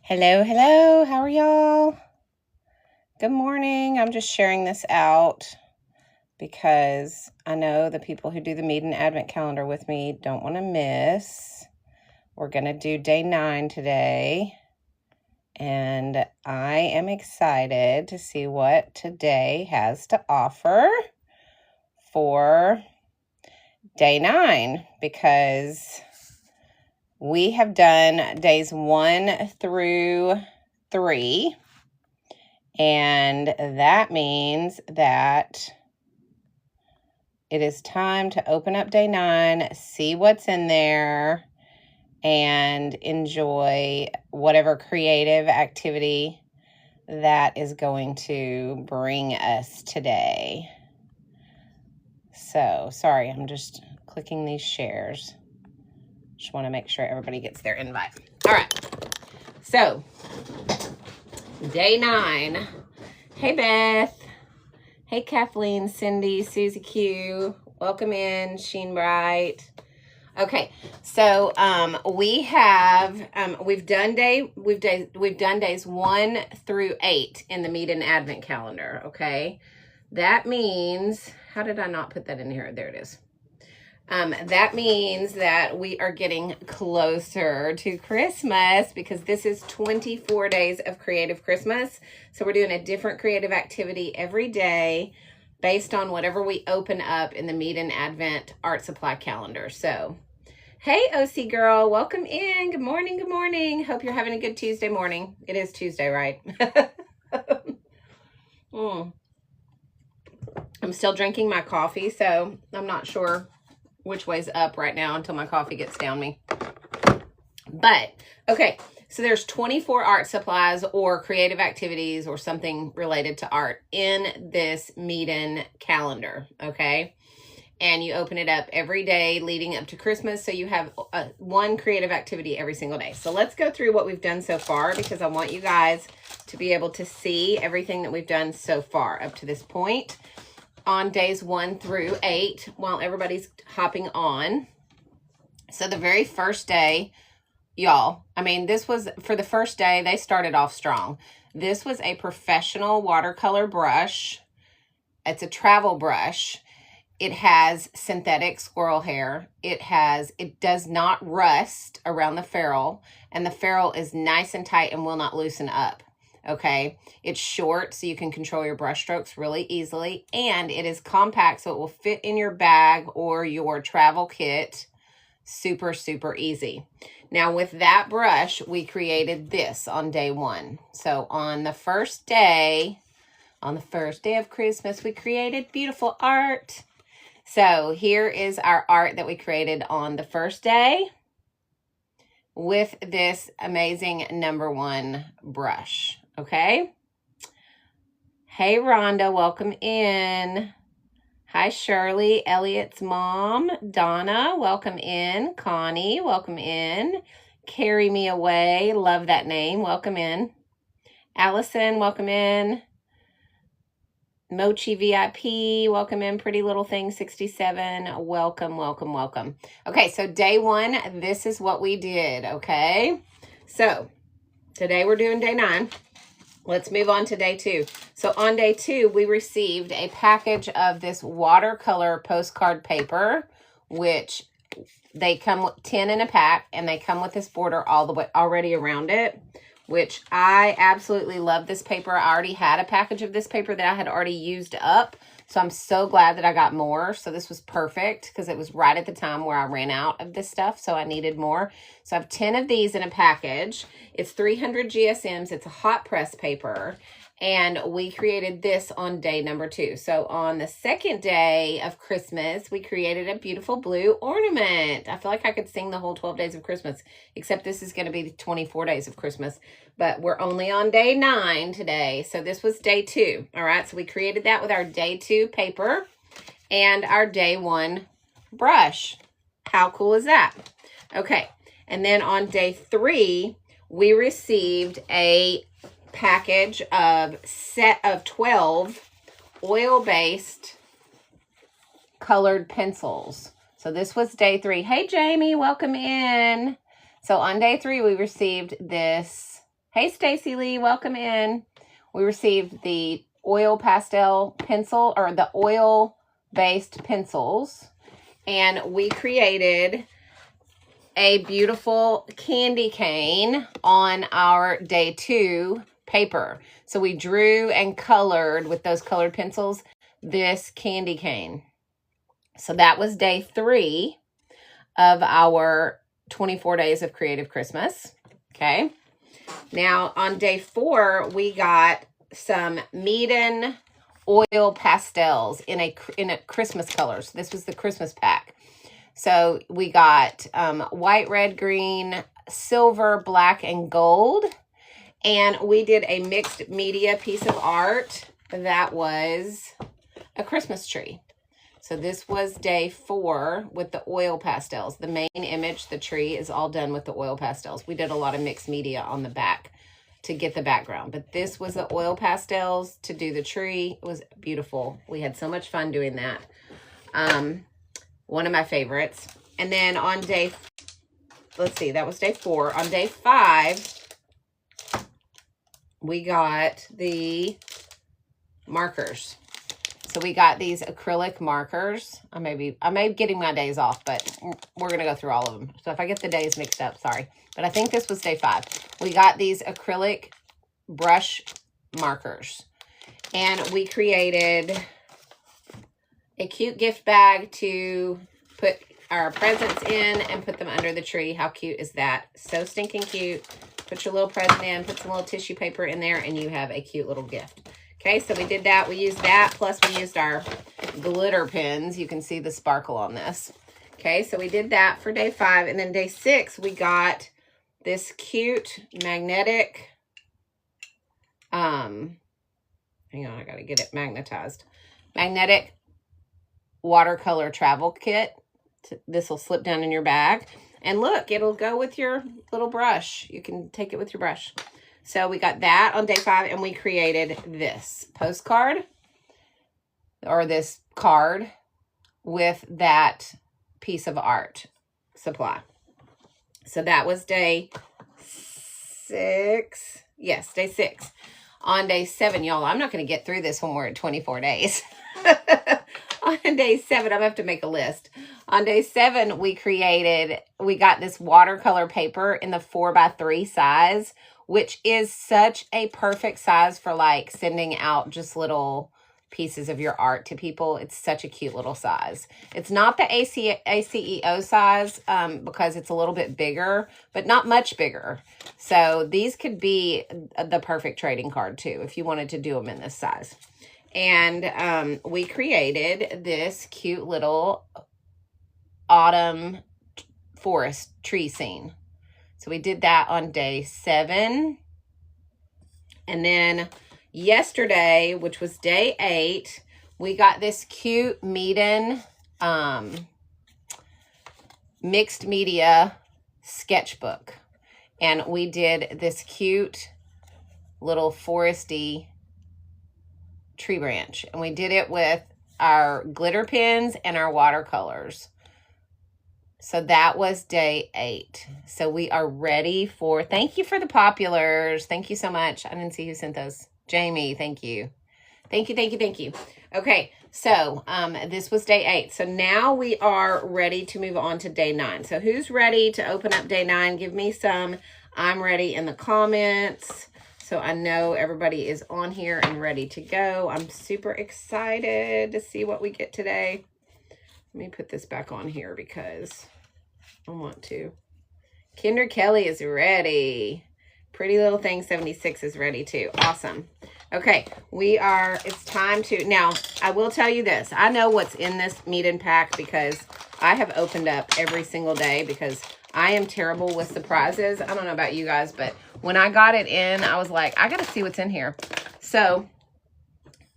Hello, hello. How are y'all? Good morning. I'm just sharing this out because I know the people who do the Meet and Advent calendar with me don't want to miss. We're going to do day 9 today, and I am excited to see what today has to offer for day 9 because we have done days 1 through 3. And that means that it is time to open up day 9, see what's in there, and enjoy whatever creative activity that is going to bring us today. So, sorry, I'm just clicking these shares. Just want to make sure everybody gets their invite. All right. So, day 9. Hey, Beth. Hey, Kathleen, Cindy, Susie Q. Welcome in, Sheen Bright. Okay, so we've done days 1 through 8 in the Meet and Advent calendar. Okay, that means, how did I not put that in here? There it is. That means that we are getting closer to Christmas because this is 24 days of Creative Christmas. So we're doing a different creative activity every day based on whatever we open up in the Meet and Advent art supply calendar. So, hey, OC girl, welcome in. Good morning, good morning. Hope you're having a good Tuesday morning. It is Tuesday, right? I'm still drinking my coffee, so I'm not sure which way's up right now until my coffee gets down me. But, okay, so there's 24 art supplies or creative activities or something related to art in this Meet-in calendar, okay? And you open it up every day leading up to Christmas, so you have one creative activity every single day. So let's go through what we've done so far because I want you guys to be able to see everything that we've done so far up to this point on days 1 through 8 while everybody's hopping on. So the very first day, y'all, I mean, this was, for the first day, they started off strong. This was a professional watercolor brush. It's a travel brush. It has synthetic squirrel hair. It does not rust around the ferrule, and the ferrule is nice and tight and will not loosen up. Okay, it's short so you can control your brush strokes really easily, and it is compact so it will fit in your bag or your travel kit super, super easy. Now with that brush, we created this on day 1. So on the first day of Christmas, we created beautiful art. So here is our art that we created on the first day with this amazing #1 brush. Okay. Hey, Rhonda, welcome in. Hi, Shirley, Elliot's mom. Donna, welcome in. Connie, welcome in. Carry Me Away, love that name, welcome in. Allison, welcome in. Mochi VIP, welcome in. Pretty Little Thing 67, welcome, welcome, welcome. Okay, so day 1, this is what we did, okay? So today we're doing day 9. Let's move on to day 2. So on day 2, we received a package of this watercolor postcard paper, which they come with 10 in a pack, and they come with this border all the way already around it, which I absolutely love this paper. I already had a package of this paper that I had already used up, so I'm so glad that I got more. So this was perfect because it was right at the time where I ran out of this stuff, so I needed more. So I have 10 of these in a package. It's 300 GSMs. It's a hot press paper, and we created this on day number 2. So on the second day of Christmas, we created a beautiful blue ornament. I feel like I could sing the whole 12 days of Christmas, except this is going to be the 24 days of Christmas. But we're only on day 9 today. So this was day 2. All right. So we created that with our day 2 paper and our day 1 brush. How cool is that? Okay. And then on day 3, we received a package of set of 12 oil-based colored pencils. So this was day 3. Hey, Jamie, welcome in. So on day 3, we received this Hey, Stacy Lee, welcome in. We received the oil pastel pencil, or the oil-based pencils, and we created a beautiful candy cane on our day 2 paper. So we drew and colored with those colored pencils this candy cane. So that was day 3 of our 24 days of creative Christmas. Okay. Now on day 4, we got some Meeden oil pastels in a Christmas colors. This was the Christmas pack. So we got white, red, green, silver, black, and gold. And we did a mixed media piece of art that was a Christmas tree. So this was day 4 with the oil pastels. The main image, the tree, is all done with the oil pastels. We did a lot of mixed media on the back to get the background. But this was the oil pastels to do the tree. It was beautiful. We had so much fun doing that. One of my favorites. And then on day, let's see, that was day 4. On day 5, we got the markers. So we got these acrylic markers. I may be getting my days off, but we're going to go through all of them. So if I get the days mixed up, sorry. But I think this was day 5. We got these acrylic brush markers. And we created a cute gift bag to put our presents in and put them under the tree. How cute is that? So stinking cute. Put your little present in, put some little tissue paper in there, and you have a cute little gift. Okay, so we did that. We used that, plus we used our glitter pens. You can see the sparkle on this. Okay, so we did that for day 5. And then day 6, we got this cute magnetic, hang on, I gotta get it magnetized. Magnetic watercolor travel kit. This will slip down in your bag. And look, it'll go with your little brush. You can take it with your brush. So we got that on day 5, and we created this postcard, or this card, with that piece of art supply. So that was day 6. Yes, day 6. On day 7, y'all, I'm not going to get through this when we're at 24 days. On day 7, I'm going to have to make a list. On day 7, we got this watercolor paper in the 4x3 size, which is such a perfect size for like sending out just little pieces of your art to people. It's such a cute little size. It's not the ACEO size because it's a little bit bigger, but not much bigger. So these could be the perfect trading card too, if you wanted to do them in this size. And we created this cute little autumn forest tree scene. So we did that on day 7. And then yesterday, which was day 8, we got this cute Meeden mixed media sketchbook. And we did this cute little foresty tree branch. And we did it with our glitter pens and our watercolors. So that was day 8. So we are ready for, thank you for the populars. Thank you so much. I didn't see who sent those. Jamie, thank you. Thank you, thank you, thank you. Okay, so this was day 8. So now we are ready to move on to day 9. So who's ready to open up day 9? Give me some I'm ready in the comments. So I know everybody is on here and ready to go. I'm super excited to see what we get today. Let me put this back on here because I want to. Kinder Kelly is ready. Pretty Little Thing 76 is ready too. Awesome. Okay, it's time to, now I will tell you this. I know what's in this Meeden pack because I have opened up every single day because I am terrible with surprises. I don't know about you guys, but when I got it in, I was like, I got to see what's in here. So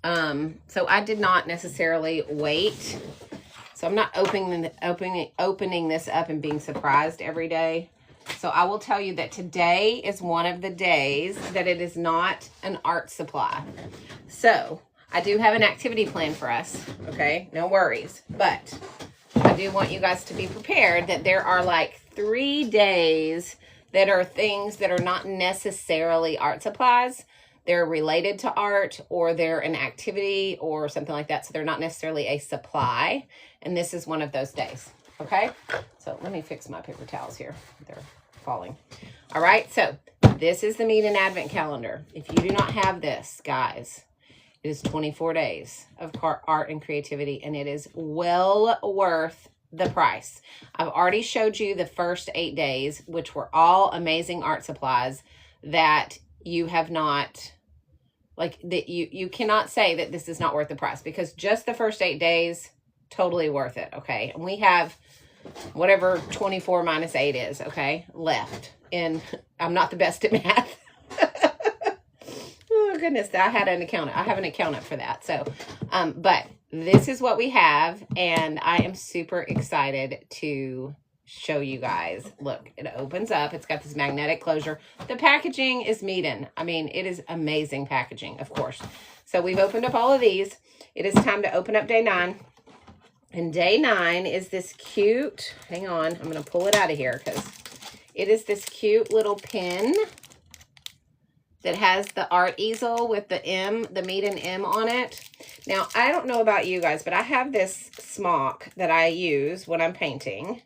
I did not necessarily wait. So I'm not opening this up and being surprised every day. So I will tell you that today is one of the days that it is not an art supply. So I do have an activity plan for us. Okay, no worries. But I do want you guys to be prepared that there are like 3 days that are things that are not necessarily art supplies. They're related to art, or they're an activity or something like that. So they're not necessarily a supply. And this is one of those days. Okay. So let me fix my paper towels here. They're falling. All right. So this is the Meet and Advent calendar. If you do not have this, guys, it is 24 days of art and creativity, and it is well worth the price. I've already showed you the first 8 days, which were all amazing art supplies that you have not, like, that you cannot say that this is not worth the price, because just the first 8 days, totally worth it. Okay. And we have whatever 24 minus 8 is, okay, left. And I'm not the best at math. Oh goodness, I have an accountant for that. So, but this is what we have, and I am super excited to show you guys. Look, it opens up. It's got this magnetic closure. The packaging is meetin'. I mean, it is amazing packaging, of course. So we've opened up all of these. It is time to open up day 9. And day 9 is this cute, hang on, I'm going to pull it out of here because it is this cute little pin that has the art easel with the M, the Meet and M on it. Now, I don't know about you guys, but I have this smock that I use when I'm painting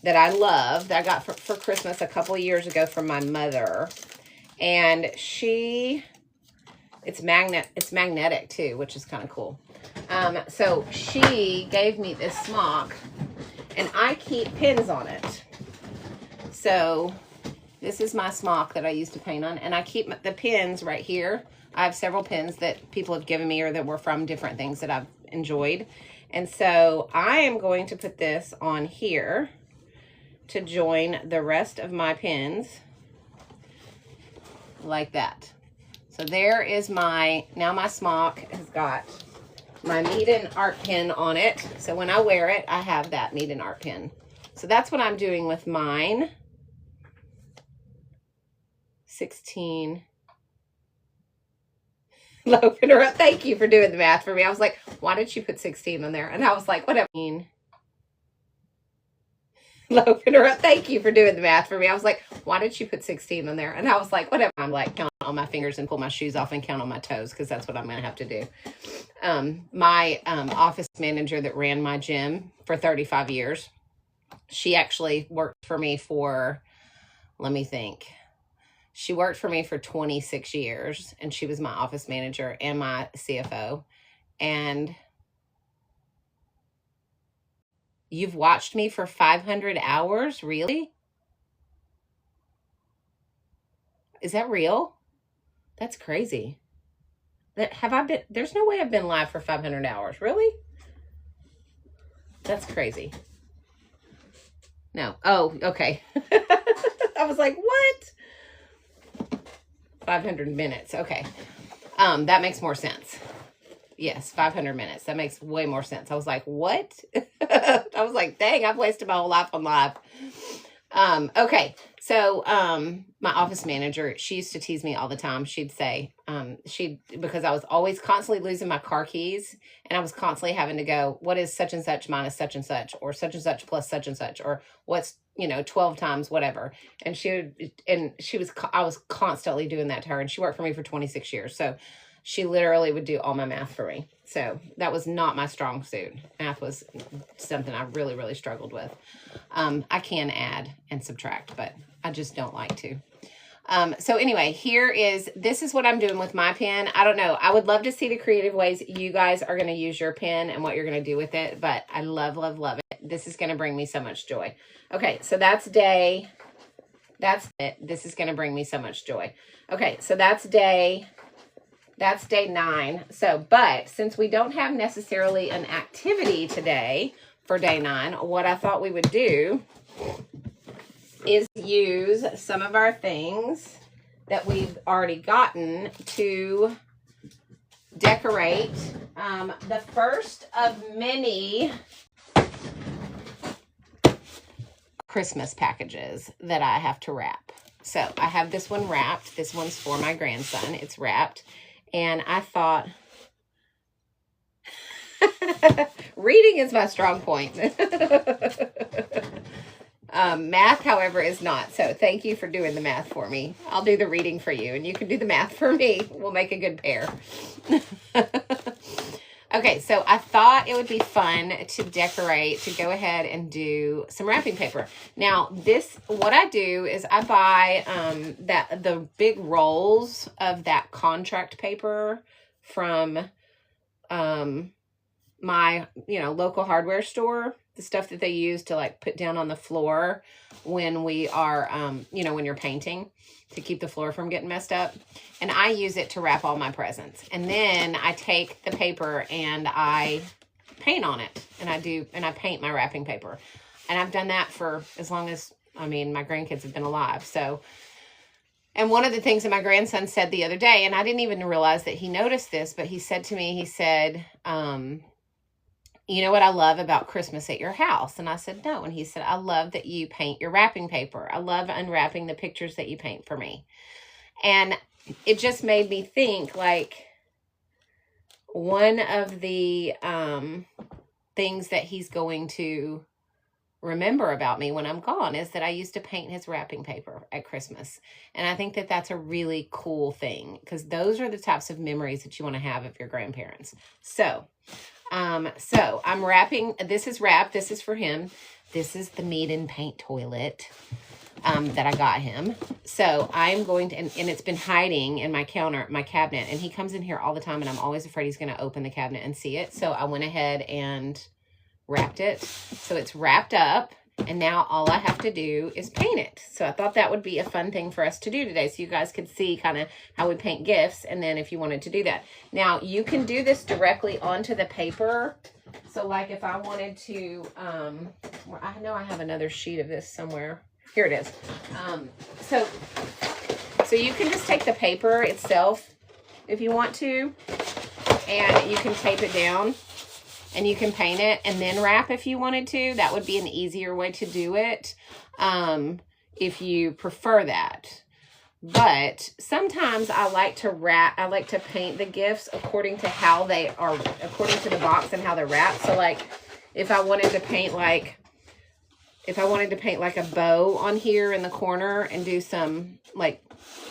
that I love, that I got for Christmas a couple years ago from my mother. And it's magnetic too, which is kind of cool. So she gave me this smock, and I keep pins on it. So this is my smock that I used to paint on, and I keep the pins right here. I have several pins that people have given me or that were from different things that I've enjoyed. And so I am going to put this on here to join the rest of my pins like that. So there is my smock has got my Meet and Art pin on it. So when I wear it, I have that Meet and Art pin. So that's what I'm doing with mine. 16. Open her up. Thank you for doing the math for me. I was like, why did you put 16 on there? And I was like, whatever. Open her up. Thank you for doing the math for me. I was like, why did you put 16 on there? And I was like, whatever. I'm like, count on my fingers and pull my shoes off and count on my toes, because that's what I'm going to have to do. My office manager that ran my gym for 35 years, she actually worked for me for, let me think. She worked for me for 26 years, and she was my office manager and my CFO. And you've watched me for 500 hours? Really? Is that real? That's crazy. There's no way I've been live for 500 hours. Really? That's crazy. No. Oh, okay. I was like, what? 500 minutes. Okay. That makes more sense. Yes, 500 minutes. That makes way more sense. I was like, what? I was like, dang, I've wasted my whole life on live. Okay. So, my office manager, she used to tease me all the time. She'd say, because I was always constantly losing my car keys, and I was constantly having to go, what is such and such minus such and such, or such and such plus such and such, or what's, 12 times whatever. And I was constantly doing that to her, and she worked for me for 26 years. So she literally would do all my math for me. So that was not my strong suit. Math was something I really, really struggled with. I can add and subtract, but I just don't like to. So anyway, this is what I'm doing with my pen. I don't know. I would love to see the creative ways you guys are going to use your pen and what you're going to do with it. But I love, love, love it. This is going to bring me so much joy. Okay, so that's it. This is going to bring me so much joy. Okay, so that's day 9. So, but since we don't have necessarily an activity today for day 9, what I thought we would do is use some of our things that we've already gotten to decorate the first of many Christmas packages that I have to wrap. So I have this one wrapped. This one's for my grandson. It's wrapped. And I thought, reading is my strong point. Math, however, is not. So thank you for doing the math for me. I'll do the reading for you, and you can do the math for me. We'll make a good pair. Okay, so I thought it would be fun to decorate, to go ahead and do some wrapping paper. Now, what I do is I buy the big rolls of that contract paper from my, local hardware store. The stuff that they use to like put down on the floor when we are, when you're painting, to keep the floor from getting messed up. And I use it to wrap all my presents. And then I take the paper and I paint on it. And I paint my wrapping paper. And I've done that for as long as, my grandkids have been alive. So, and one of the things that my grandson said the other day, and I didn't even realize that he noticed this, but he said to me, you know what I love about Christmas at your house? And I said, no. And he said, I love that you paint your wrapping paper. I love unwrapping the pictures that you paint for me. And it just made me think, like, one of the things that he's going to remember about me when I'm gone is that I used to paint his wrapping paper at Christmas. And I think that that's a really cool thing, because those are the types of memories that you want to have of your grandparents. So I'm wrapping, this is wrapped, this is for him. This is the meet and paint toilet, that I got him. So I'm going to, and it's been hiding in my cabinet, and he comes in here all the time, and I'm always afraid he's going to open the cabinet and see it. So I went ahead and wrapped it. So it's wrapped up, and now all I have to do is paint it. So I thought that would be a fun thing for us to do today, so you guys could see kind of how we paint gifts, and then if you wanted to do that. Now, you can do this directly onto the paper. So like if I wanted to, I know I have another sheet of this somewhere. Here it is. So you can just take the paper itself if you want to, and you can tape it down. And you can paint it and then wrap if you wanted to. That would be an easier way to do it, if you prefer that. But sometimes I like to paint the gifts according to how they are, according to the box and how they're wrapped. So like if I wanted to paint like a bow on here in the corner and do some, like,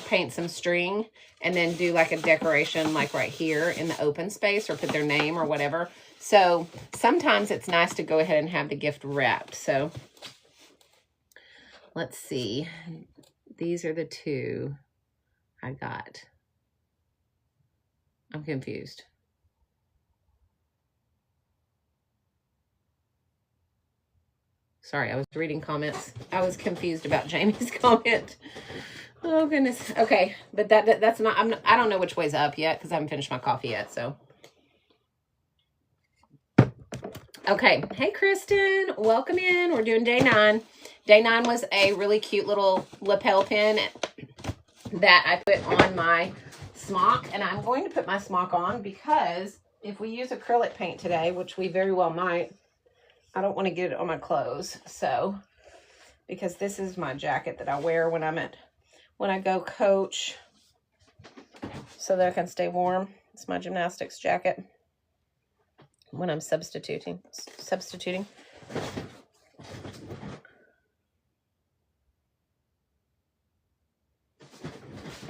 paint some string and then do like a decoration like right here in the open space, or put their name or whatever. So sometimes it's nice to go ahead and have the gift wrapped. So let's see. These are the two I got. I'm confused. Sorry, I was reading comments. I was confused about Jamie's comment. Oh goodness. Okay, but that's not, I don't know which way's up yet because I haven't finished my coffee yet, so. Okay, hey Kristen, welcome in. We're doing day 9. Day 9 was a really cute little lapel pin that I put on my smock, and I'm going to put my smock on because if we use acrylic paint today, which we very well might, I don't want to get it on my clothes. So, because this is my jacket that I wear when I go coach, so that I can stay warm. It's my gymnastics jacket when I'm substituting.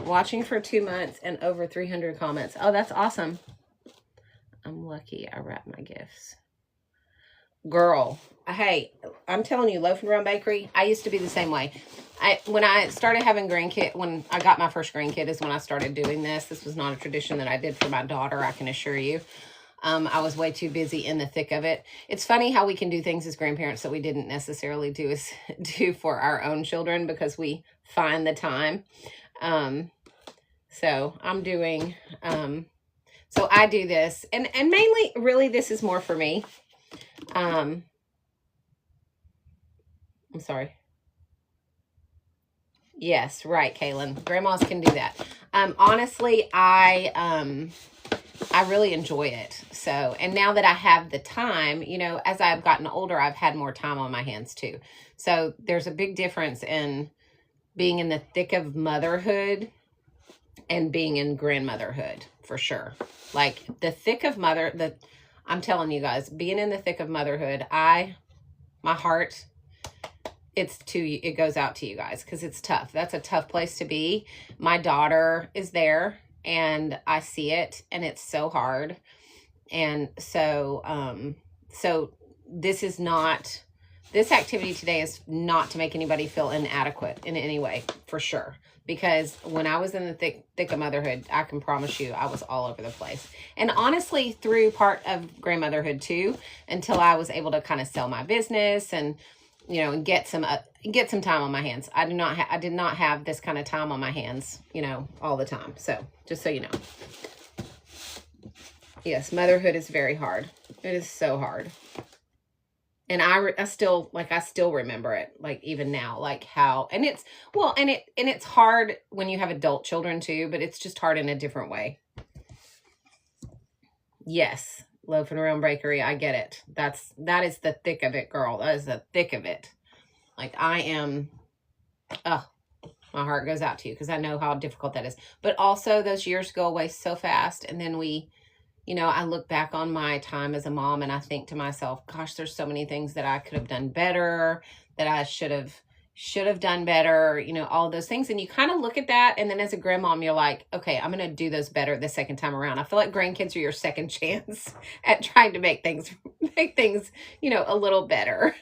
Watching for 2 months and over 300 comments. Oh, that's awesome. I'm lucky I wrap my gifts. Girl, hey, I'm telling you, Loaf and Brown Bakery, I used to be the same way. When I started having when I got my first grandkid is when I started doing this. This was not a tradition that I did for my daughter, I can assure you. I was way too busy in the thick of it. It's funny how we can do things as grandparents that we didn't necessarily do for our own children because we find the time. So I'm doing, so I do this, and mainly, really, this is more for me. I'm sorry. Yes, right, Kaylin. Grandmas can do that. Honestly, I really enjoy it. So, and now that I have the time, as I've gotten older, I've had more time on my hands too. So there's a big difference in being in the thick of motherhood and being in grandmotherhood, for sure. Like the thick of I'm telling you guys, being in the thick of motherhood, my heart it goes out to you guys because it's tough. That's a tough place to be. My daughter is there and I see it and it's so hard. And so, this activity today is not to make anybody feel inadequate in any way, for sure. Because when I was in the thick of motherhood, I can promise you I was all over the place. And honestly, through part of grandmotherhood too, until I was able to kind of sell my business and, you know, and get some time on my hands. I did not have this kind of time on my hands, you know, all the time. So just so you know. Yes, motherhood is very hard. It is so hard. And I still remember it, like even now, like how, and it's hard when you have adult children too, but it's just hard in a different way. Yes. Loafing around bakery. I get it. That is the thick of it, girl. That is the thick of it. Like I am, oh, my heart goes out to you because I know how difficult that is. But also those years go away so fast. And then you know, I look back on my time as a mom and I think to myself, gosh, there's so many things that I could have done better, that I should have done better, you know, all those things. And you kind of look at that. And then as a grandmom, you're like, okay, I'm going to do those better the second time around. I feel like grandkids are your second chance at trying to make things, you know, a little better.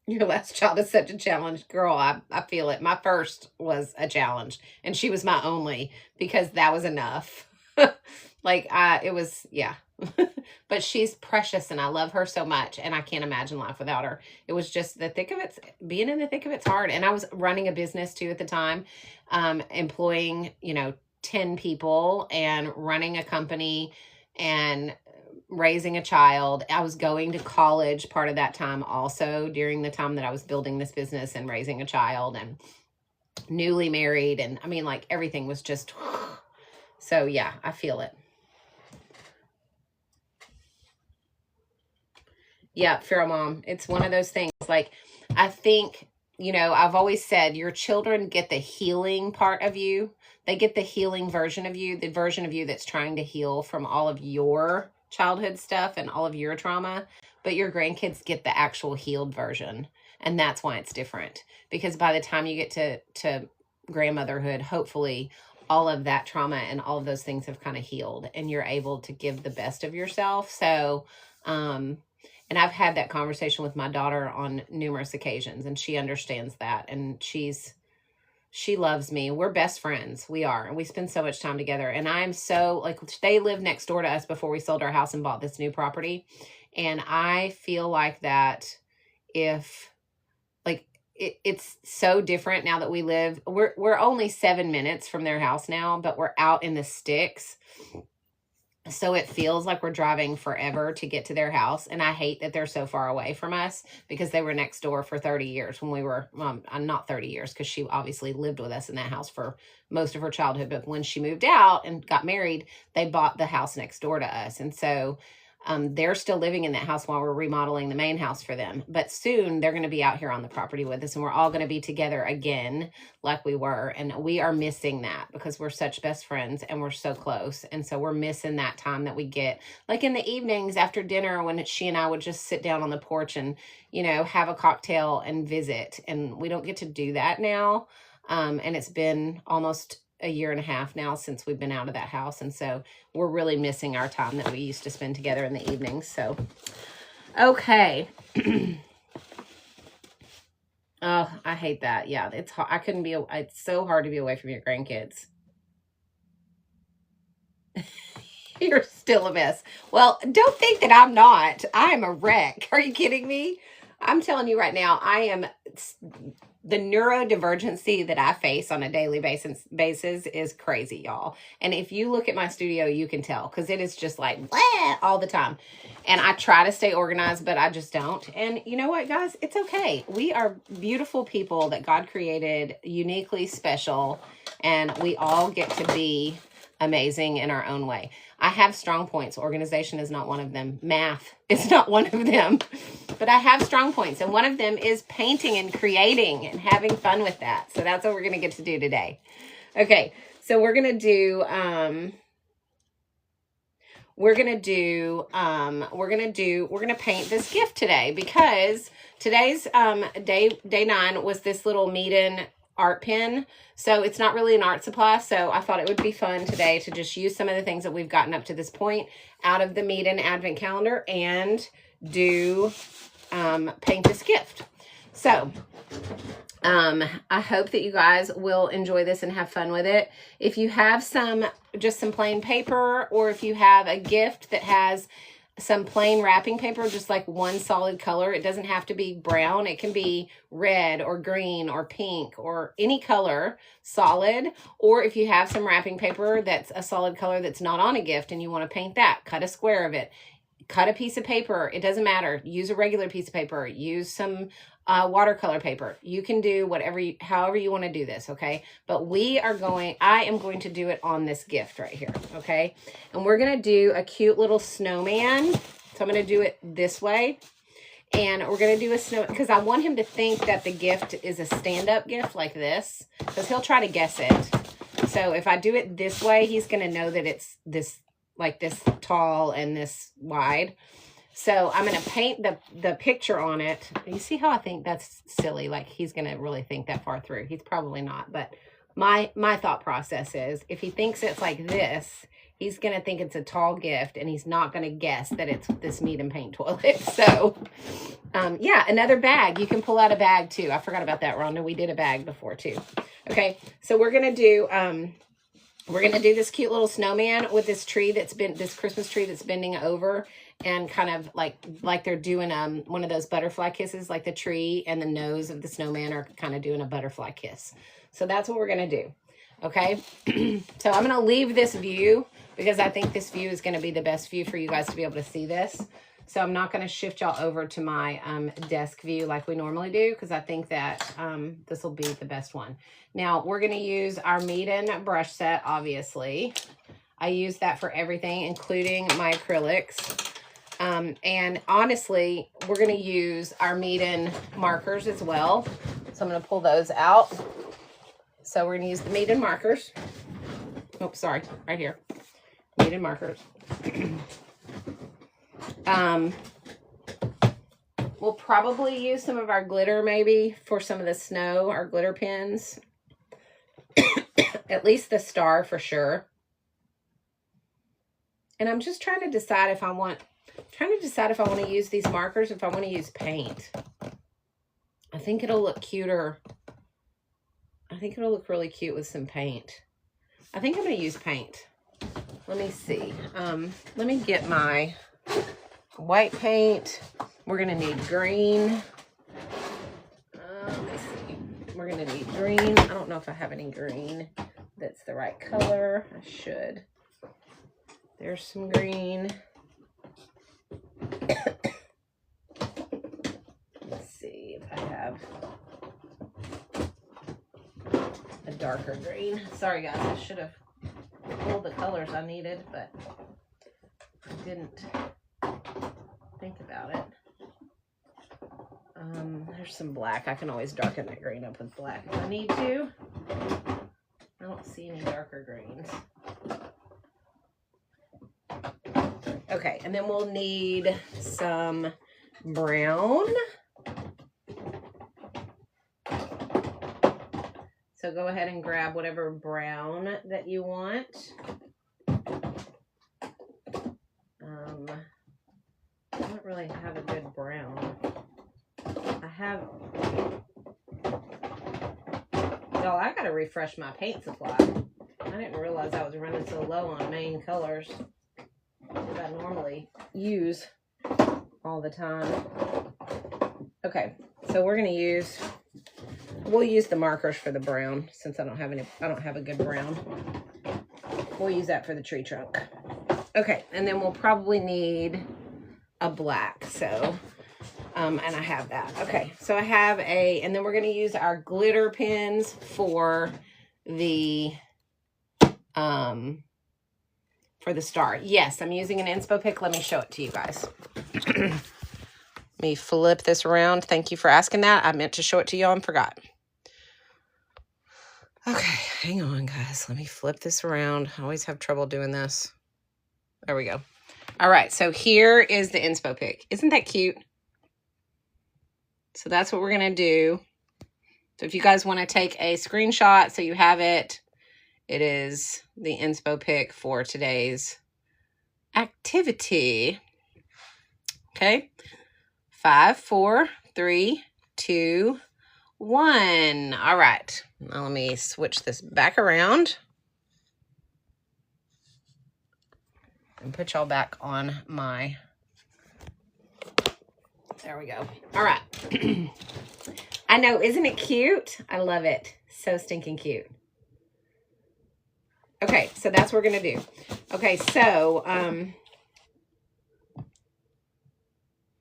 Your last child is such a challenge. Girl, I feel it. My first was a challenge. And she was my only because that was enough. It was, yeah. But she's precious and I love her so much. And I can't imagine life without her. It was just being in the thick of it's hard. And I was running a business too at the time, employing, you know, 10 people and running a company and raising a child. I was going to college part of that time also during the time that I was building this business and raising a child and newly married. And I mean, like everything was just, so yeah, I feel it. Yeah, Feral Mom. It's one of those things. Like, I think, you know, I've always said your children get the healing part of you. They get the healing version of you, the version of you that's trying to heal from all of your childhood stuff and all of your trauma, but your grandkids get the actual healed version. And that's why it's different, because by the time you get to grandmotherhood, hopefully all of that trauma and all of those things have kind of healed and you're able to give the best of yourself. So, and I've had that conversation with my daughter on numerous occasions and she understands that. And she loves me. We're best friends. We are. And we spend so much time together. And I'm so, like, they lived next door to us before we sold our house and bought this new property. And I feel like that it's so different now that we live, we're only 7 minutes from their house now, but we're out in the sticks. So it feels like we're driving forever to get to their house. And I hate that they're so far away from us because they were next door for 30 years when we were, not 30 years because she obviously lived with us in that house for most of her childhood. But when she moved out and got married, they bought the house next door to us. And so they're still living in that house while we're remodeling the main house for them. But soon they're going to be out here on the property with us and we're all going to be together again like we were. And we are missing that because we're such best friends and we're so close. And so we're missing that time that we get like in the evenings after dinner when she and I would just sit down on the porch and, you know, have a cocktail and visit. And we don't get to do that now. And it's been almost a year and a half now since we've been out of that house. And so we're really missing our time that we used to spend together in the evenings. So, okay. Oh, I hate that. Yeah, it's hard. It's so hard to be away from your grandkids. You're still a mess. Well, don't think that I'm not. I am a wreck. Are you kidding me? I'm telling you right now, the neurodivergency that I face on a daily basis is crazy, y'all. And if you look at my studio, you can tell because it is just like blah, all the time. And I try to stay organized, but I just don't. And you know what, guys? It's okay. We are beautiful people that God created, uniquely special, and we all get to be amazing in our own way. I have strong points. Organization is not one of them. Math is not one of them. But I have strong points. And one of them is painting and creating and having fun with that. So that's what we're going to get to do today. Okay. So we're going to do, we're going to do, we're going to paint this gift today, because today's, day 9 was this little Meeden art pen. So it's not really an art supply. So I thought it would be fun today to just use some of the things that we've gotten up to this point out of the Meeden Advent Calendar and do, paint this gift. So, I hope that you guys will enjoy this and have fun with it. If you have just some plain paper, or if you have a gift that has some plain wrapping paper, just like one solid color, it doesn't have to be brown. It can be red or green or pink or any color solid. Or if you have some wrapping paper that's a solid color that's not on a gift and you want to paint that, cut a square of it. Cut a piece of paper. It doesn't matter. Use a regular piece of paper. Use some watercolor paper. You can do however you want to do this, okay? But I am going to do it on this gift right here, okay? And we're going to do a cute little snowman. So I'm going to do it this way. And we're going to do a snow, because I want him to think that the gift is a stand-up gift like this, because he'll try to guess it. So if I do it this way, he's going to know that it's this, like this tall and this wide. So I'm going to paint the picture on it. You see how I think that's silly? Like he's going to really think that far through. He's probably not. But my thought process is, if he thinks it's like this, he's going to think it's a tall gift, and he's not going to guess that it's this Meeden paint toilet. So, yeah, another bag. You can pull out a bag too. I forgot about that, Rhonda. We did a bag before too. Okay, so we're going to do... we're going to do this cute little snowman with this Christmas tree that's bending over, and kind of like they're doing one of those butterfly kisses, like the tree and the nose of the snowman are kind of doing a butterfly kiss. So that's what we're going to do. Okay. So I'm going to leave this view because I think this view is going to be the best view for you guys to be able to see this. So I'm not going to shift y'all over to my desk view like we normally do, because I think that this will be the best one. Now, we're going to use our Meeden brush set, obviously. I use that for everything, including my acrylics. And honestly, we're going to use our Meeden markers as well. So I'm going to pull those out. So we're going to use the Meeden markers. Oh, sorry, right here. Meeden markers. We'll probably use some of our glitter maybe for some of the snow, our glitter pens. At least the star for sure. And I'm just trying to decide if I want to use these markers, if I want to use paint. I think it'll look cuter. I think it'll look really cute with some paint. I think I'm going to use paint. Let me see. Let me get my white paint. We're going to need green. Let me see. We're going to need green. I don't know if I have any green that's the right color. I should. There's some green. Let's see if I have a darker green. Sorry guys, I should have pulled the colors I needed, but I didn't think about it. There's some black. I can always darken that green up with black if I need to. I don't see any darker greens. Okay, and then we'll need some brown. So go ahead and grab whatever brown that you want. I don't really have a good brown. Y'all, I gotta refresh my paint supply. I didn't realize I was running so low on main colors that I normally use all the time. Okay, so we'll use the markers for the brown since I don't have a good brown. We'll use that for the tree trunk. Okay, and then we'll probably need a black. So, and I have that. Okay, so I have and then we're going to use our glitter pens for the star. Yes, I'm using an inspo pick. Let me show it to you guys. Let me flip this around. Thank you for asking that. I meant to show it to y'all and forgot. Okay, hang on, guys. Let me flip this around. I always have trouble doing this. There we go. All right, so here is the inspo pic. Isn't that cute? So that's what we're going to do. So if you guys want to take a screenshot so you have it, it is the inspo pic for today's activity. Okay. 5, 4, 3, 2, 1. All right. Now let me switch this back around and put y'all back on my... There we go. All right. I know, isn't it cute? I love it. So stinking cute. Okay, so that's what we're going to do. Okay, so,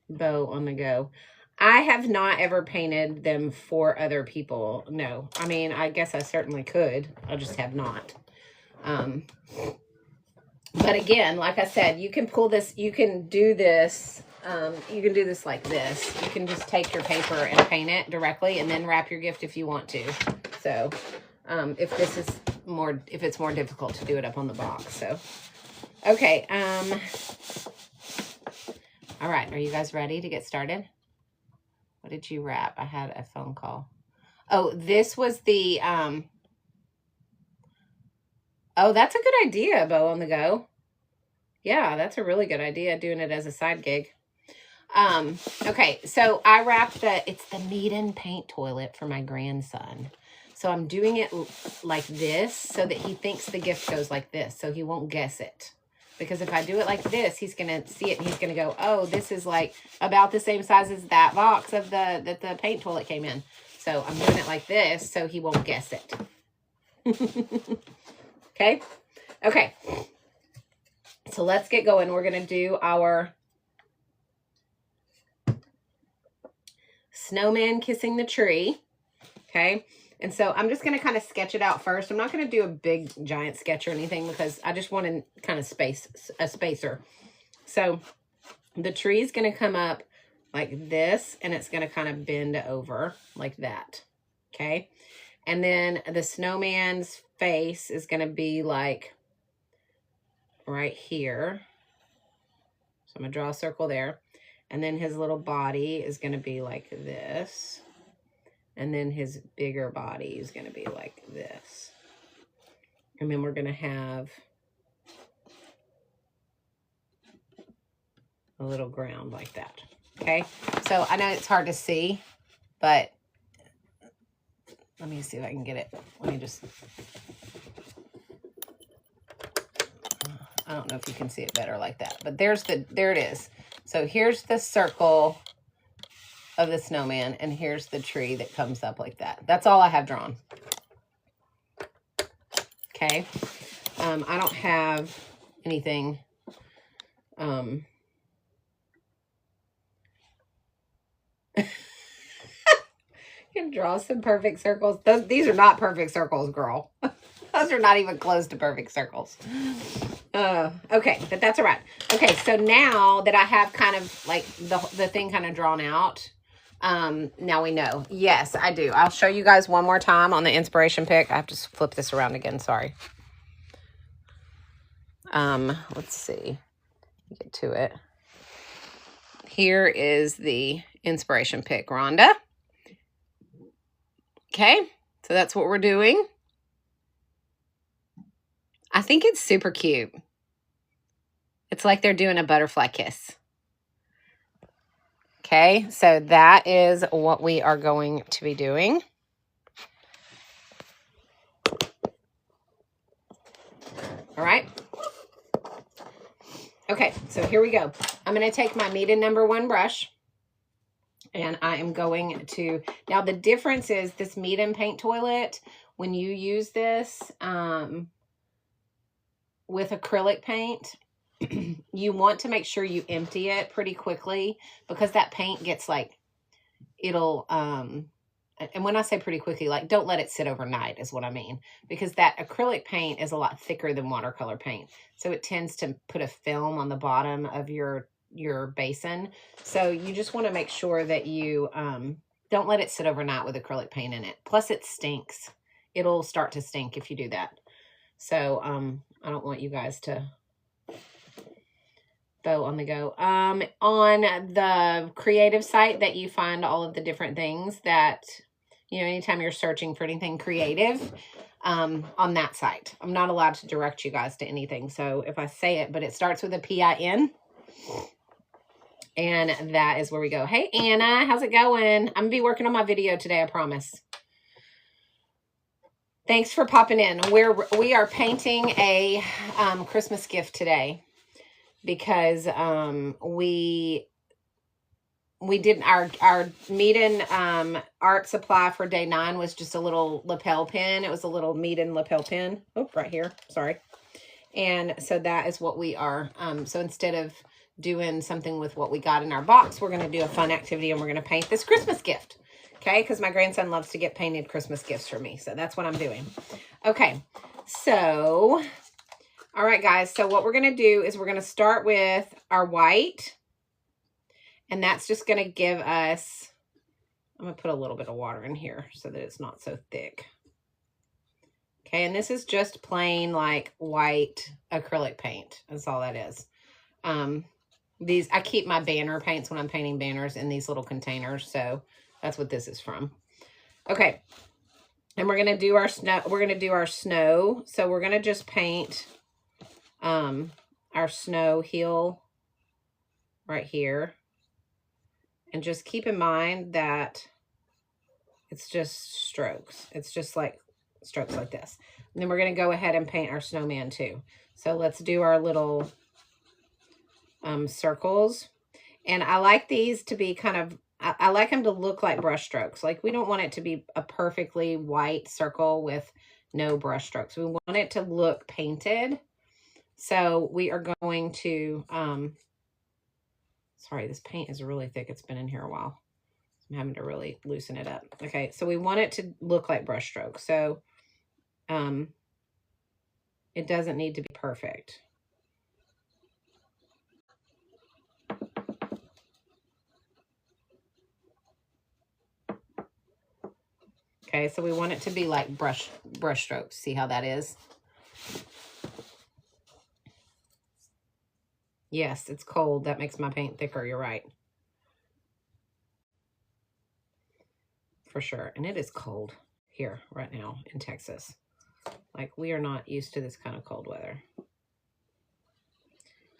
bow on the go. I have not ever painted them for other people. No. I mean, I guess I certainly could. I just have not. But again, like I said, you can pull this, you can do this, you can do this like this. You can just take your paper and paint it directly and then wrap your gift if you want to. So, if this is more, if it's more difficult to do it up on the box. So, okay. All right. Are you guys ready to get started? What did you wrap? I had a phone call. Oh, this was the, oh, that's a good idea, bow on the go. Yeah, that's a really good idea, doing it as a side gig. Okay, so I wrapped it's the knead and paint toilet for my grandson. So I'm doing it like this so that he thinks the gift goes like this, so he won't guess it. Because if I do it like this, he's going to see it and he's going to go, oh, this is like about the same size as that box of that the paint toilet came in. So I'm doing it like this so he won't guess it. Okay? Okay. So let's get going. We're going to do our snowman kissing the tree. Okay? And so I'm just going to kind of sketch it out first. I'm not going to do a big giant sketch or anything because I just want to kind of space a spacer. So the tree is going to come up like this and it's going to kind of bend over like that. Okay? And then the snowman's face is going to be like right here. So I'm going to draw a circle there. And then his little body is going to be like this. And then his bigger body is going to be like this. And then we're going to have a little ground like that. Okay? So I know it's hard to see, but let me see if I can get it. Let me just... I don't know if you can see it better like that, but there it is. So here's the circle of the snowman, and here's the tree that comes up like that. That's all I have drawn. Okay. I don't have anything. You can draw some perfect circles. These are not perfect circles, girl. Those are not even close to perfect circles. Okay, but that's all right. Okay, so now that I have kind of like the thing kind of drawn out, now we know. Yes, I do. I'll show you guys one more time on the inspiration pic. I have to flip this around again. Sorry. Let's see. Get to it. Here is the inspiration pic, Rhonda. Okay, so that's what we're doing. I think it's super cute. It's like they're doing a butterfly kiss. Okay, so that is what we are going to be doing. All right. Okay, so here we go. I'm going to take my kneaded #1 brush. And I am going to... Now, the difference is this Meet and Paint toilet, when you use this with acrylic paint, you want to make sure you empty it pretty quickly because that paint gets like... It'll... and when I say pretty quickly, like, don't let it sit overnight is what I mean. Because that acrylic paint is a lot thicker than watercolor paint. So it tends to put a film on the bottom of your basin. So you just want to make sure that you don't let it sit overnight with acrylic paint in it. Plus it stinks. It'll start to stink if you do that. So I don't want you guys to bow on the go. On the creative site that you find all of the different things that, you know, anytime you're searching for anything creative, on that site. I'm not allowed to direct you guys to anything. So if I say it, but it starts with a PIN. And that is where we go. Hey, Anna, how's it going? I'm going to be working on my video today, I promise. Thanks for popping in. We are painting a Christmas gift today because we didn't, our Meeden art supply for day 9 was just a little lapel pin. It was a little Meeden lapel pin. Oh, right here. Sorry. And so that is what we are. So instead of doing something with what we got in our box, we're going to do a fun activity and we're going to paint this Christmas gift. Okay, because my grandson loves to get painted Christmas gifts for me. So that's what I'm doing. Okay, so, all right, guys. So what we're going to do is we're going to start with our white. And that's just going to give us, I'm going to put a little bit of water in here so that it's not so thick. Okay, and this is just plain like white acrylic paint. That's all that is. I keep my banner paints when I'm painting banners in these little containers. So that's what this is from. Okay. And we're going to do our snow. We're going to do our snow. So we're going to just paint our snow hill right here. And just keep in mind that it's just strokes. It's just like strokes like this. And then we're going to go ahead and paint our snowman too. So let's do our little circles. And I like these to be kind of, I like them to look like brush strokes. Like we don't want it to be a perfectly white circle with no brush strokes. We want it to look painted. So we are going to, sorry, this paint is really thick. It's been in here a while. I'm having to really loosen it up. Okay, so we want it to look like brush strokes. So it doesn't need to be perfect. Okay, so we want it to be like brush strokes. See how that is? Yes, it's cold. That makes my paint thicker. You're right. For sure. And it is cold here right now in Texas. Like we are not used to this kind of cold weather.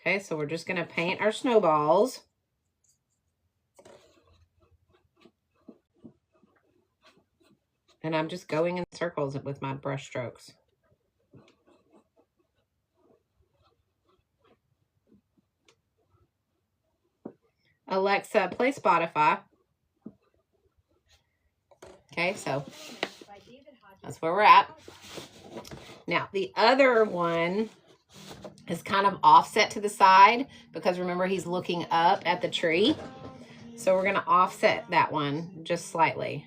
Okay, so we're just going to paint our snowballs. And I'm just going in circles with my brush strokes. Alexa, play Spotify. Okay, so that's where we're at. Now, the other one is kind of offset to the side because remember he's looking up at the tree. So we're going to offset that one just slightly.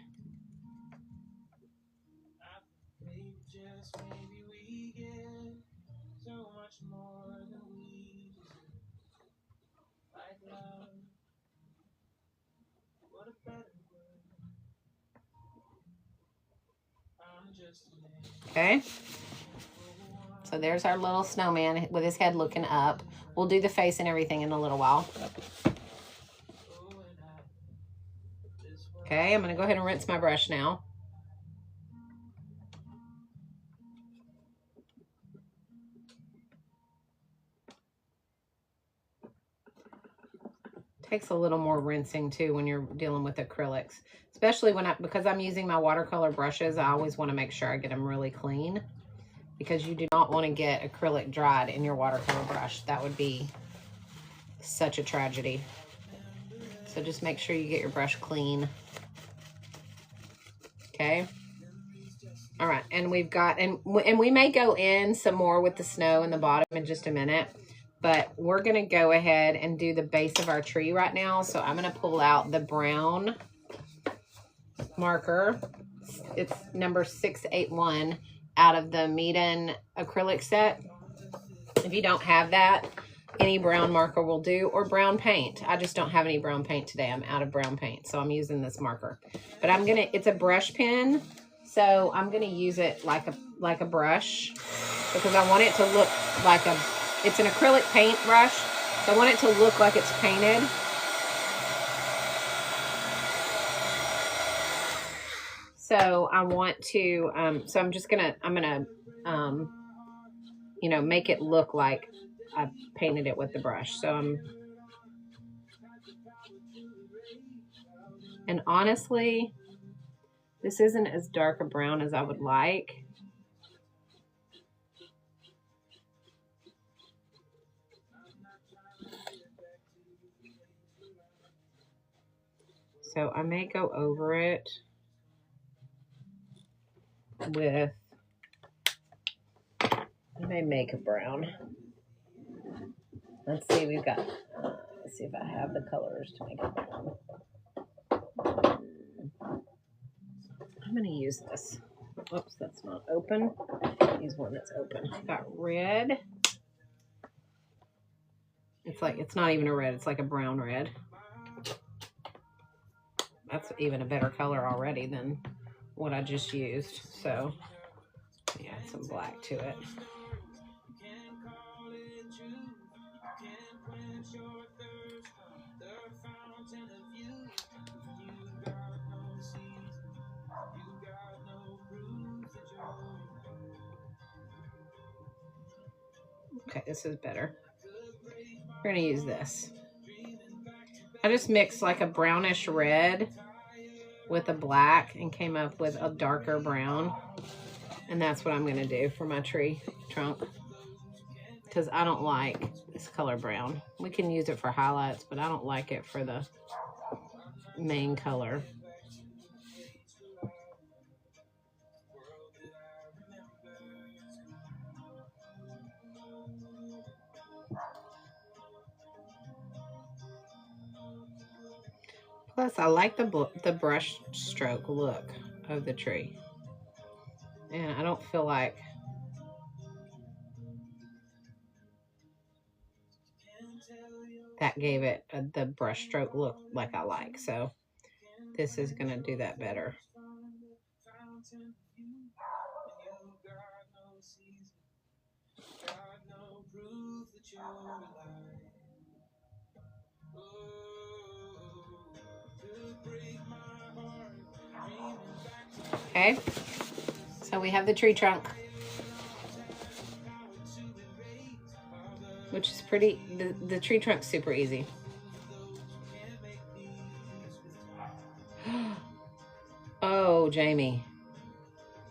Okay, so there's our little snowman with his head looking up. We'll do the face and everything in a little while. Okay, I'm going to go ahead and rinse my brush now. Takes a little more rinsing too when you're dealing with acrylics, especially because I'm using my watercolor brushes. I always want to make sure I get them really clean because you do not want to get acrylic dried in your watercolor brush. That would be such a tragedy. So just make sure you get your brush clean. Okay. All right. And we've got, and we may go in some more with the snow in the bottom in just a minute. But we're going to go ahead and do the base of our tree right now. So I'm going to pull out the brown marker. It's number 681 out of the Meeden acrylic set. If you don't have that, any brown marker will do, or brown paint. I just don't have any brown paint today. I'm out of brown paint, so I'm using this marker. But it's a brush pen, so I'm going to use it like a brush because I want it to look like it's an acrylic paint brush, So I want it to look like it's painted. So I want to, so I'm just gonna, you know, make it look like I painted it with the brush. So and honestly, this isn't as dark a brown as I would like. So I may go over it with, I may make a brown. Let's see, we've got, let's see if I have the colors to make a brown. I'm going to use this. Oops, that's not open. Use one that's open. Got red. It's like, it's not even a red. It's like a brown red. That's even a better color already than what I just used. So, yeah, add some black to it. Okay, this is better. We're going to use this. I just mixed like a brownish red with a black and came up with a darker brown. And that's what I'm going to do for my tree trunk. Because I don't like this color brown. We can use it for highlights, but I don't like it for the main color. Plus, I like the brush stroke look of the tree. And I don't feel like that gave it the brush stroke look like I like. So this is going to do that better. Okay, so we have the tree trunk, which is pretty, the tree trunk's super easy. Oh, Jamie.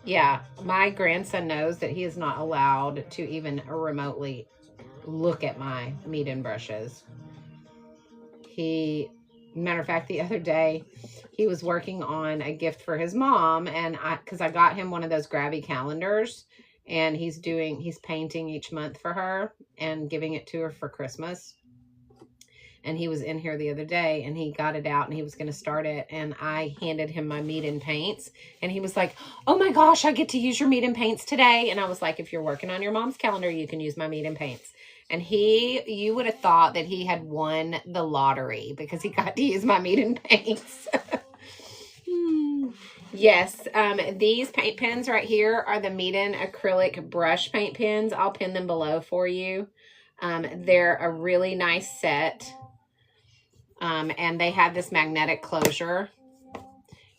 Yeah, my grandson knows that he is not allowed to even remotely look at my meat-in brushes. Matter of fact, the other day, he was working on a gift for his mom, and because I got him one of those grabby calendars, and he's painting each month for her and giving it to her for Christmas. And he was in here the other day and he got it out and he was going to start it. And I handed him my meat-in paints and he was like, oh my gosh, I get to use your meat-in paints today. And I was like, if you're working on your mom's calendar, you can use my meat-in paints. And you would have thought that he had won the lottery because he got to use my meat-in paints. Yes, these paint pens right here are the meat-in acrylic brush paint pens. I'll pin them below for you. They're a really nice set. And they have this magnetic closure,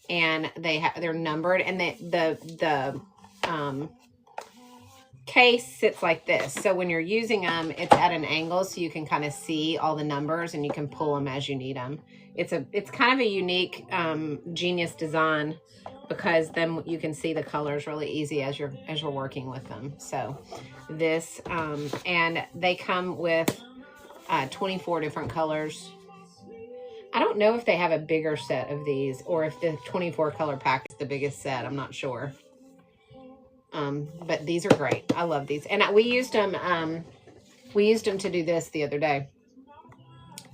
and they're numbered, and the case sits like this. So when you're using them, it's at an angle so you can kind of see all the numbers and you can pull them as you need them. It's kind of a unique, genius design because then you can see the colors really easy as you're working with them. So this, and they come with 24 different colors. I don't know if they have a bigger set of these or if the 24 color pack is the biggest set. I'm not sure. But these are great. I love these. And we used them to do this the other day.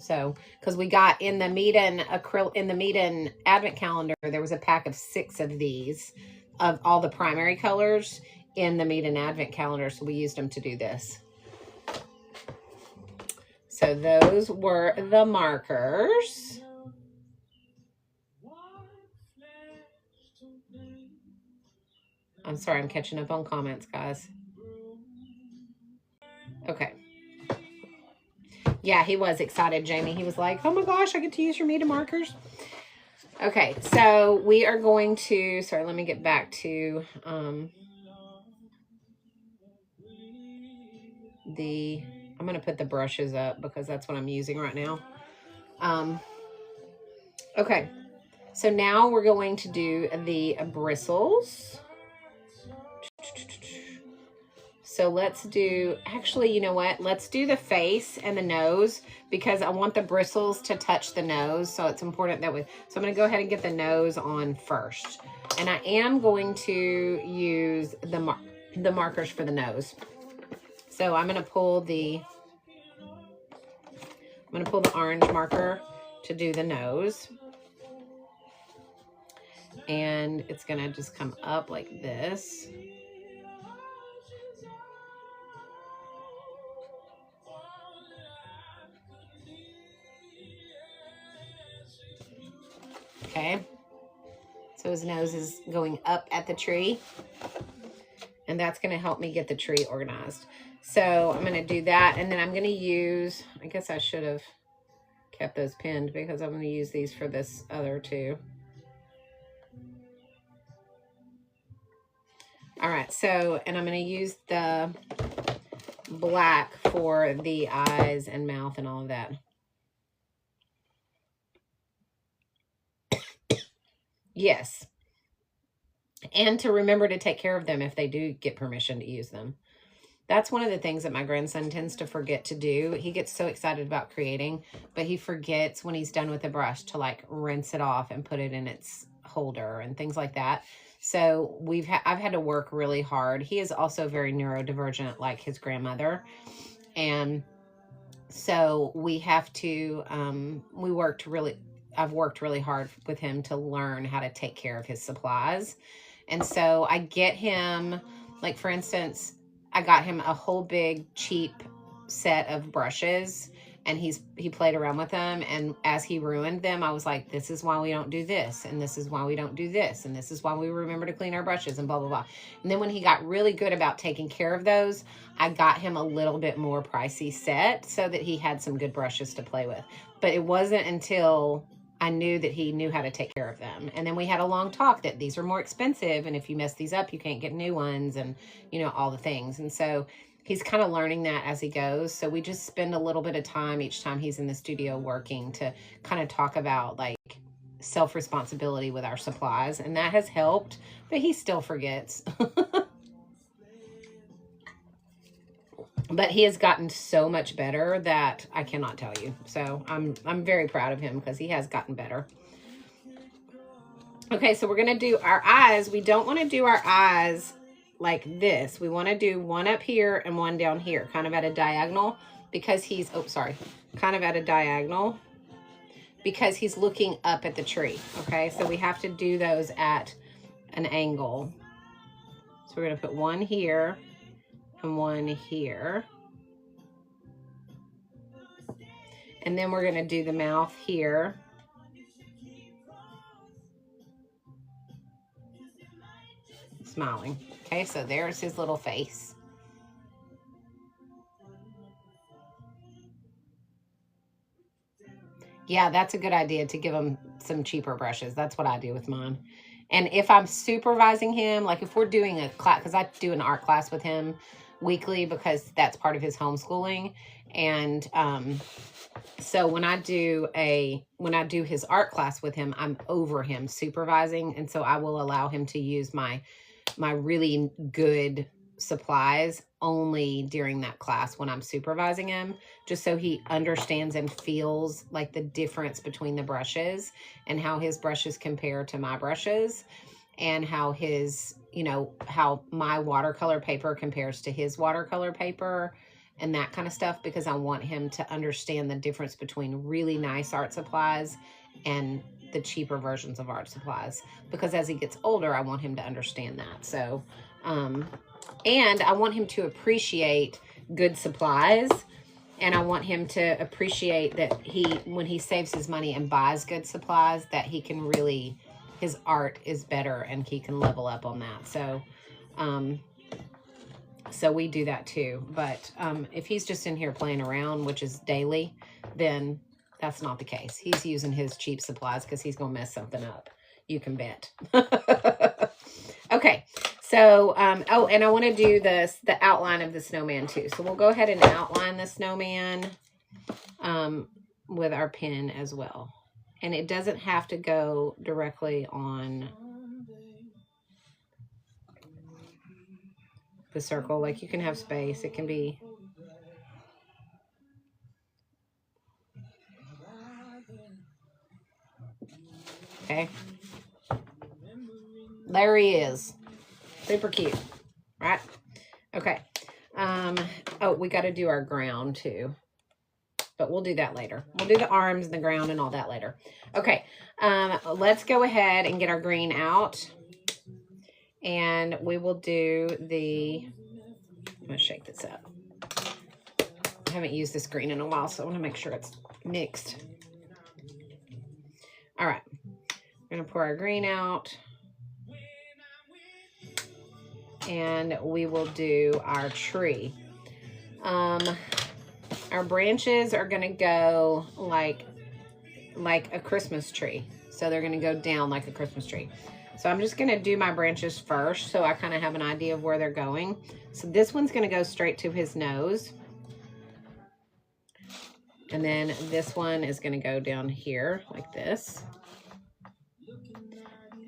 So, because we got in the meat-in advent calendar, there was a pack of 6 of these of all the primary colors in the meat-in advent calendar. So we used them to do this. So those were the markers. I'm sorry, I'm catching up on comments, guys. Okay. Yeah, he was excited, Jamie. He was like, oh my gosh, I get to use your Meta markers. Okay, so we are going to, sorry, let me get back to I'm going to put the brushes up because that's what I'm using right now. Okay, so now we're going to do the bristles. So let's do, actually, you know what? Let's do the face and the nose because I want the bristles to touch the nose. So it's important that so I'm going to go ahead and get the nose on first. And I am going to use the markers for the nose. So I'm going to pull the orange marker to do the nose. And it's going to just come up like this. Okay, so his nose is going up at the tree, and that's going to help me get the tree organized. So I'm going to do that, and then I'm going to use, I guess I should have kept those pinned because I'm going to use these for this other too. All right, so, and I'm going to use the black for the eyes and mouth and all of that. Yes. And to remember to take care of them if they do get permission to use them. That's one of the things that my grandson tends to forget to do. He gets so excited about creating, but he forgets when he's done with the brush to like rinse it off and put it in its holder and things like that. So I've had to work really hard. He is also very neurodivergent like his grandmother. And so we have to, I've worked really hard with him to learn how to take care of his supplies. And so I get him, like for instance, I got him a whole big cheap set of brushes, and he played around with them. And as he ruined them, I was like, this is why we don't do this. And this is why we don't do this. And this is why we remember to clean our brushes and blah, blah, blah. And then when he got really good about taking care of those, I got him a little bit more pricey set so that he had some good brushes to play with. But it wasn't until I knew that he knew how to take care of them. And then we had a long talk that these are more expensive. And if you mess these up, you can't get new ones and, you know, all the things. And so he's kind of learning that as he goes. So we just spend a little bit of time each time he's in the studio working to kind of talk about like self-responsibility with our supplies. And that has helped, but he still forgets. But he has gotten so much better that I cannot tell you. So I'm very proud of him because he has gotten better. Okay, so we're going to do our eyes. We don't want to do our eyes like this. We want to do one up here and one down here, kind of at a diagonal because he's, kind of at a diagonal because he's looking up at the tree. Okay, so we have to do those at an angle. So we're going to put one here and one here. And then we're going to do the mouth here. Smiling. Okay, so there's his little face. Yeah, that's a good idea to give him some cheaper brushes. That's what I do with mine. And if I'm supervising him, like if we're doing a class, because I do an art class with him weekly because that's part of his homeschooling. And so when I do his art class with him, I'm over him supervising. And so I will allow him to use my really good supplies only during that class when I'm supervising him, just so he understands and feels like the difference between the brushes and how his brushes compare to my brushes and how his, you know, how my watercolor paper compares to his watercolor paper and that kind of stuff, because I want him to understand the difference between really nice art supplies and the cheaper versions of art supplies, because as he gets older, I want him to understand that. So, and I want him to appreciate good supplies, and I want him to appreciate that when he saves his money and buys good supplies, that he can really, his art is better and he can level up on that. So, So we do that too. But if he's just in here playing around, which is daily, then that's not the case. He's using his cheap supplies because he's going to mess something up. You can bet. Okay. So, oh, and I want to do the outline of the snowman too. So we'll go ahead and outline the snowman with our pen as well. And it doesn't have to go directly on the circle. Like, you can have space. It can be... Okay. There he is. Super cute. Right? Okay. Oh, we got to do our ground too. But we'll do that later. We'll do the arms and the ground and all that later. Okay. Let's go ahead and get our green out. And we will do the... I'm going to shake this up. I haven't used this green in a while, so I want to make sure it's mixed. All right. We're going to pour our green out. And we will do our tree. Our branches are going to go like a Christmas tree. So they're going to go down like a Christmas tree. So I'm just going to do my branches first so I kind of have an idea of where they're going. So this one's going to go straight to his nose. And then this one is going to go down here like this.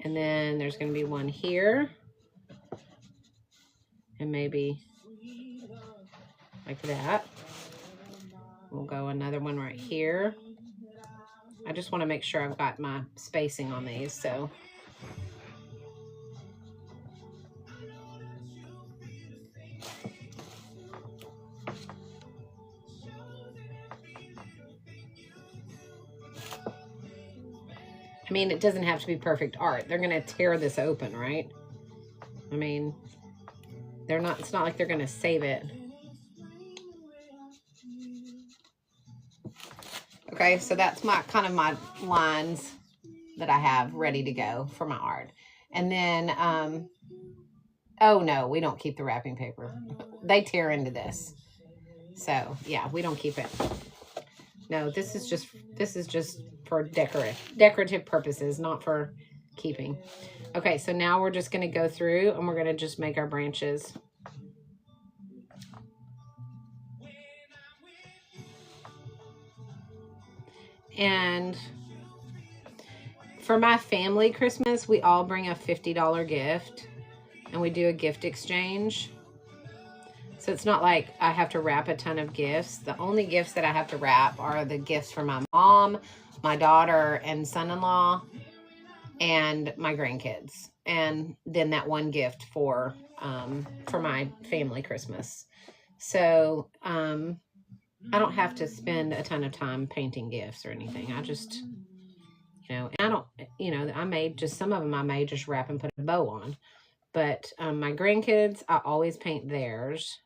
And then there's going to be one here. And maybe like that. We'll go another one right here. I just want to make sure I've got my spacing on these, so. I mean, it doesn't have to be perfect art. They're going to tear this open, right? I mean, they're not, it's not like they're going to save it. Okay, so that's my kind of my lines that I have ready to go for my art. And then, oh no, we don't keep the wrapping paper. They tear into this. So yeah, we don't keep it. No, this is just for decorative purposes, not for keeping. Okay, so now we're just going to go through and we're going to just make our branches. And for my family Christmas, we all bring a $50 gift and we do a gift exchange. So it's not like I have to wrap a ton of gifts. The only gifts that I have to wrap are the gifts for my mom, my daughter and son-in-law, and my grandkids. And then that one gift for my family Christmas. So, I don't have to spend a ton of time painting gifts or anything. I just, you know, and I don't, you know, I made just some of them I may just wrap and put a bow on. But my grandkids, I always paint theirs.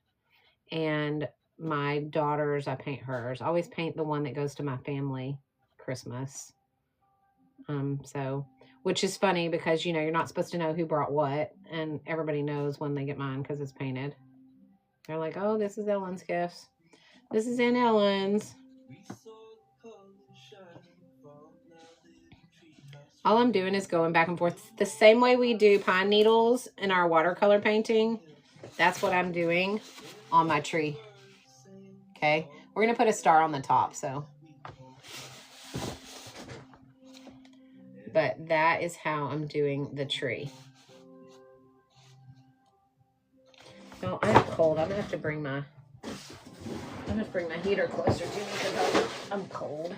And my daughters, I paint hers. I always paint the one that goes to my family Christmas. So, which is funny because, you know, you're not supposed to know who brought what. And everybody knows when they get mine because it's painted. They're like, oh, this is Ellen's gifts. This is Aunt Ellen's. All I'm doing is going back and forth. The same way we do pine needles in our watercolor painting, that's what I'm doing on my tree. Okay? We're going to put a star on the top, so. But that is how I'm doing the tree. No, I'm cold. I'm going to have to bring my... I'm going to bring my heater closer to me because I'm cold.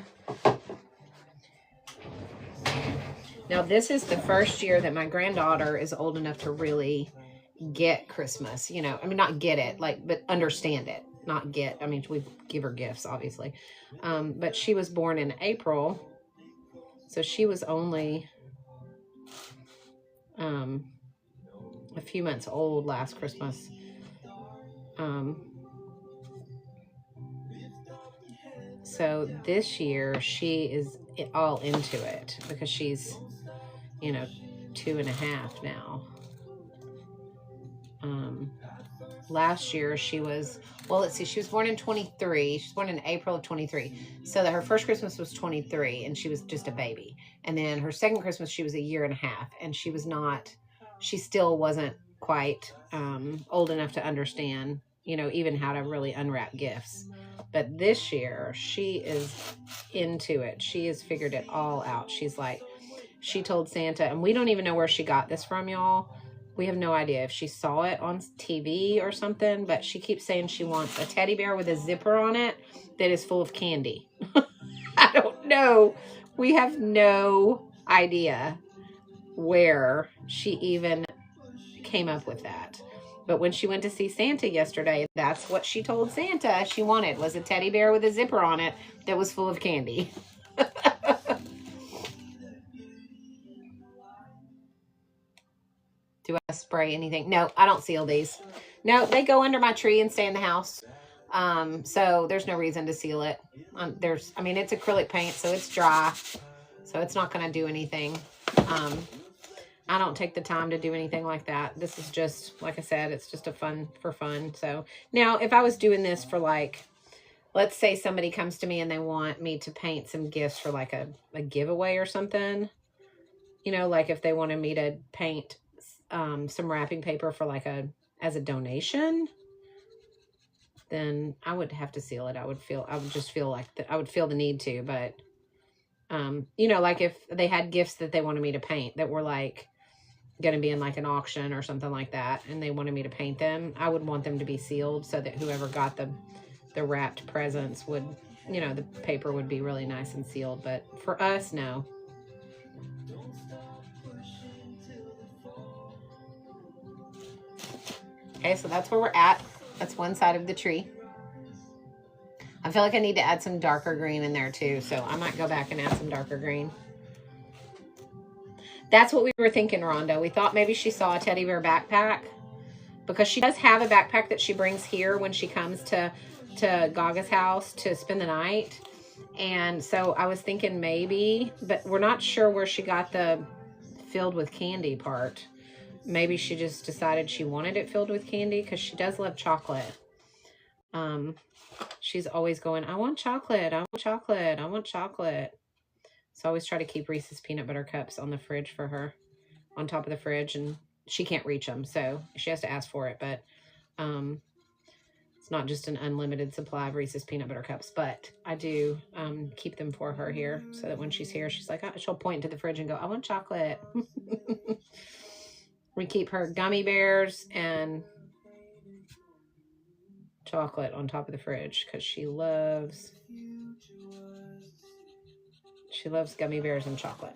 Now, this is the first year that my granddaughter is old enough to really get Christmas. You know, I mean, not get it, like, but understand it. Not get, I mean, we give her gifts, obviously. But she was born in April. So she was only a few months old last Christmas. So this year she is all into it because she's, you know, 2.5 now. last year she was, well, let's see, she was born in 23. She was born in April of 23. So that her first Christmas was 23 and she was just a baby. And then her second Christmas, she was a year and a half, and she still wasn't quite old enough to understand, you know, even how to really unwrap gifts. But this year she is into it. She has figured it all out. She's like, she told Santa, and we don't even know where she got this from, y'all. We have no idea if she saw it on TV or something, but she keeps saying she wants a teddy bear with a zipper on it that is full of candy. I don't know. We have no idea where she even came up with that. But when she went to see Santa yesterday, that's what she told Santa she wanted, was a teddy bear with a zipper on it that was full of candy. Do I spray anything? No, I don't seal these. No, they go under my tree and stay in the house. So there's no reason to seal it. I mean, it's acrylic paint, so it's dry. So it's not going to do anything. I don't take the time to do anything like that. This is just, like I said, it's just for fun. So now if I was doing this for like, let's say somebody comes to me and they want me to paint some gifts for like a giveaway or something, you know, like if they wanted me to paint some wrapping paper for like as a donation, then I would have to seal it. I would just feel like I would feel the need to, but you know, like if they had gifts that they wanted me to paint that were like going to be in like an auction or something like that, and they wanted me to paint them, I would want them to be sealed so that whoever got the wrapped presents would, you know, the paper would be really nice and sealed. But for us, no. Okay, so that's where we're at. That's one side of the tree. I feel like I need to add some darker green in there too, so I might go back and add some darker green. That's what we were thinking, Rhonda. We thought maybe she saw a teddy bear backpack, because she does have a backpack that she brings here when she comes to Gaga's house to spend the night. And so I was thinking maybe, but we're not sure where she got the filled with candy part. Maybe she just decided she wanted it filled with candy, because she does love chocolate. She's always going, I want chocolate, I want chocolate, I want chocolate. So I always try to keep Reese's peanut butter cups on the fridge for her, on top of the fridge, and she can't reach them, so she has to ask for it. But it's not just an unlimited supply of Reese's peanut butter cups, but I do keep them for her here, so that when she's here, she's like, she'll point to the fridge and go, I want chocolate. We keep her gummy bears and chocolate on top of the fridge because she loves gummy bears and chocolate.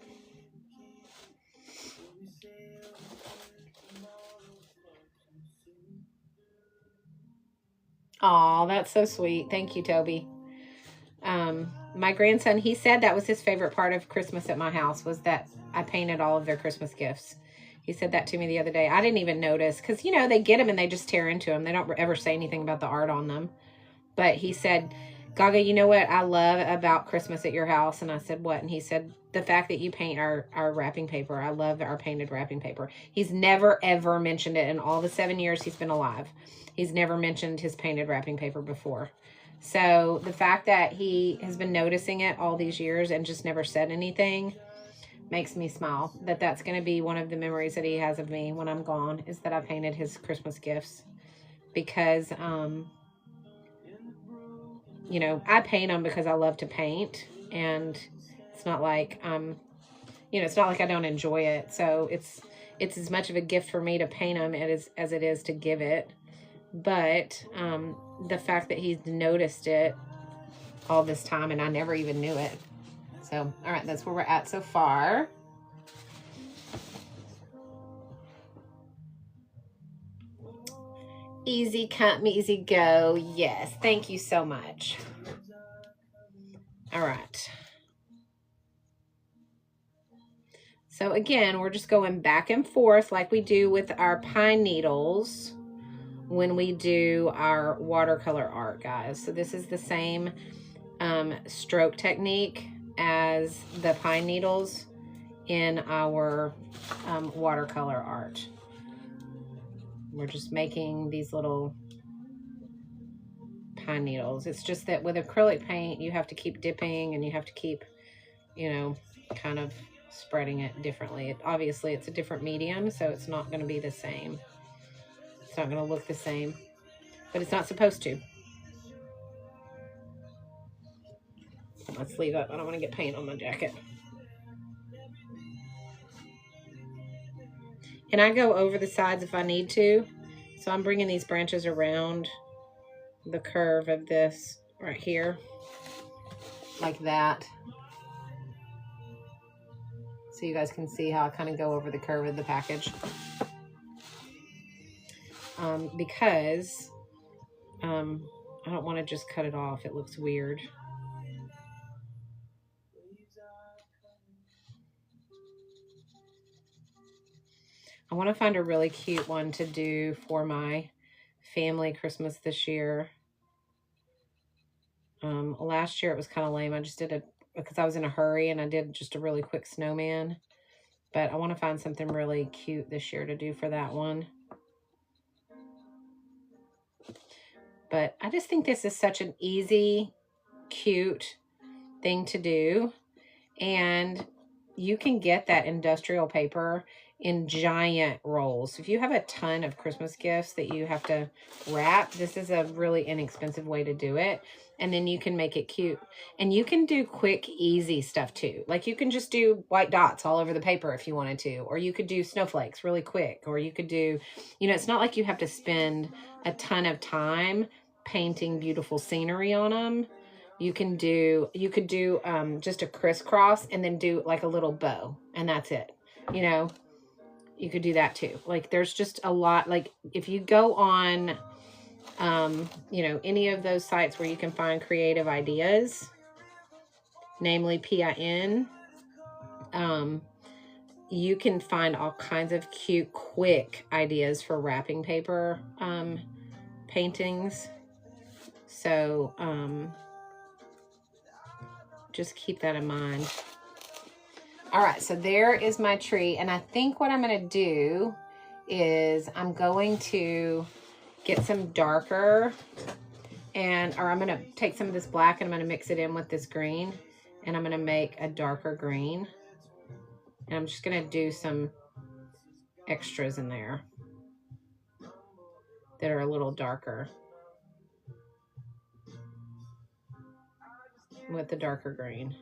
Oh, that's so sweet. Thank you, Toby. My grandson, he said that was his favorite part of Christmas at my house, was that I painted all of their Christmas gifts. He said that to me the other day. I didn't even notice, because, you know, they get them and they just tear into them. They don't ever say anything about the art on them. But he said, Gaga, you know what I love about Christmas at your house? And I said, what? And he said, the fact that you paint our wrapping paper. I love our painted wrapping paper. He's never, ever mentioned it in all the 7 years he's been alive. He's never mentioned his painted wrapping paper before. So the fact that he has been noticing it all these years and just never said anything makes me smile. That's going to be one of the memories that he has of me when I'm gone, is that I painted his Christmas gifts. Because, you know, I paint them because I love to paint, and it's not like, you know, it's not like I don't enjoy it. So it's as much of a gift for me to paint them as it is to give it. But the fact that he's noticed it all this time and I never even knew it. So, all right, that's where we're at so far. Easy come, easy go. Yes, thank you so much. All right. So again, we're just going back and forth like we do with our pine needles when we do our watercolor art, guys. So this is the same stroke technique as the pine needles in our watercolor art. We're just making these little pine needles. It's just that with acrylic paint, you have to keep dipping and you have to keep, you know, kind of spreading it differently. Obviously, it's a different medium, so it's not going to be the same. It's not going to look the same, but it's not supposed to. Let's leave up. I don't want to get paint on my jacket. And I go over the sides if I need to. So I'm bringing these branches around the curve of this right here, like that. So you guys can see how I kind of go over the curve of the package. Because I don't want to just cut it off. It looks weird. I want to find a really cute one to do for my family Christmas this year. Last year it was kind of lame. I just did it because I was in a hurry and I did just a really quick snowman. But I want to find something really cute this year to do for that one. But I just think this is such an easy, cute thing to do. And you can get that industrial paper in giant rolls. If you have a ton of Christmas gifts that you have to wrap, this is a really inexpensive way to do it. And then you can make it cute. And you can do quick, easy stuff too. Like you can just do white dots all over the paper if you wanted to. Or you could do snowflakes really quick. Or you could do, you know, it's not like you have to spend a ton of time painting beautiful scenery on them. You could do just a crisscross and then do like a little bow and that's it. You know, you could do that too. Like there's just a lot, like if you go on, you know, any of those sites where you can find creative ideas, namely PIN, you can find all kinds of cute, quick ideas for wrapping paper, paintings. So, just keep that in mind. All right, so there is my tree. And I think what I'm going to do is I'm going to get some darker or I'm going to take some of this black and I'm going to mix it in with this green. And I'm going to make a darker green. And I'm just going to do some extras in there that are a little darker with the darker green.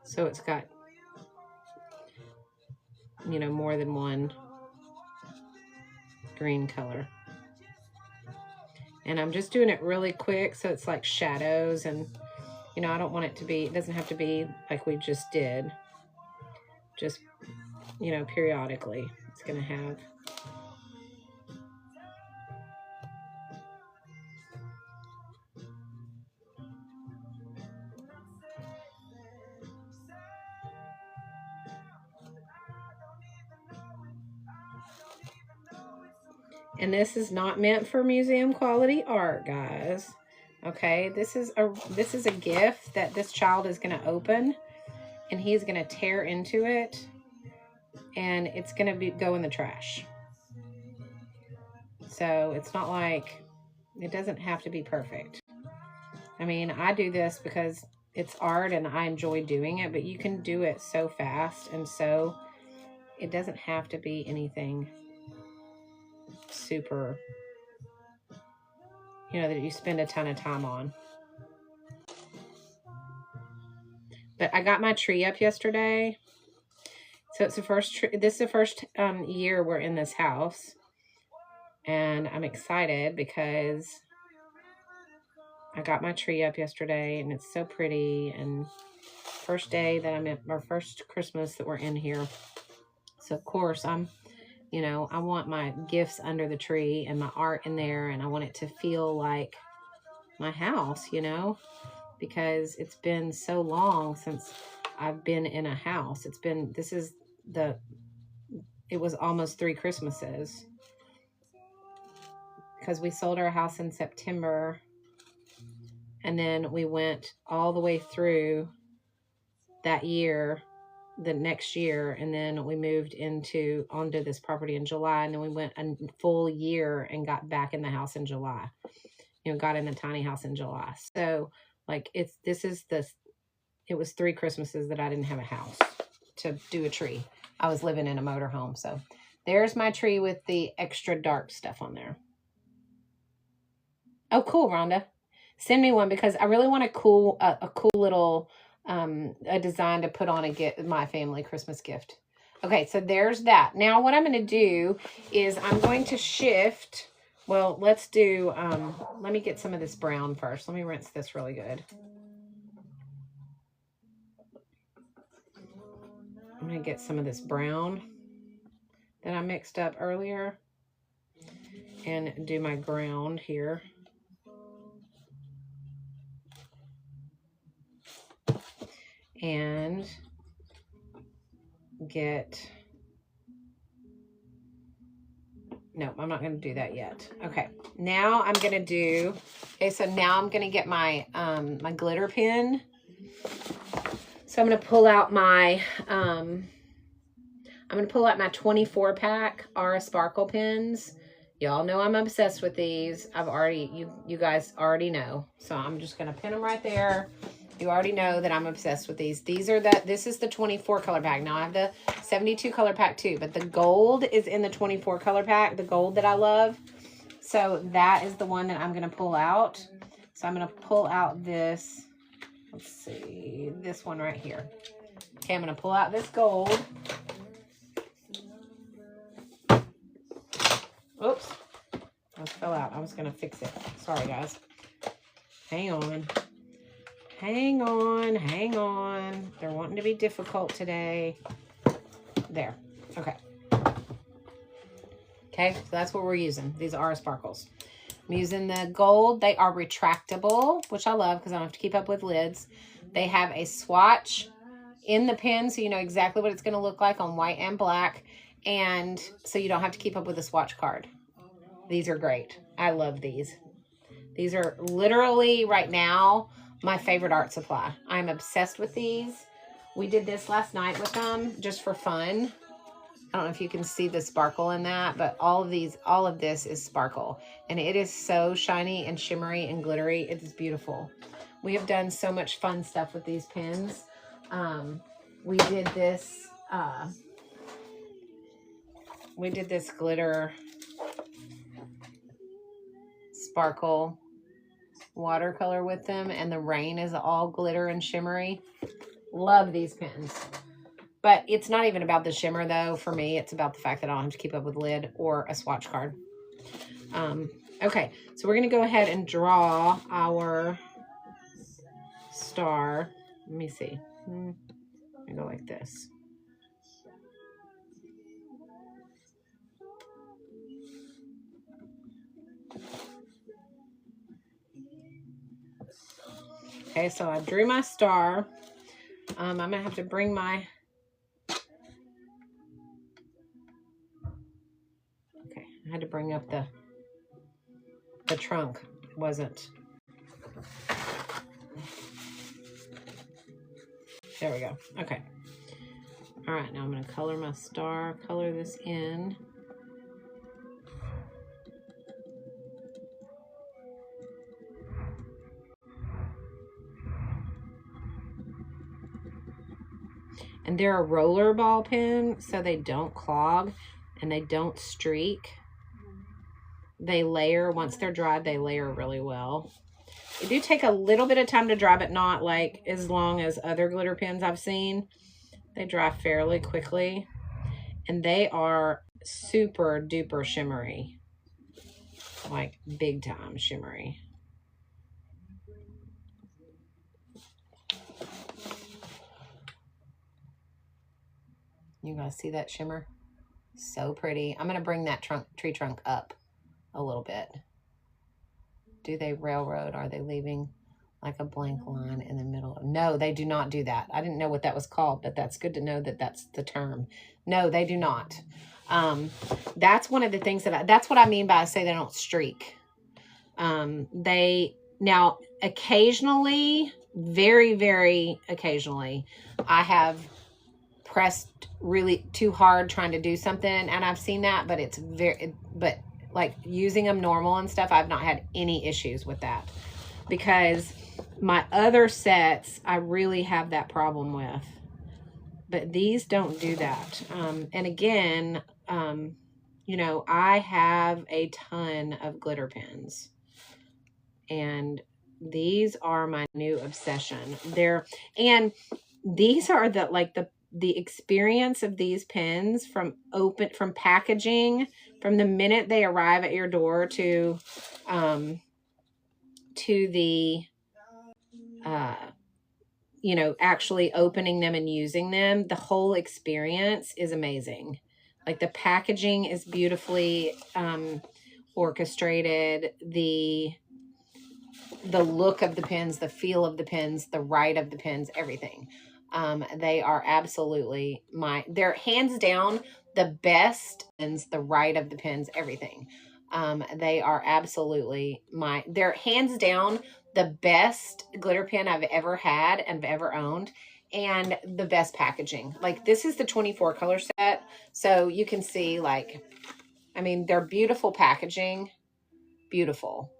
So it's got, you know, more than one green color. And I'm just doing it really quick so it's like shadows and, you know, I don't want it to be, it doesn't have to be like we just did. Just, you know, periodically it's going to have. And this is not meant for museum quality art, guys. Okay, this is a gift that this child is going to open and he's going to tear into it and it's going to go in the trash. So it's not like, it doesn't have to be perfect. I mean, I do this because it's art and I enjoy doing it, but you can do it so fast and so it doesn't have to be anything super, you know, that you spend a ton of time on. But I got my tree up yesterday. So it's the first this is the first year we're in this house. And I'm excited because I got my tree up yesterday and it's so pretty. And first day that I'm at our first Christmas that we're in here. So of course I'm, you know, I want my gifts under the tree and my art in there. And I want it to feel like my house, you know, because it's been so long since I've been in a house. It was almost 3 Christmases because we sold our house in September And then we went all the way through that year, the next year, and then we moved onto this property in July, and then we went a full year and got back in the house in July. Got in a tiny house in July. So like it was 3 Christmases that I didn't have a house to do a tree. I was living in a motorhome. So there's my tree with the extra dark stuff on there. Oh, cool, Rhonda. Send me one because I really want a cool little a design to put on my family Christmas gift. Okay, so there's that. Now what I'm going to do is I'm going to shift. Well, let's do, let me get some of this brown first. Let me rinse this really good. I'm going to get some of this brown that I mixed up earlier and do my ground here. And no, I'm not going to do that yet. Okay, now I'm going to do, so now I'm going to get my, my glitter pen. So I'm going to pull out my, 24 pack Aura Sparkle pens. Y'all know I'm obsessed with these. You guys already know. So I'm just going to pin them right there. You already know that I'm obsessed with these. This is the 24 color pack. Now I have the 72 color pack too, but the gold is in the 24 color pack, the gold that I love. So that is the one that I'm going to pull out. So I'm going to pull out this, let's see, this one right here. Okay, I'm going to pull out this gold. Oops, that fell out. I was going to fix it. Sorry, guys. Hang on. Hang on, hang on. They're wanting to be difficult today. There. Okay. Okay, so that's what we're using. These are sparkles. I'm using the gold. They are retractable, which I love because I don't have to keep up with lids. They have a swatch in the pen, so you know exactly what it's going to look like on white and black. And so you don't have to keep up with the swatch card. These are great. I love these. These are literally right now my favorite art supply. I'm obsessed with these. We did this last night with them just for fun. I don't know if you can see the sparkle in that, but all of this is sparkle. And it is so shiny and shimmery and glittery. It is beautiful. We have done so much fun stuff with these pens. We did this glitter sparkle watercolor with them, and the rain is all glitter and shimmery. Love these pens. But it's not even about the shimmer though. For me, it's about the fact that I don't have to keep up with lid or a swatch card. Okay, so we're going to go ahead and draw our star. Let me see. I go like this. Okay, so I drew my star. I'm going to have to bring my... Okay, I had to bring up the trunk. It wasn't... There we go. Okay. All right, now I'm going to color my star, color this in. And they're a roller ball pen, so they don't clog and they don't streak. They layer, once they're dried, they layer really well. They do take a little bit of time to dry, but not like as long as other glitter pens I've seen. They dry fairly quickly. And they are super duper shimmery. Like big time shimmery. You guys see that shimmer? So pretty. I'm going to bring that tree trunk up a little bit. Do they railroad? Are they leaving like a blank line in the middle? No, they do not do that. I didn't know what that was called, but that's good to know that that's the term. No, they do not. That's one of the things that's what I mean by I say they don't streak. They Now, occasionally, very, very occasionally, I have pressed really too hard trying to do something, and I've seen that, but but like using them normal and stuff, I've not had any issues with that, because my other sets, I really have that problem with. But these don't do that. And again, you know, I have a ton of glitter pens, and these are my new obsession. And these are the experience of these pens from packaging, from the minute they arrive at your door to the you know, actually opening them and using them. The whole experience is amazing. Like, the packaging is beautifully orchestrated. The look of the pens, the feel of the pens, the write of the pens, everything. They are absolutely they're hands down the best pens, the write of the pens, everything. They are absolutely they're hands down the best glitter pen I've ever had and ever owned, and the best packaging. Like, this is the 24 color set. So you can see, like, I mean, they're beautiful packaging, beautiful.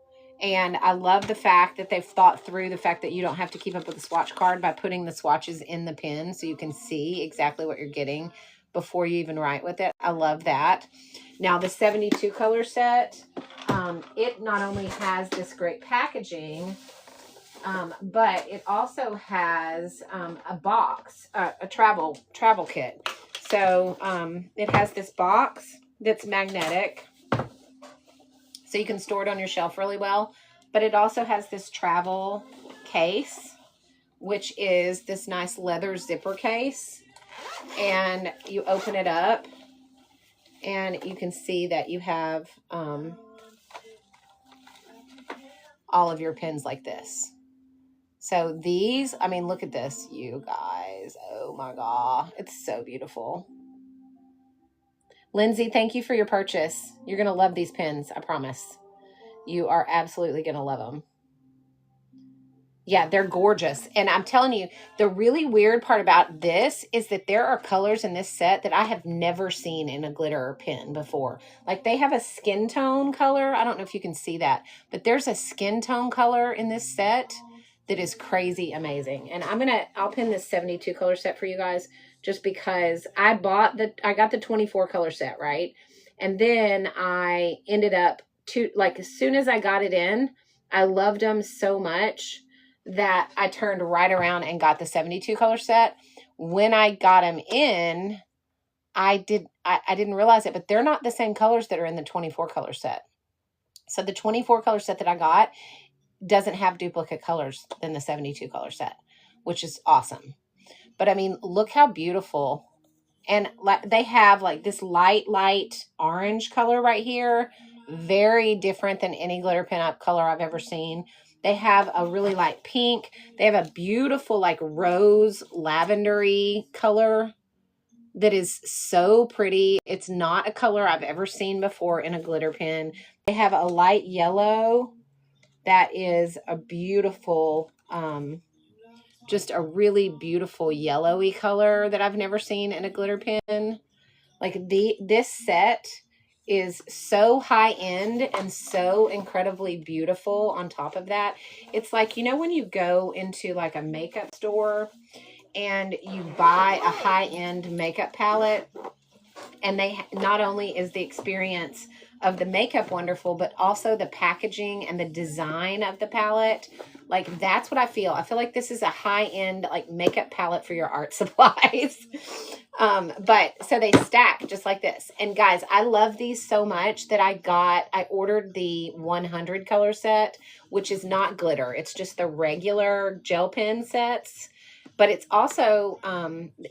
And I love the fact that they've thought through the fact that you don't have to keep up with the swatch card by putting the swatches in the pen, so you can see exactly what you're getting before you even write with it. I love that. Now, the 72 color set, it not only has this great packaging, but it also has a box, a travel kit. So it has this box that's magnetic, so you can store it on your shelf really well. But it also has this travel case, which is this nice leather zipper case. And you open it up, and you can see that you have all of your pens like this. So these, I mean, look at this, you guys. Oh my God, it's so beautiful. Lindsay, thank you for your purchase. You're going to love these pens, I promise. You are absolutely going to love them. Yeah, they're gorgeous. And I'm telling you, the really weird part about this is that there are colors in this set that I have never seen in a glitter pen before. Like, they have a skin tone color. I don't know if you can see that, but there's a skin tone color in this set that is crazy amazing. And I'll pin this 72 color set for you guys, just because I got the 24 color set, right? And then I ended up as soon as I got it in, I loved them so much that I turned right around and got the 72 color set. When I got them in, I didn't realize it, but they're not the same colors that are in the 24 color set. So the 24 color set that I got doesn't have duplicate colors than the 72 color set, which is awesome. But I mean, look how beautiful. And they have like this light orange color right here. Very different than any glitter pen color I've ever seen. They have a really light pink. They have a beautiful like rose lavendery color that is so pretty. It's not a color I've ever seen before in a glitter pen. They have a light yellow that is a beautiful, just a really beautiful yellowy color that I've never seen in a glitter pen. Like, this set is so high end and so incredibly beautiful on top of that. It's like, you know, when you go into like a makeup store and you buy a high end makeup palette, and not only is the experience of the makeup wonderful, but also the packaging and the design of the palette. Like, that's what I feel. I feel like this is a high-end like makeup palette for your art supplies. But so they stack just like this. And guys, I love these so much that I ordered the 100 color set, which is not glitter. It's just the regular gel pen sets, but it's also,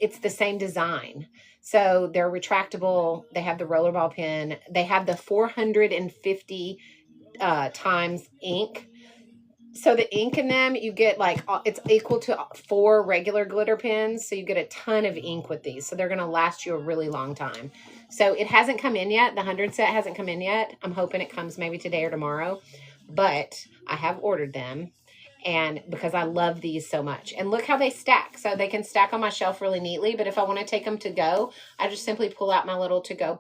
it's the same design. So they're retractable. They have the rollerball pen. They have the 450 times ink. So the ink in them, you get like, it's equal to 4 regular glitter pens. So you get a ton of ink with these. So they're going to last you a really long time. So it hasn't come in yet. The 100 set hasn't come in yet. I'm hoping it comes maybe today or tomorrow. but I have ordered them. And because I love these so much. And look how they stack. So they can stack on my shelf really neatly. But if I want to take them to go, I just simply pull out my little to-go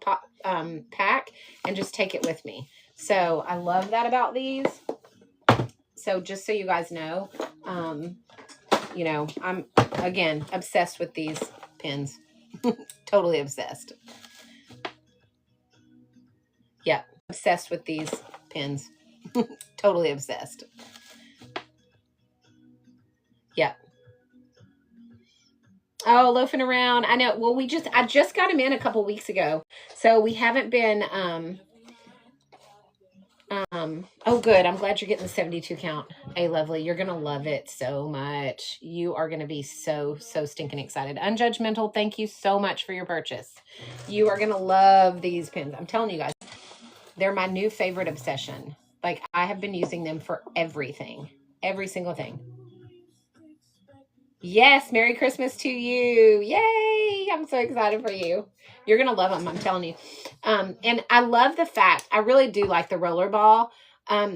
pack and just take it with me. So I love that about these. So just so you guys know, you know, I'm, again, obsessed with these pins. Totally obsessed. Yeah, obsessed with these pins. Totally obsessed. Yeah. Oh, loafing around. I know. Well, I just got him in a couple weeks ago. So we haven't been, oh, good. I'm glad you're getting the 72 count. Hey, lovely. You're going to love it so much. You are going to be so stinking excited. Unjudgmental. Thank you so much for your purchase. You are going to love these pins. I'm telling you guys, they're my new favorite obsession. Like, I have been using them for everything, every single thing. Yes, Merry Christmas to you. Yay! I'm so excited for you. You're going to love them, I'm telling you. And I love the fact, I really do like the roller ball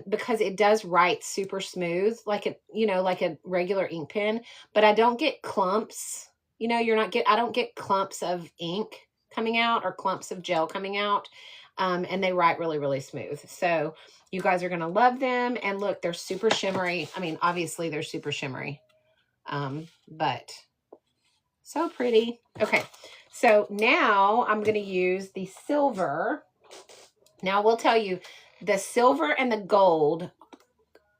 because it does write super smooth, like a, you know, like a regular ink pen, but I don't get clumps. You know, I don't get clumps of ink coming out or clumps of gel coming out. And they write really, really smooth. So you guys are going to love them. And look, they're super shimmery. I mean, obviously they're super shimmery. But so pretty. Okay, so now I'm going to use the silver. Now we'll tell you, the silver and the gold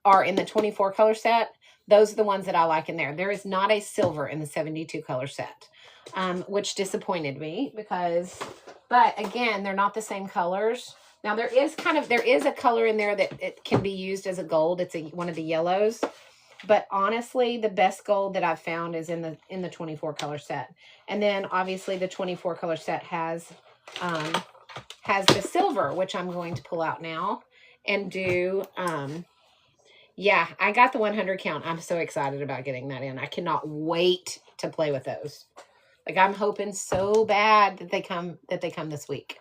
are in the 24 color set. Those are the ones that I like in there. There is not a silver in the 72 color set, which disappointed me because, but again, they're not the same colors. Now there is a color in there that it can be used as a gold. It's one of the yellows. But honestly, the best gold that I've found is in the 24 color set. And then obviously the 24 color set has the silver, which I'm going to pull out now and do, yeah, I got the 100 count. I'm so excited about getting that in. I cannot wait to play with those. Like, I'm hoping so bad that they come this week.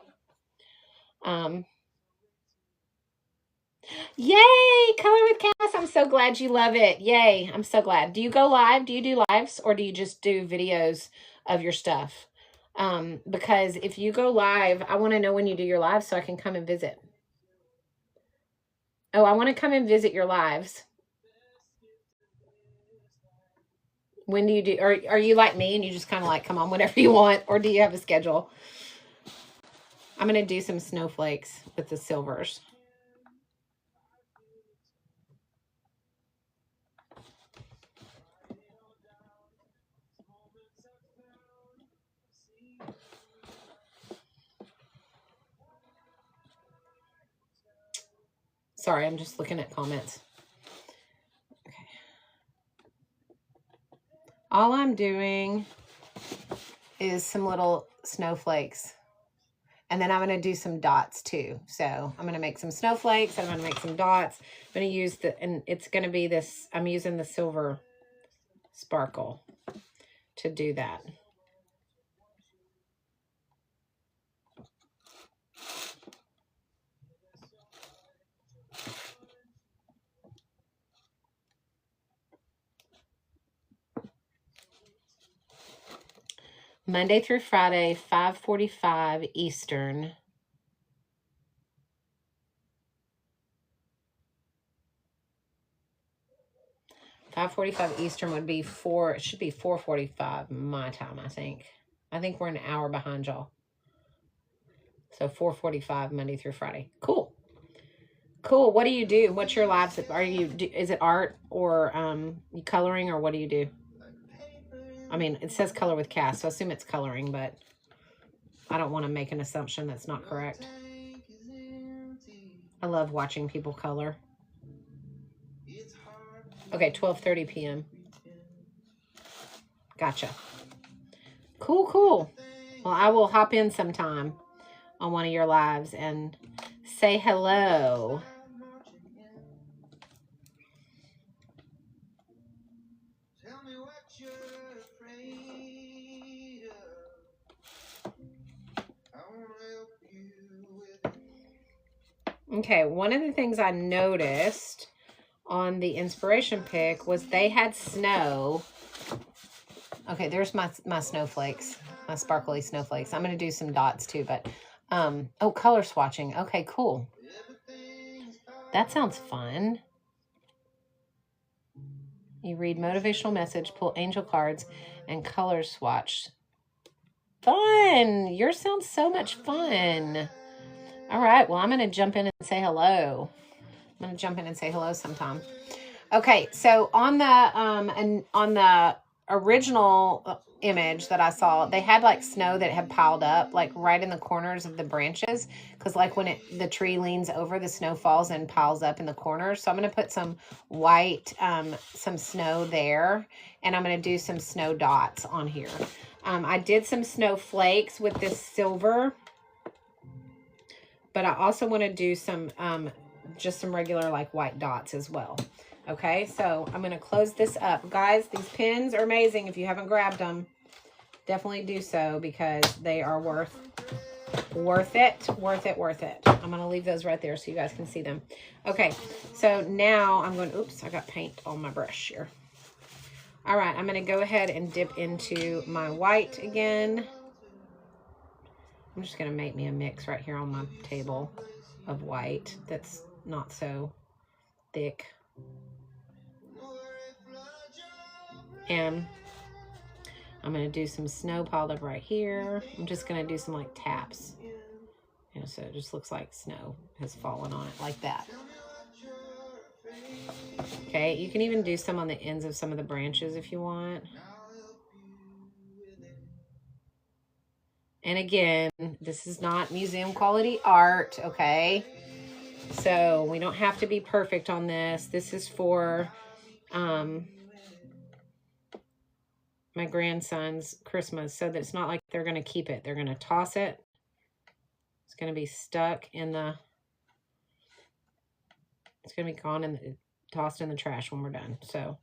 Yay, Color with Cass. I'm so glad you love it. Yay, I'm so glad. Do you go live? Do you do lives or do you just do videos of your stuff? Because if you go live, I want to know when you do your lives so I can come and visit. Oh, I want to come and visit your lives. When do you do, or are you like me and you just kind of like come on whenever you want, or do you have a schedule? I'm going to do some snowflakes with the silvers. Sorry, I'm just looking at comments. Okay. All I'm doing is some little snowflakes. And then I'm going to do some dots too. So I'm going to make some snowflakes. And I'm going to make some dots. I'm going to use and it's going to be this, I'm using the silver sparkle to do that. Monday through Friday, 5:45 Eastern. Eastern would be it should be 4:45 my time, I think. I think we're an hour behind y'all. So 4:45 Monday through Friday. Cool. Cool. What do you do? What's your lives? Is it art or coloring, or what do you do? I mean, it says color with Cass, so I assume it's coloring, but I don't want to make an assumption that's not correct. I love watching people color. Okay, 12:30 p.m. Gotcha. Cool, cool. Well, I will hop in sometime on one of your lives and say hello. Okay, one of the things I noticed on the inspiration pick was they had snow. Okay, there's my snowflakes, my sparkly snowflakes. I'm going to do some dots too, but, oh, color swatching. Okay, cool. That sounds fun. You read motivational message, pull angel cards, and color swatch. Fun. Yours sounds so much fun. All right, well, I'm going to jump in and say hello. I'm going to jump in and say hello sometime. Okay, so on the original image that I saw, they had like snow that had piled up like right in the corners of the branches, because like when the tree leans over, the snow falls and piles up in the corners. So I'm going to put some white, some snow there, and I'm going to do some snow dots on here. I did some snowflakes with this silver, but I also want to do some just some regular like white dots as well. Okay, so I'm going to close this up. Guys, these pins are amazing. If you haven't grabbed them, definitely do so, because they are worth it. I'm going to leave those right there so you guys can see them. Okay, so now I'm going, oops, I got paint on my brush here. All right, I'm going to go ahead and dip into my white again. I'm just going to make me a mix right here on my table of white that's not so thick. And I'm going to do some snow piled up right here. I'm just going to do some like taps. You know, so it just looks like snow has fallen on it like that. Okay, you can even do some on the ends of some of the branches if you want. And again, this is not museum quality art, okay? So we don't have to be perfect on this. This is for my grandson's Christmas, so that it's not like they're going to keep it. They're going to toss it. It's going to be stuck in the, it's going to be gone and tossed in the trash when we're done. So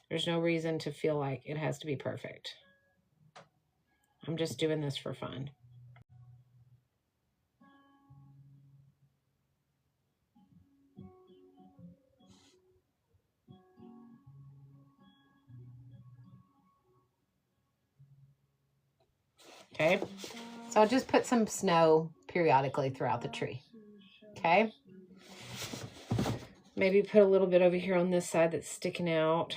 there's no reason to feel like it has to be perfect. I'm just doing this for fun. Okay, so I'll just put some snow periodically throughout the tree. Okay, maybe put a little bit over here on this side that's sticking out.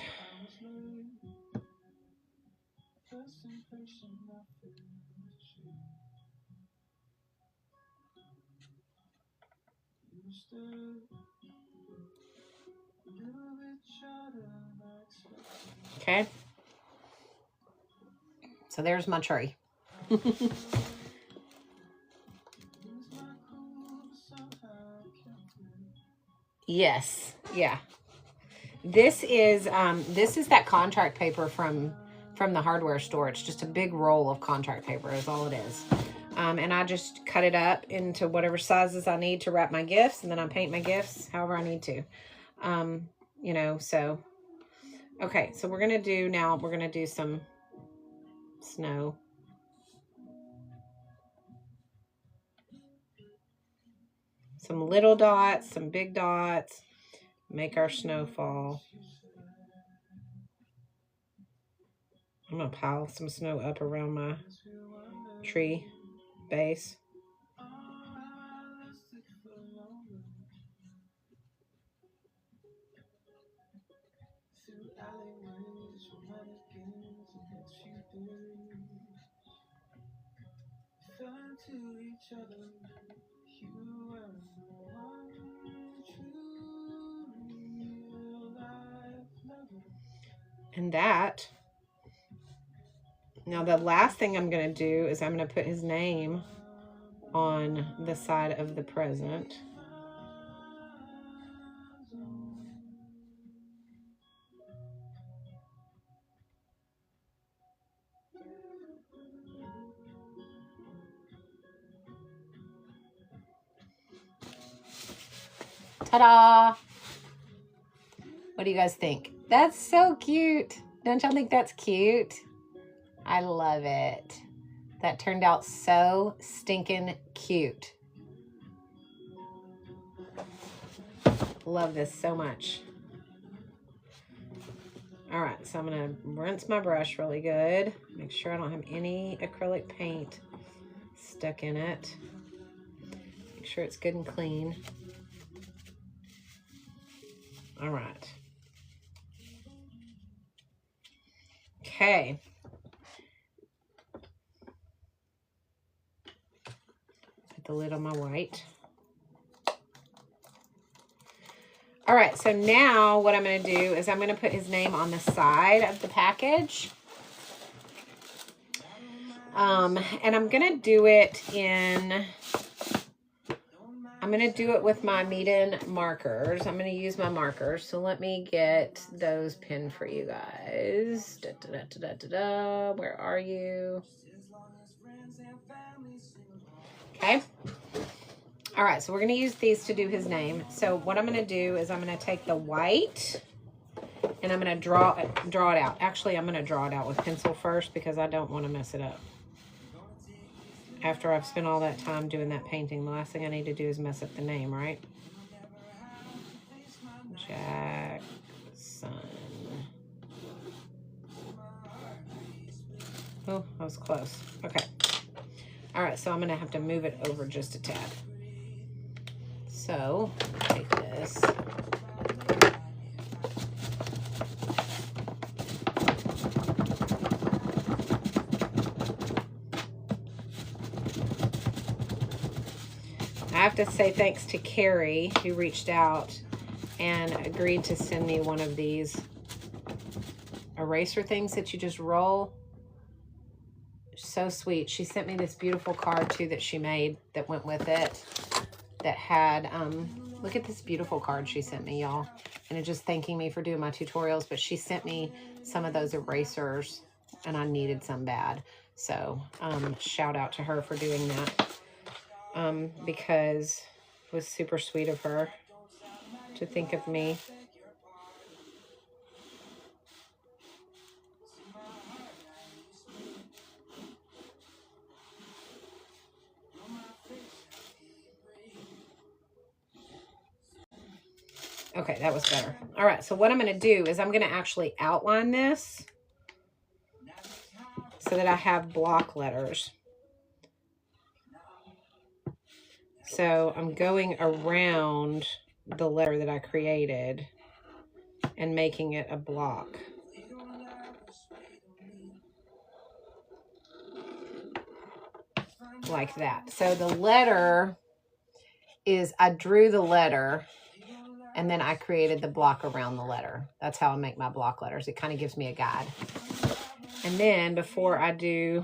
Okay, so there's my tree. Yes, yeah. This is that contract paper from the hardware store. It's just a big roll of contract paper is all it is. And I just cut it up into whatever sizes I need to wrap my gifts, and then I paint my gifts however I need to. You know, so okay, so we're gonna do some snow. Some little dots, some big dots. Make our snowfall. I'm going to pile some snow up around my tree base. And that, now the last thing I'm going to do is I'm going to put his name on the side of the present. Ta-da! What do you guys think? That's so cute. Don't y'all think that's cute? I love it. That turned out so stinking cute. Love this so much. All right, so I'm going to rinse my brush really good. Make sure I don't have any acrylic paint stuck in it. Make sure it's good and clean. All right. Okay. Put the lid on my white. All right, so now what I'm going to do is I'm going to put his name on the side of the package. And I'm going to do it with my Meeden markers. I'm going to use my markers. So let me get those pinned for you guys. Where are you? Okay. All right, so we're going to use these to do his name. So what I'm going to do is I'm going to take the white and I'm going to draw it out. Actually, I'm going to draw it out with pencil first because I don't want to mess it up. After I've spent all that time doing that painting, the last thing I need to do is mess up the name, right? Jackson. Oh, that was close. Okay. All right, so I'm going to have to move it over just a tad. So, take this. I have to say thanks to Carrie, who reached out and agreed to send me one of these eraser things that you just roll. So sweet. She sent me this beautiful card too that she made that went with it, that had look at this beautiful card she sent me, y'all, and it's just thanking me for doing my tutorials. But she sent me some of those erasers and I needed some bad, so shout out to her for doing that, because it was super sweet of her to think of me. Okay, that was better. All right, so what I'm going to do is I'm going to actually outline this so that I have block letters. So I'm going around the letter that I created and making it a block. Like that. So the letter is, I drew the letter and then I created the block around the letter. That's how I make my block letters. It kind of gives me a guide. And then before I do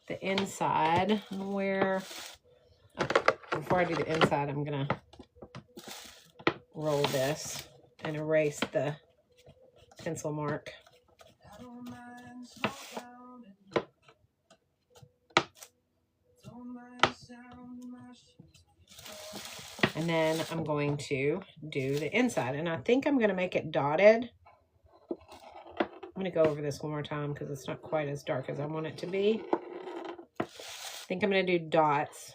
the inside, before I do the inside, I'm going to roll this and erase the pencil mark. And then I'm going to do the inside. And I think I'm going to make it dotted. I'm going to go over this one more time because it's not quite as dark as I want it to be. I think I'm going to do dots.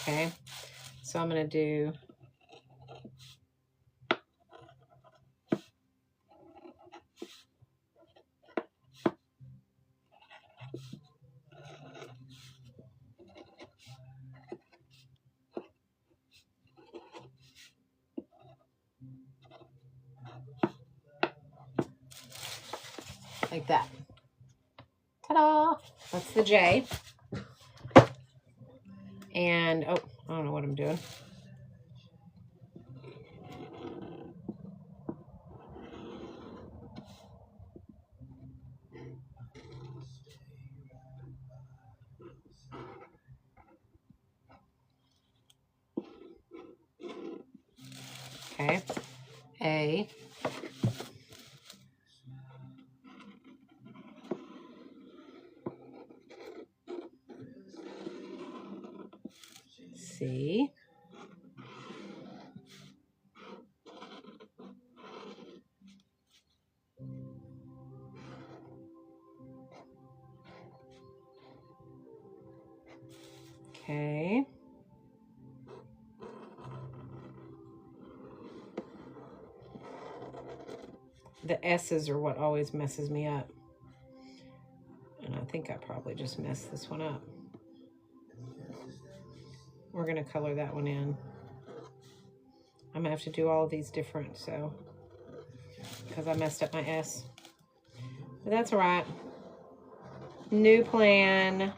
Okay. So I'm going to do like that. Ta-da! That's the J. And, oh, I don't know what I'm doing. Okay. A. C. Okay. The S's are what always messes me up. And I think I probably just messed this one up. We're going to color that one in. I'm going to have to do all of these different, so, because I messed up my S. But that's all right. New plan.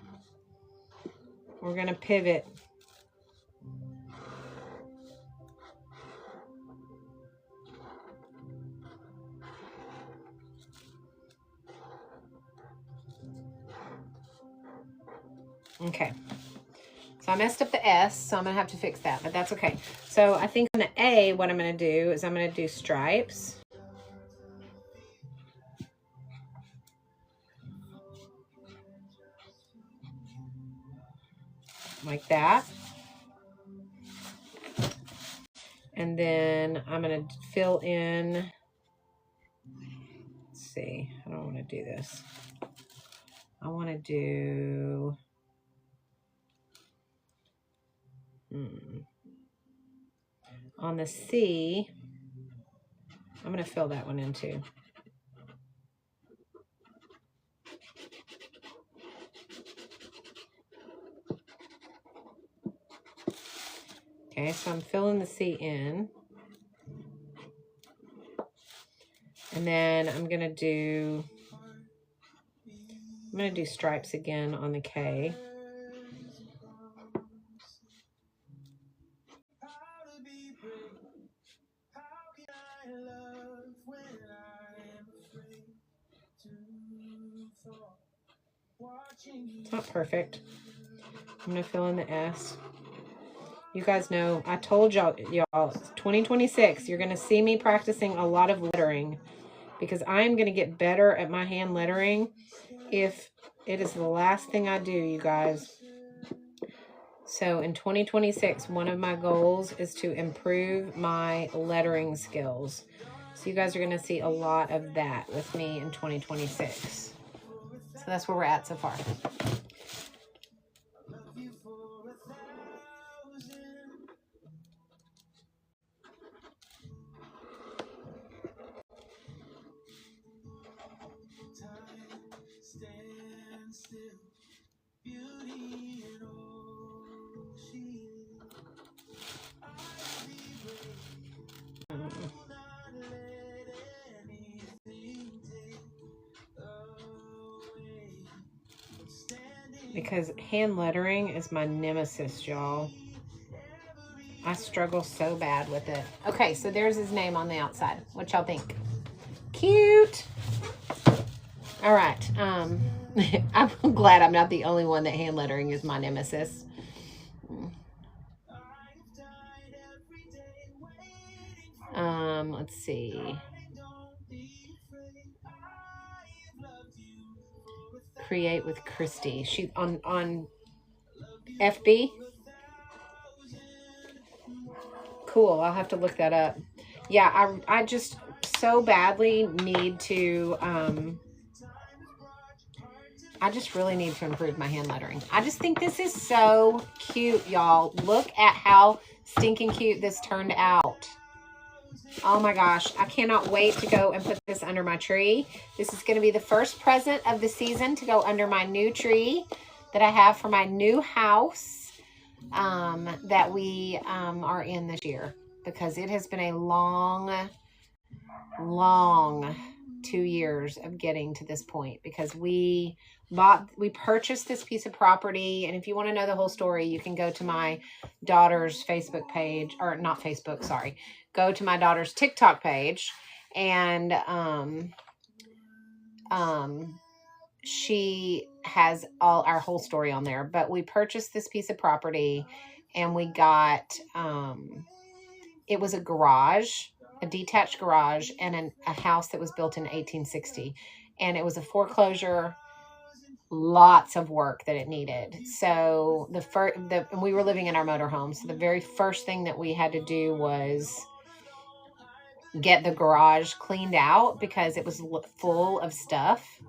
We're going to pivot. Okay. So I messed up the S, so I'm going to have to fix that, but that's okay. So I think on the A, what I'm going to do is I'm going to do stripes. Like that. And then I'm going to fill in, let's see, I don't want to do this. I want to do, on the C, I'm going to fill that one in too. Okay, so I'm filling the C in. And then I'm going to do stripes again on the K. It's not perfect. I'm going to fill in the S. You guys know, I told y'all, 2026, you're going to see me practicing a lot of lettering because I'm going to get better at my hand lettering if it is the last thing I do, you guys. So in 2026, one of my goals is to improve my lettering skills. So you guys are going to see a lot of that with me in 2026. So that's where we're at so far. Because hand lettering is my nemesis, y'all. I struggle so bad with it. Okay, so there's his name on the outside. What y'all think? Cute. All right. I'm glad I'm not the only one that hand lettering is my nemesis. Let's see. Create with Christy. She on FB. Cool. I'll have to look that up. Yeah, I just so badly need to I just really need to improve my hand lettering. I just think this is so cute, y'all. Look at how stinking cute this turned out. Oh my gosh, I cannot wait to go and put this under my tree. This is going to be the first present of the season to go under my new tree that I have for my new house that we are in this year, because it has been a long 2 years of getting to this point, because we purchased this piece of property. And if you want to know the whole story, you can go to my daughter's Facebook page, or not Facebook, sorry. Go to my daughter's TikTok page, and she has our whole story on there. But we purchased this piece of property, and we got it was a garage, a detached garage, and a house that was built in 1860, and it was a foreclosure. Lots of work that it needed. So and we were living in our motorhome. So the very first thing that we had to do was get the garage cleaned out because it was full of stuff.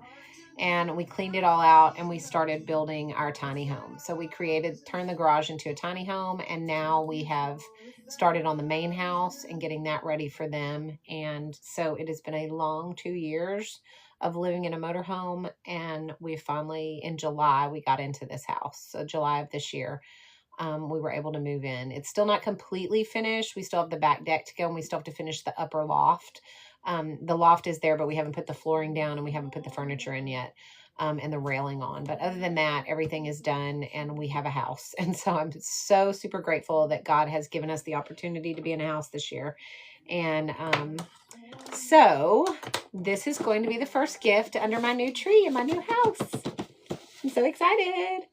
and we cleaned it all out and we started building our tiny home. So we turned the garage into a tiny home, and now we have started on the main house and getting that ready for them. And so it has been a long 2 years of living in a motorhome, and we finally, in July, we got into this house. So July of this year, we were able to move in. It's still not completely finished. We still have the back deck to go, and we still have to finish the upper loft. The loft is there, but we haven't put the flooring down and we haven't put the furniture in yet, and the railing on. But other than that, everything is done and we have a house. And so I'm so super grateful that God has given us the opportunity to be in a house this year. And so this is going to be the first gift under my new tree in my new house. I'm so excited.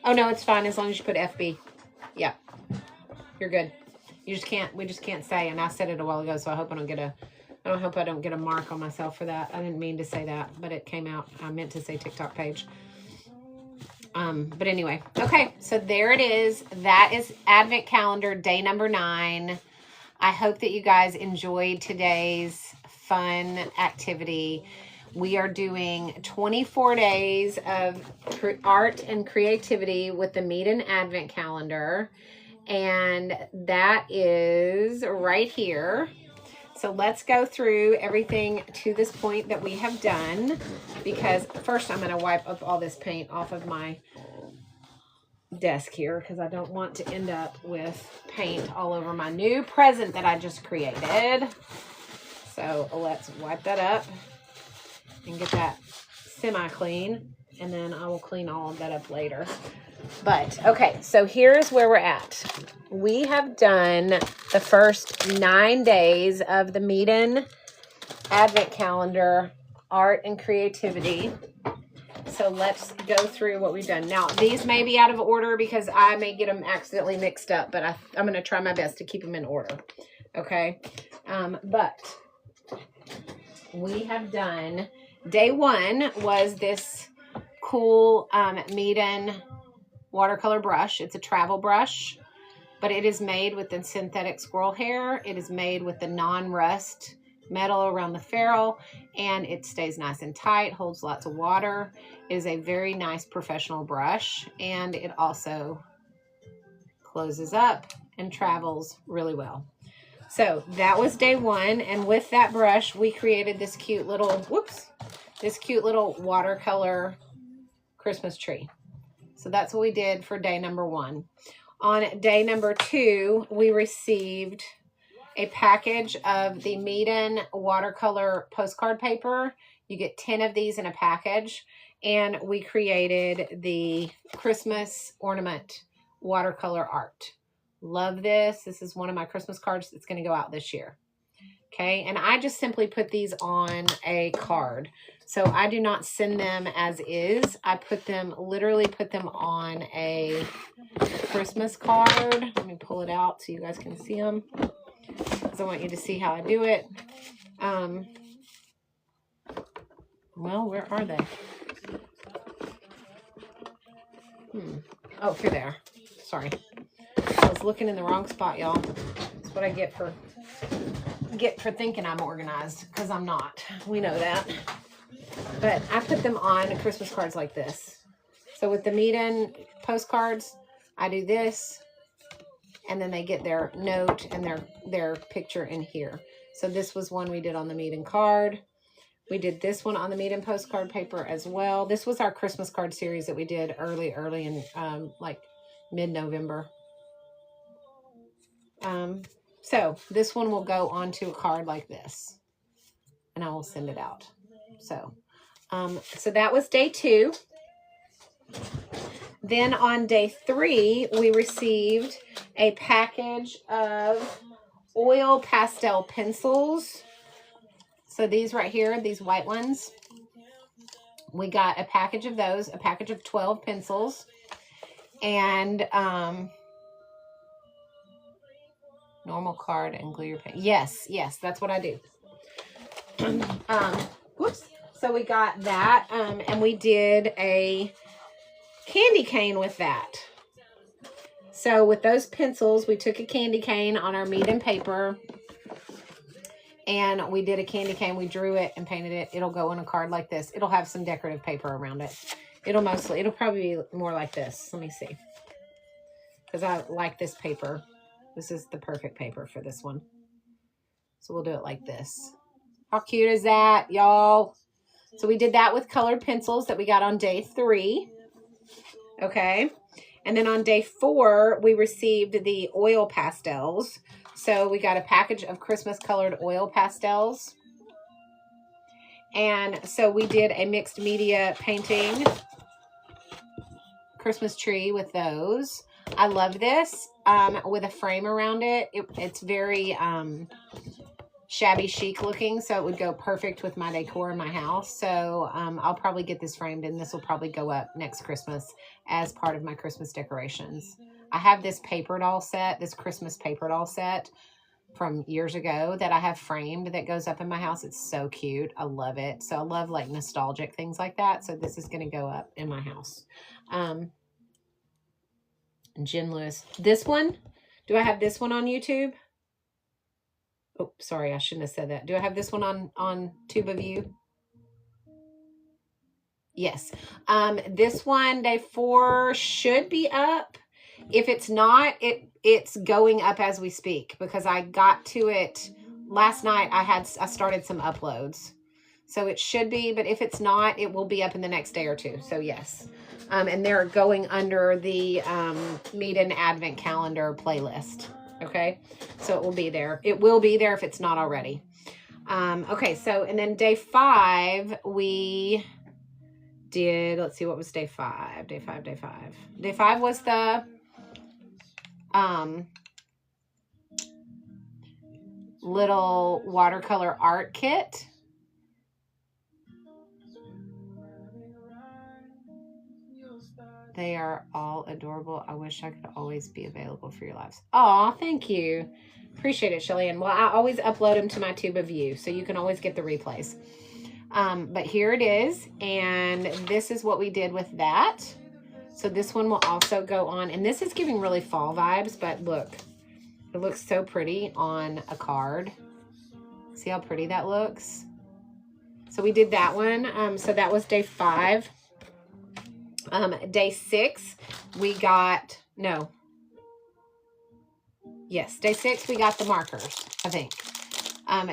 Oh no, it's fine as long as you put FB. Yeah, you're good. We just can't say, and I said it a while ago, so I hope I don't get a mark on myself for that. I didn't mean to say that, but it came out. I meant to say TikTok page. But anyway, okay, so there it is. That is Advent Calendar day number 9. I hope that you guys enjoyed today's fun activity. We are doing 24 days of art and creativity with the Meeden Advent Calendar. And that is right here. So let's go through everything to this point that we have done, because first I'm going to wipe up all this paint off of my desk here, because I don't want to end up with paint all over my new present that I just created. So let's wipe that up and get that semi-clean, and then I will clean all of that up later. But, okay, so here's where we're at. We have done the first 9 days of the Meeden Advent Calendar, Art and Creativity. So let's go through what we've done. Now, these may be out of order because I may get them accidentally mixed up, but I'm going to try my best to keep them in order. Okay? But we have done, day 1 was this cool Meeden watercolor brush. It's a travel brush, but it is made with the synthetic squirrel hair. It is made with the non-rust metal around the ferrule, and it stays nice and tight, holds lots of water. It is a very nice professional brush, and it also closes up and travels really well. So that was day 1, and with that brush, we created this cute little, watercolor Christmas tree. So that's what we did for day number 1. On day number 2, we received a package of the Meeden watercolor postcard paper. You get 10 of these in a package. And we created the Christmas ornament watercolor art. Love this. This is one of my Christmas cards that's going to go out this year. Okay, and I just simply put these on a card. So I do not send them as is. I literally put them on a Christmas card. Let me pull it out so you guys can see them, because I want you to see how I do it. Well, where are they? Oh, here they are. Sorry. I was looking in the wrong spot, y'all. That's what I get for thinking I'm organized, because I'm not. We know that. But I put them on Christmas cards like this. So with the Meeden postcards, I do this, and then they get their note and their picture in here. So this was one we did on the Meeden card. We did this one on the Meeden postcard paper as well. This was our Christmas card series that we did early in like mid-November. So this one will go onto a card like this, and I will send it out. So that was day 2. Then on day 3, we received a package of oil pastel pencils. So these right here, these white ones, we got a package of those, a package of 12 pencils, and normal card and glue your pen. Yes, that's what I do. Whoops. So we got that, and we did a candy cane with that. So with those pencils, we took a candy cane on our Meeden paper, And we did a candy cane. We drew it and painted it. It'll go on a card like this. It'll have some decorative paper around it. It'll probably be more like this. Let me see. Because I like this paper. This is the perfect paper for this one. So we'll do it like this. How cute is that, y'all? So we did that with colored pencils that we got on day 3. Okay. And then on day 4, we received the oil pastels. So we got a package of Christmas colored oil pastels. And so we did a mixed media painting Christmas tree with those. I love this with a frame around it. It's very shabby chic looking, so it would go perfect with my decor in my house. So I'll probably get this framed, and this will probably go up next Christmas as part of my Christmas decorations. I have this paper doll set, this Christmas paper doll set from years ago that I have framed that goes up in my house. It's so cute. I love it. So I love like nostalgic things like that. So this is going to go up in my house. Jen Lewis. This one, do I have this one on YouTube? Oh, sorry, I shouldn't have said that. Do I have this one on TubeAView? Yes. This one, day 4, should be up. If it's not, it's going up as we speak, because I got to it last night. I started some uploads, so it should be, but if it's not, it will be up in the next day or 2. So yes. And they're going under the Meet-In Advent Calendar playlist. Okay, so it will be there. It will be there if it's not already. Okay, so, and then day 5, we did, let's see, what was day 5? Day 5 was the little watercolor art kit. They are all adorable. I wish I could always be available for your lives. Aw, thank you. Appreciate it, Shelly-Ann. Well, I always upload them to my TubeAView, so you can always get the replays. But here it is, and this is what we did with that. So this one will also go on, and this is giving really fall vibes, but look, it looks so pretty on a card. See how pretty that looks? So we did that one. So that was day 5. Day 6, we got, no. Yes, day 6, we got the markers, I think.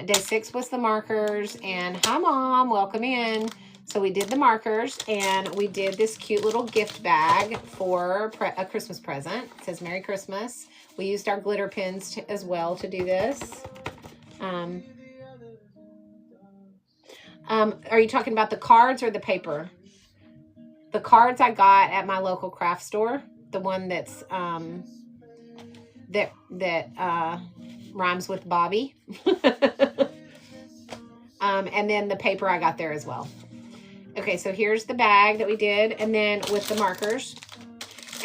Day 6 was the markers, and hi, Mom, welcome in. So we did the markers, and we did this cute little gift bag for a Christmas present. It says Merry Christmas. We used our glitter pins as well to do this. Are you talking about the cards or the paper? The cards I got at my local craft store, the one that's that rhymes with Bobby. And then the paper I got there as well. Okay, so here's the bag that we did, and then with the markers.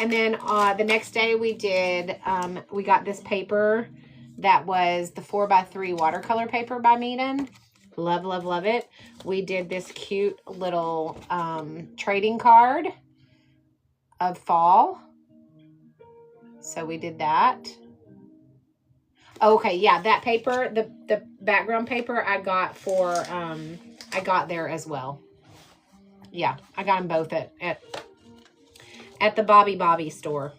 And then the next day we did, we got this paper that was the 4x3 watercolor paper by Meet-In. Love, love, love it. We did this cute little trading card of fall. So we did that. Okay, yeah, that paper, the background paper I got for, I got there as well. Yeah, I got them both at the Bobby store.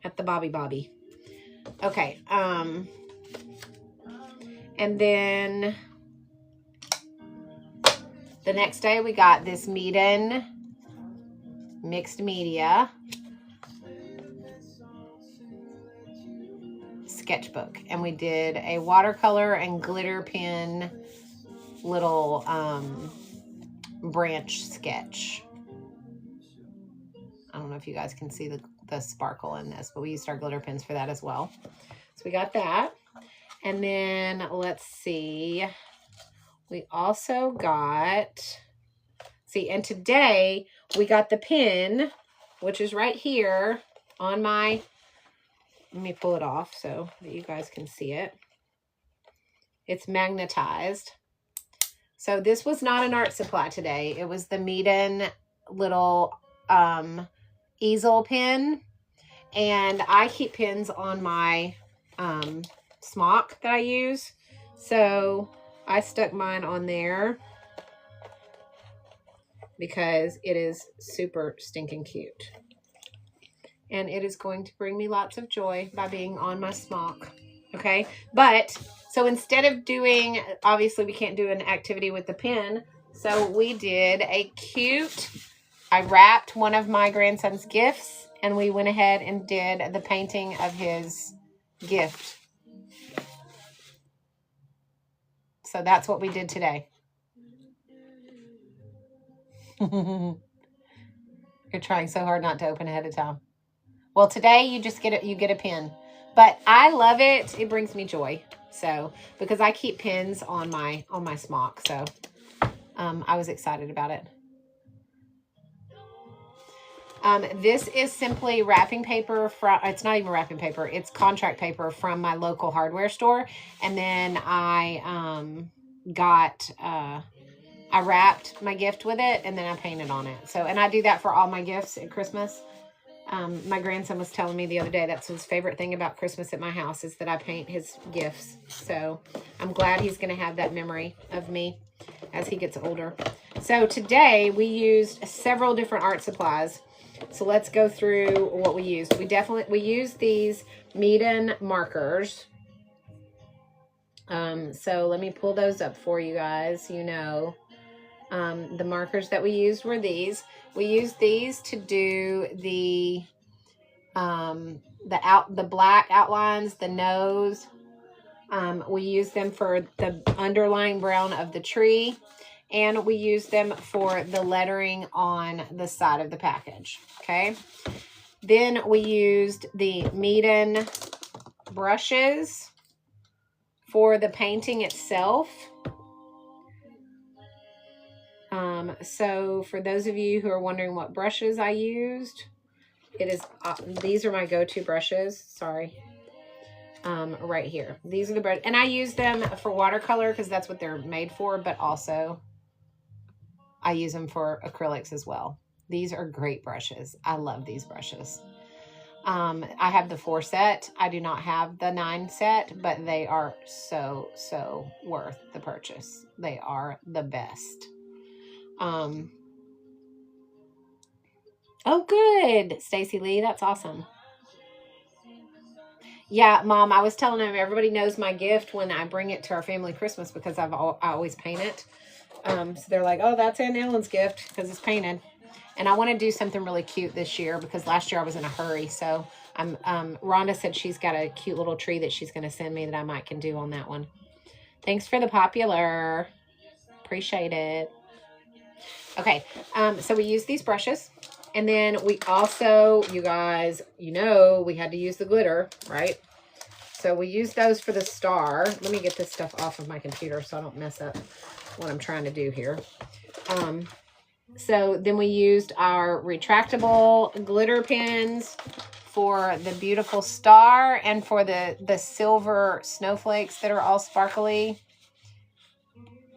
At the Bobby. Okay, and then the next day we got this Meet-In mixed media sketchbook, and we did a watercolor and glitter pen little branch sketch. I don't know if you guys can see the sparkle in this, but we used our glitter pens for that as well. So we got that. And then let's see, we also got, and today we got the pin, which is right here on my, let me pull it off so that you guys can see it. It's magnetized. So this was not an art supply today. It was the Meet-In little easel pin. And I keep pins on my smock that I use. So I stuck mine on there because it is super stinking cute. And it is going to bring me lots of joy by being on my smock. Okay, but so instead of doing, obviously we can't do an activity with the pen, so we did a cute, I wrapped one of my grandson's gifts and we went ahead and did the painting of his gift. So that's what we did today. You're trying so hard not to open ahead of time. Well, today you just get a pen. But I love it. It brings me joy. So, because I keep pins on my smock. So, I was excited about it. This is simply wrapping paper from, it's not even wrapping paper. It's contract paper from my local hardware store. And then I I wrapped my gift with it and then I painted on it. So, and I do that for all my gifts at Christmas. My grandson was telling me the other day that's his favorite thing about Christmas at my house is that I paint his gifts. So I'm glad he's going to have that memory of me as he gets older. So today we used several different art supplies. So let's go through what we used. We used these Meeden markers. So let me pull those up for you guys. You know, the markers that we used were these. We used these to do the black outlines, the nose. We used them for the underlying brown of the tree, and we used them for the lettering on the side of the package. Okay. Then we used the Meeden brushes for the painting itself. So for those of you who are wondering what brushes I used, it is, these are my go-to brushes. Sorry. Right here. These are the brushes. And I use them for watercolor because that's what they're made for, but also I use them for acrylics as well. These are great brushes. I love these brushes. I have the 4 set. I do not have the 9 set, but they are so, so worth the purchase. They are the best. Oh, good, Stacy Lee. That's awesome. Yeah, Mom, I was telling them everybody knows my gift when I bring it to our family Christmas because I always paint it. So they're like, oh, that's Aunt Ellen's gift because it's painted. And I want to do something really cute this year because last year I was in a hurry. So Rhonda said she's got a cute little tree that she's going to send me that I can do on that one. Thanks for the popular. Appreciate it. Okay, so we use these brushes. And then we also, you guys, you know, we had to use the glitter, right? So we used those for the star. Let me get this stuff off of my computer so I don't mess up what I'm trying to do here. So then we used our retractable glitter pens for the beautiful star and for the silver snowflakes that are all sparkly.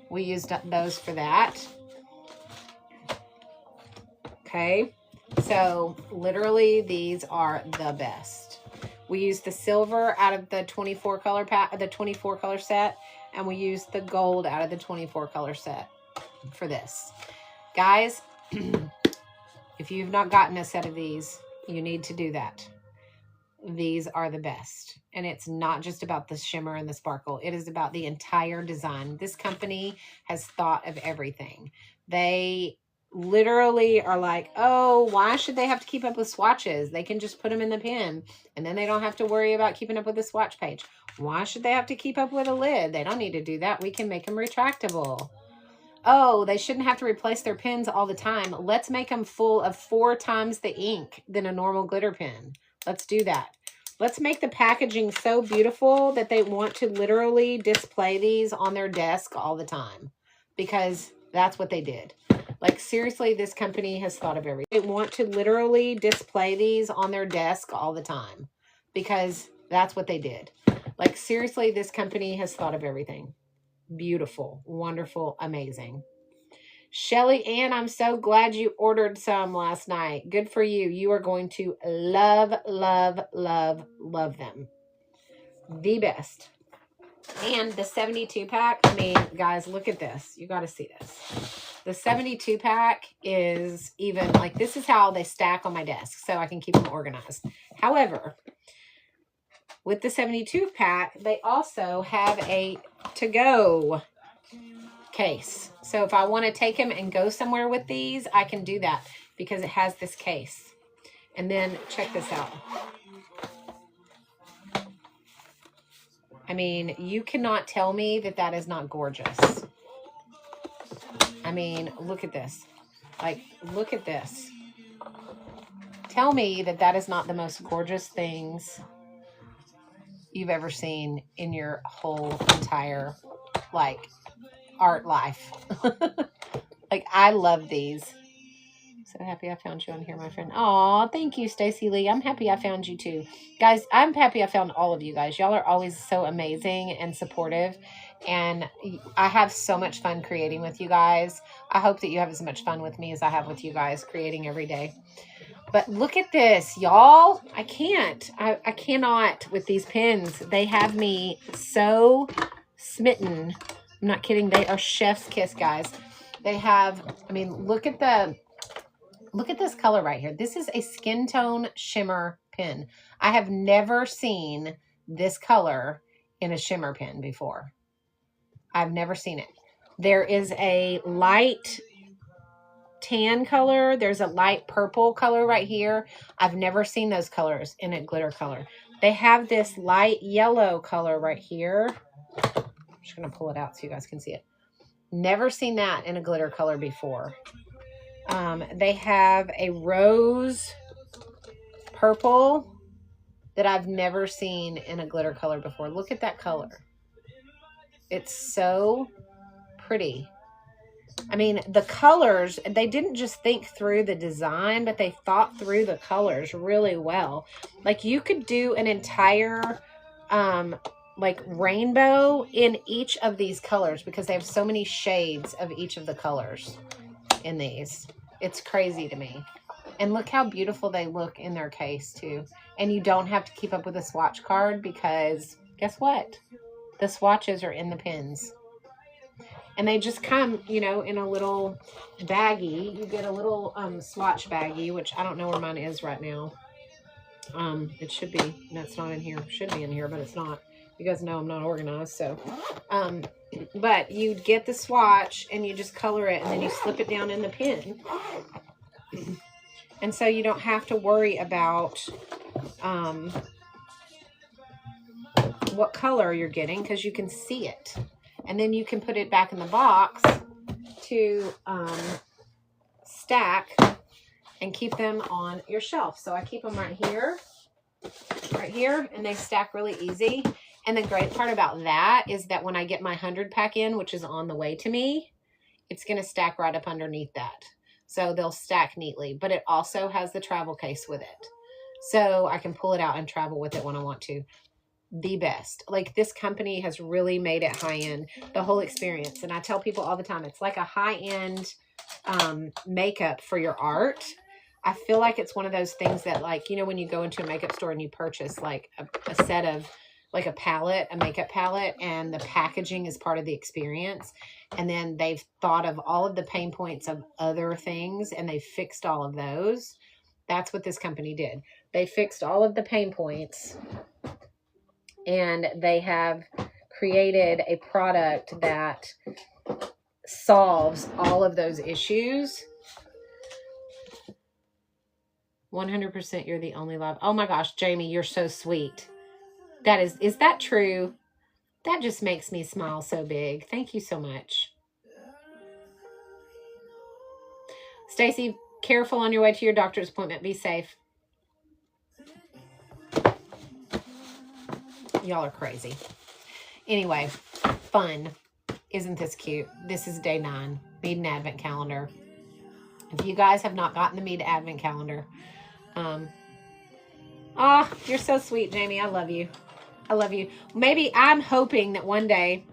We used those for that. Okay, so literally these are the best. We used the silver out of the 24 color set, and we used the gold out of the 24 color set for this. Guys, if you've not gotten a set of these, you need to do that. These are the best. And it's not just about the shimmer and the sparkle. It is about the entire design. This company has thought of everything. They literally are like, oh, why should they have to keep up with swatches? They can just put them in the pen and then they don't have to worry about keeping up with the swatch page. Why should they have to keep up with a lid? They don't need to do that. We can make them retractable. Oh, they shouldn't have to replace their pens all the time. Let's make them full of 4 times the ink than a normal glitter pen. Let's do that. Let's make the packaging so beautiful that they want to literally display these on their desk all the time because that's what they did. Like, seriously, this company has thought of everything. They want to literally display these on their desk all the time because that's what they did. Like, seriously, this company has thought of everything. Beautiful, wonderful, amazing. Shelly Ann, I'm so glad you ordered some last night. Good for you. You are going to love, love, love, love them. The best. And the 72 pack, I mean, guys, look at this. You got to see this. The 72 pack is even like, this is how they stack on my desk so I can keep them organized. However, with the 72 pack, they also have a to-go case. So if I want to take them and go somewhere with these, I can do that because it has this case. And then check this out. I mean, you cannot tell me that that is not gorgeous. I mean, look at this. Like, look at this. Tell me that that is not the most gorgeous things you've ever seen in your whole entire, like, art life. Like, I love these. So happy I found you on here, my friend. Aw, thank you, Stacy Lee. I'm happy I found you too. Guys, I'm happy I found all of you guys. Y'all are always so amazing and supportive. And I have so much fun creating with you guys. I hope that you have as much fun with me as I have with you guys creating every day. But look at this, y'all. I can't. I cannot with these pins. They have me so smitten. I'm not kidding. They are chef's kiss, guys. They have, I mean, look at this color right here. This is a skin tone shimmer pin. I have never seen this color in a shimmer pin before. I've never seen it. There is a light tan color. There's a light purple color right here. I've never seen those colors in a glitter color. They have this light yellow color right here. I'm just going to pull it out so you guys can see it. Never seen that in a glitter color before. They have a rose purple that I've never seen in a glitter color before. Look at that color. It's so pretty. I mean, the colors, they didn't just think through the design, but they thought through the colors really well. Like, you could do an entire, like, rainbow in each of these colors because they have so many shades of each of the colors in these. It's crazy to me. And look how beautiful they look in their case, too. And you don't have to keep up with a swatch card because, guess what? The swatches are in the pins. And they just come, you know, in a little baggie. You get a little swatch baggie, which I don't know where mine is right now. It should be. No, it's not in here. It should be in here, but it's not. You guys know I'm not organized, so. But you get the swatch, and you just color it, and then you slip it down in the pin. And so you don't have to worry about what color you're getting, because you can see it. And then you can put it back in the box to stack and keep them on your shelf. So I keep them right here, and they stack really easy. And the great part about that is that when I get my 100 pack in, which is on the way to me, it's going to stack right up underneath that. So they'll stack neatly, but it also has the travel case with it. So I can pull it out and travel with it when I want to. The best. Like, this company has really made it high-end, the whole experience. And I tell people all the time, it's like a high-end makeup for your art. I feel like it's one of those things that, like, you know, when you go into a makeup store and you purchase like a set of, like, a palette, a makeup palette, and the packaging is part of the experience. And then they've thought of all of the pain points of other things and they fixed all of those. That's what this company did. They fixed all of the pain points. And they have created a product that solves all of those issues. 100% you're the only love. Oh my gosh, Jamie, you're so sweet. That is that true? That just makes me smile so big. Thank you so much. Stacy, careful on your way to your doctor's appointment. Be safe. Y'all are crazy. Anyway, fun. Isn't this cute? This is day 9. Mead and Advent calendar. If you guys have not gotten the Mead Advent calendar, you're so sweet, Jamie. I love you. I love you. Maybe I'm hoping that one day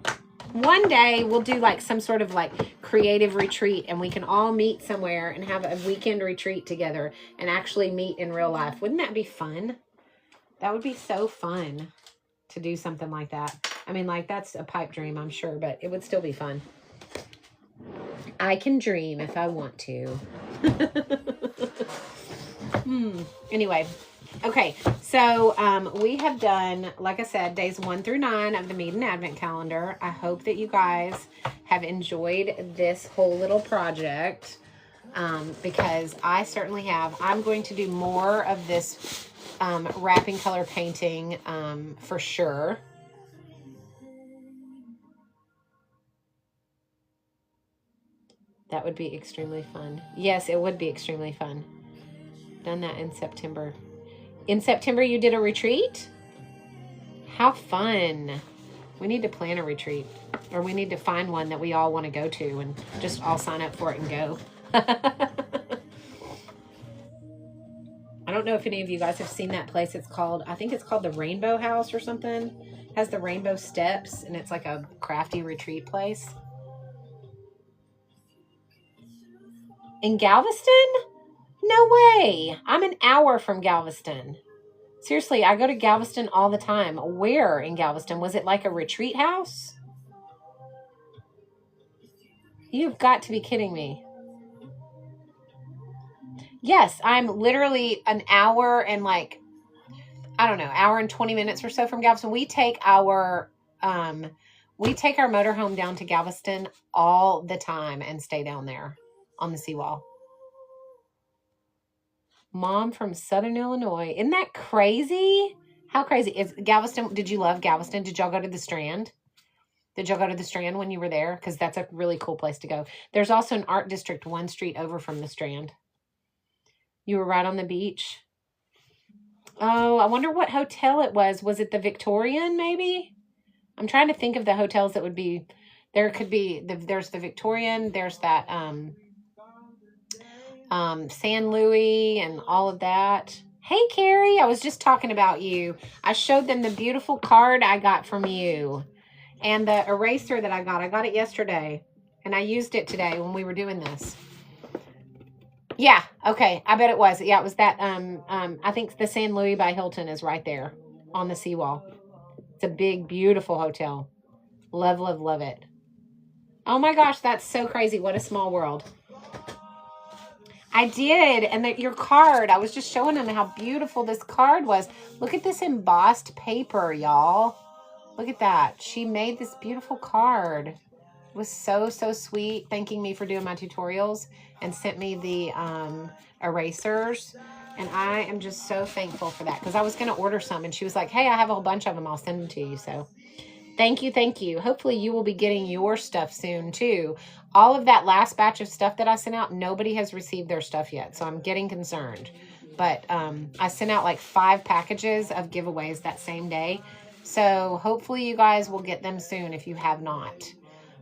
we'll do like some sort of like creative retreat and we can all meet somewhere and have a weekend retreat together and actually meet in real life. Wouldn't that be fun? That would be so fun to do something like that. I mean, like, that's a pipe dream, I'm sure, but it would still be fun. I can dream if I want to. Anyway, okay, so we have done, like I said, days 1 through 9 of the Meet Advent Calendar. I hope that you guys have enjoyed this whole little project, because I certainly have. I'm going to do more of this wrapping color painting for sure. That would be extremely fun. Yes, it would be extremely fun. Done that in September. In September, you did a retreat? How fun. We need to plan a retreat. Or we need to find one that we all want to go to and just all sign up for it and go. I don't know if any of you guys have seen that place. It's called, I think it's called the Rainbow House or something. It has the rainbow steps, and it's like a crafty retreat place. In Galveston? No way. I'm an hour from Galveston. Seriously, I go to Galveston all the time. Where in Galveston? Was it like a retreat house? You've got to be kidding me. Yes, I'm literally an hour and like, I don't know, hour and 20 minutes or so from Galveston. We take our motorhome down to Galveston all the time and stay down there on the seawall. Mom from Southern Illinois. Isn't that crazy? How crazy is Galveston? Did you love Galveston? Did y'all go to the Strand? Did y'all go to the Strand when you were there? Because that's a really cool place to go. There's also an art district 1 street over from the Strand. You were right on the beach. Oh, I wonder what hotel it was. Was it the Victorian, maybe? I'm trying to think of the hotels that would be. There could be, there's the Victorian, there's that San Louis and all of that. Hey, Carrie, I was just talking about you. I showed them the beautiful card I got from you and the eraser that I got. I got it yesterday, and I used it today when we were doing this. Yeah, okay, I bet it was. Yeah, it was that, I think the San Louis by Hilton is right there on the seawall. It's a big, beautiful hotel. Love, love, love it. Oh my gosh, that's so crazy. What a small world. I did, and your card, I was just showing them how beautiful this card was. Look at this embossed paper, y'all. Look at that. She made this beautiful card. It was so, so sweet, thanking me for doing my tutorials, and sent me the erasers. And I am just so thankful for that, because I was going to order some, and she was like, hey, I have a whole bunch of them. I'll send them to you. So thank you, thank you. Hopefully you will be getting your stuff soon, too. All of that last batch of stuff that I sent out, nobody has received their stuff yet, so I'm getting concerned. But I sent out like 5 packages of giveaways that same day. So hopefully you guys will get them soon if you have not.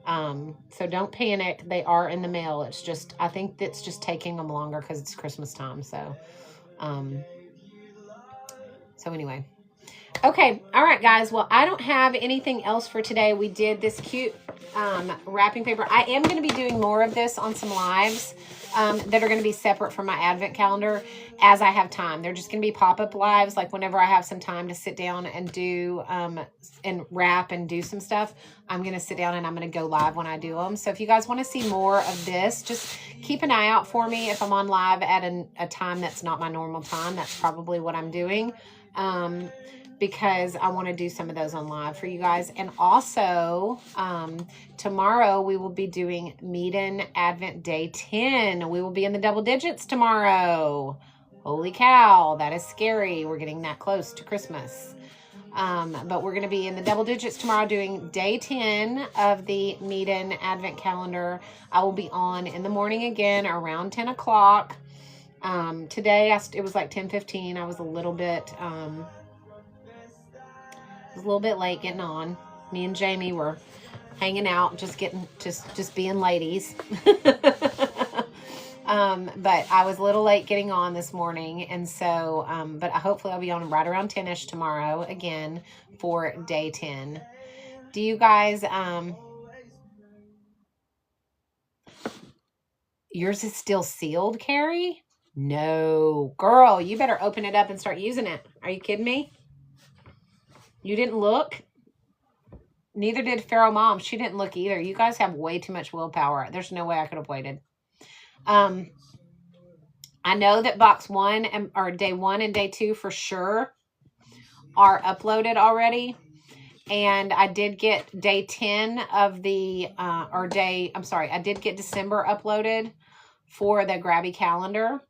So don't panic. They are in the mail. It's just, I think it's just taking them longer because it's Christmas time. So anyway. Okay. All right, guys. Well, I don't have anything else for today. We did this cute wrapping paper. I am going to be doing more of this on some lives that are going to be separate from my advent calendar as I have time. They're just going to be pop-up lives, like whenever I have some time to sit down and do and wrap and do some stuff. I'm going to sit down and I'm going to go live when I do them. So if you guys want to see more of this, just keep an eye out for me. If I'm on live at a time that's not my normal time, that's probably what I'm doing. Because I want to do some of those on live for you guys. And also, tomorrow we will be doing Meet-in Advent Day 10. We will be in the double digits tomorrow. Holy cow, that is scary. We're getting that close to Christmas. But we're going to be in the double digits tomorrow doing Day 10 of the Meet-in Advent Calendar. I will be on in the morning again around 10 o'clock. Today, it was like 10:15. I was a little bit... a little bit late getting on. Me and Jamie were hanging out, just being ladies. But I was a little late getting on this morning, and so but hopefully I'll be on right around 10ish tomorrow again for Day 10. Do you guys yours is still sealed, Carrie? No, girl, you better open it up and start using it. Are you kidding me? You didn't look? Neither did Pharaoh Mom. She didn't look either. You guys have way too much willpower. There's no way I could have waited. I know that box 1 or day 1 and day 2 for sure are uploaded already. And I did get day 10 of the, I did get December uploaded for the Grabby calendar.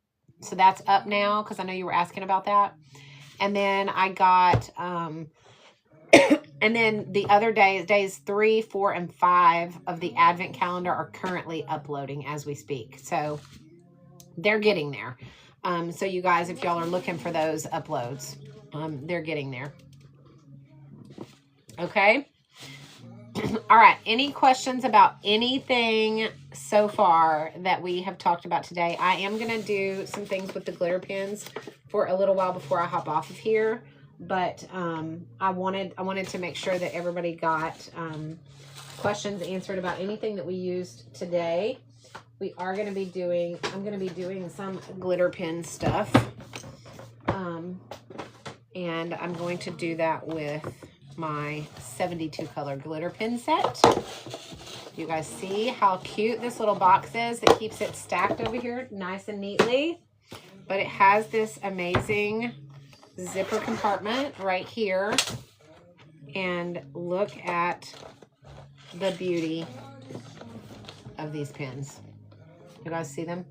So that's up now because I know you were asking about that. And then I got, and then the other days 3, 4, and 5 of the Advent calendar are currently uploading as we speak. So they're getting there. So you guys, if y'all are looking for those uploads, they're getting there. Okay. All right. Any questions about anything so far that we have talked about today? I am going to do some things with the glitter pens for a little while before I hop off of here. But I wanted to make sure that everybody got questions answered about anything that we used today. We are going to be doing, I'm going to be doing some glitter pen stuff. And I'm going to do that with my 72 color glitter pen set. You guys see how cute this little box is that keeps it stacked over here nice and neatly. But it has this amazing zipper compartment right here. And look at the beauty of these pens. You guys see them?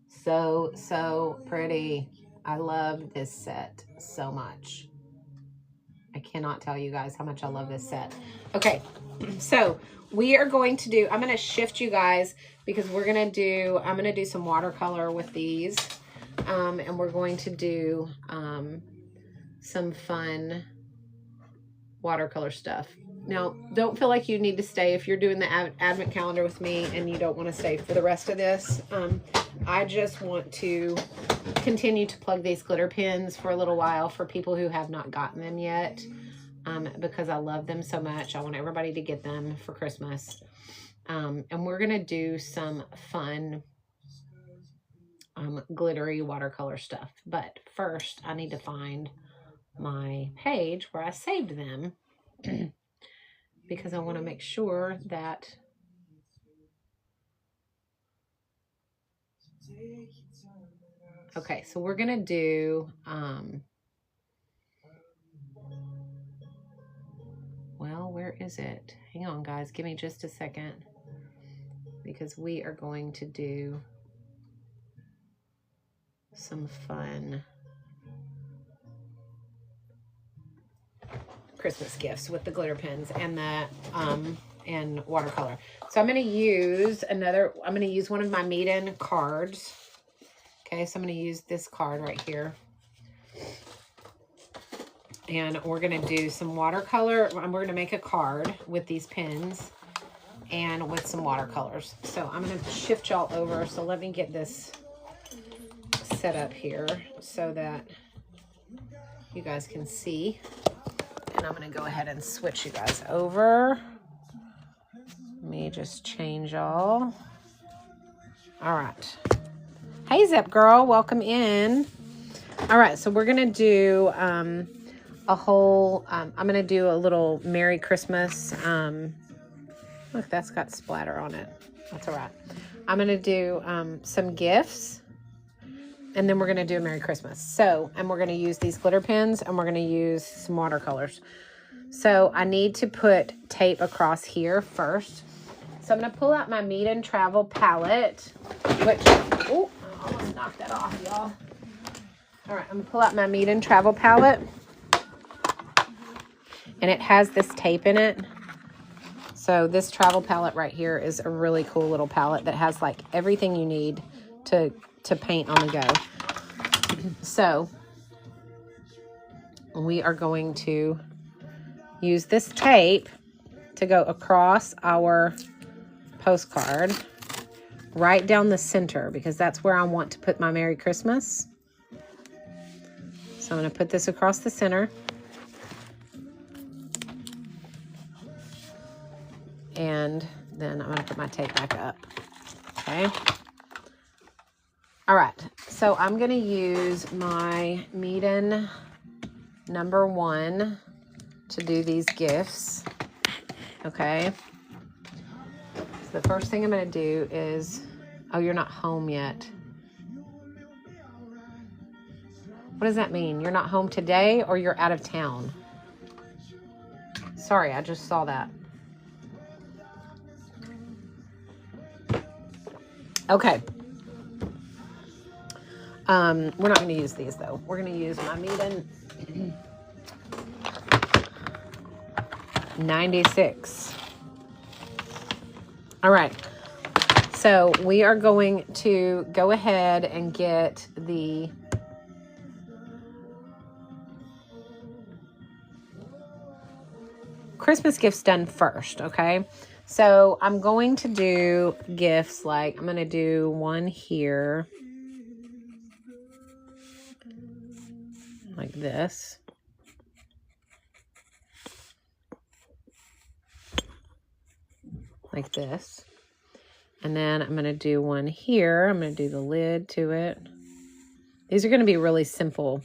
So pretty. I love this set so much. I cannot tell you guys how much I love this set. Okay, so we are going to do, I'm going to shift you guys because I'm going to do some watercolor with these. And we're going to do some fun watercolor stuff. Now, don't feel like you need to stay if you're doing the Advent calendar with me and you don't want to stay for the rest of this. I just want to continue to plug these glitter pens for a little while for people who have not gotten them yet, because I love them so much. I want everybody to get them for Christmas. And we're going to do some fun glittery watercolor stuff. But first, I need to find my page where I saved them because I want to make sure that okay, so we're going to do well, where is it? Hang on, guys. Give me just a second because we are going to do some fun Christmas gifts with the glitter pens and the and watercolor. So I'm going to use one of my meet-in cards. Okay, so I'm going to use this card right here. And we're going to do some watercolor. We're going to make a card with these pens and with some watercolors. So I'm going to shift y'all over. So let me get this set up here so that you guys can see. And I'm going to go ahead and switch you guys over. Let me just change y'all. All right. Hey, Zip Girl. Welcome in. All right. So we're going to do a whole, I'm going to do a little Merry Christmas. Look, that's got splatter on it. That's all right. I'm going to do some gifts. And then we're going to do a Merry Christmas. So, and we're going to use these glitter pens and we're going to use some watercolors. So I need to put tape across here first. So I'm going to pull out my Meet & Travel palette, which, oh, I almost knocked that off, y'all. All right, I'm going to pull out my Meet & Travel palette. And it has this tape in it. So this travel palette right here is a really cool little palette that has like everything you need to paint on the go. So we are going to use this tape to go across our postcard right down the center because that's where I want to put my Merry Christmas. So I'm going to put this across the center. And then I'm going to put my tape back up. Okay. All right, so I'm going to use my Meet-In number 1 to do these gifts. Okay. So the first thing I'm going to do is, oh, you're not home yet. What does that mean? You're not home today or you're out of town? Sorry, I just saw that. Okay. We're not going to use these though. We're going to use my Meeden 96. All right. So we are going to go ahead and get the Christmas gifts done first, okay? So I'm going to do gifts like, I'm going to do one here. Like this. Like this. And then I'm going to do one here. I'm going to do the lid to it. These are going to be really simple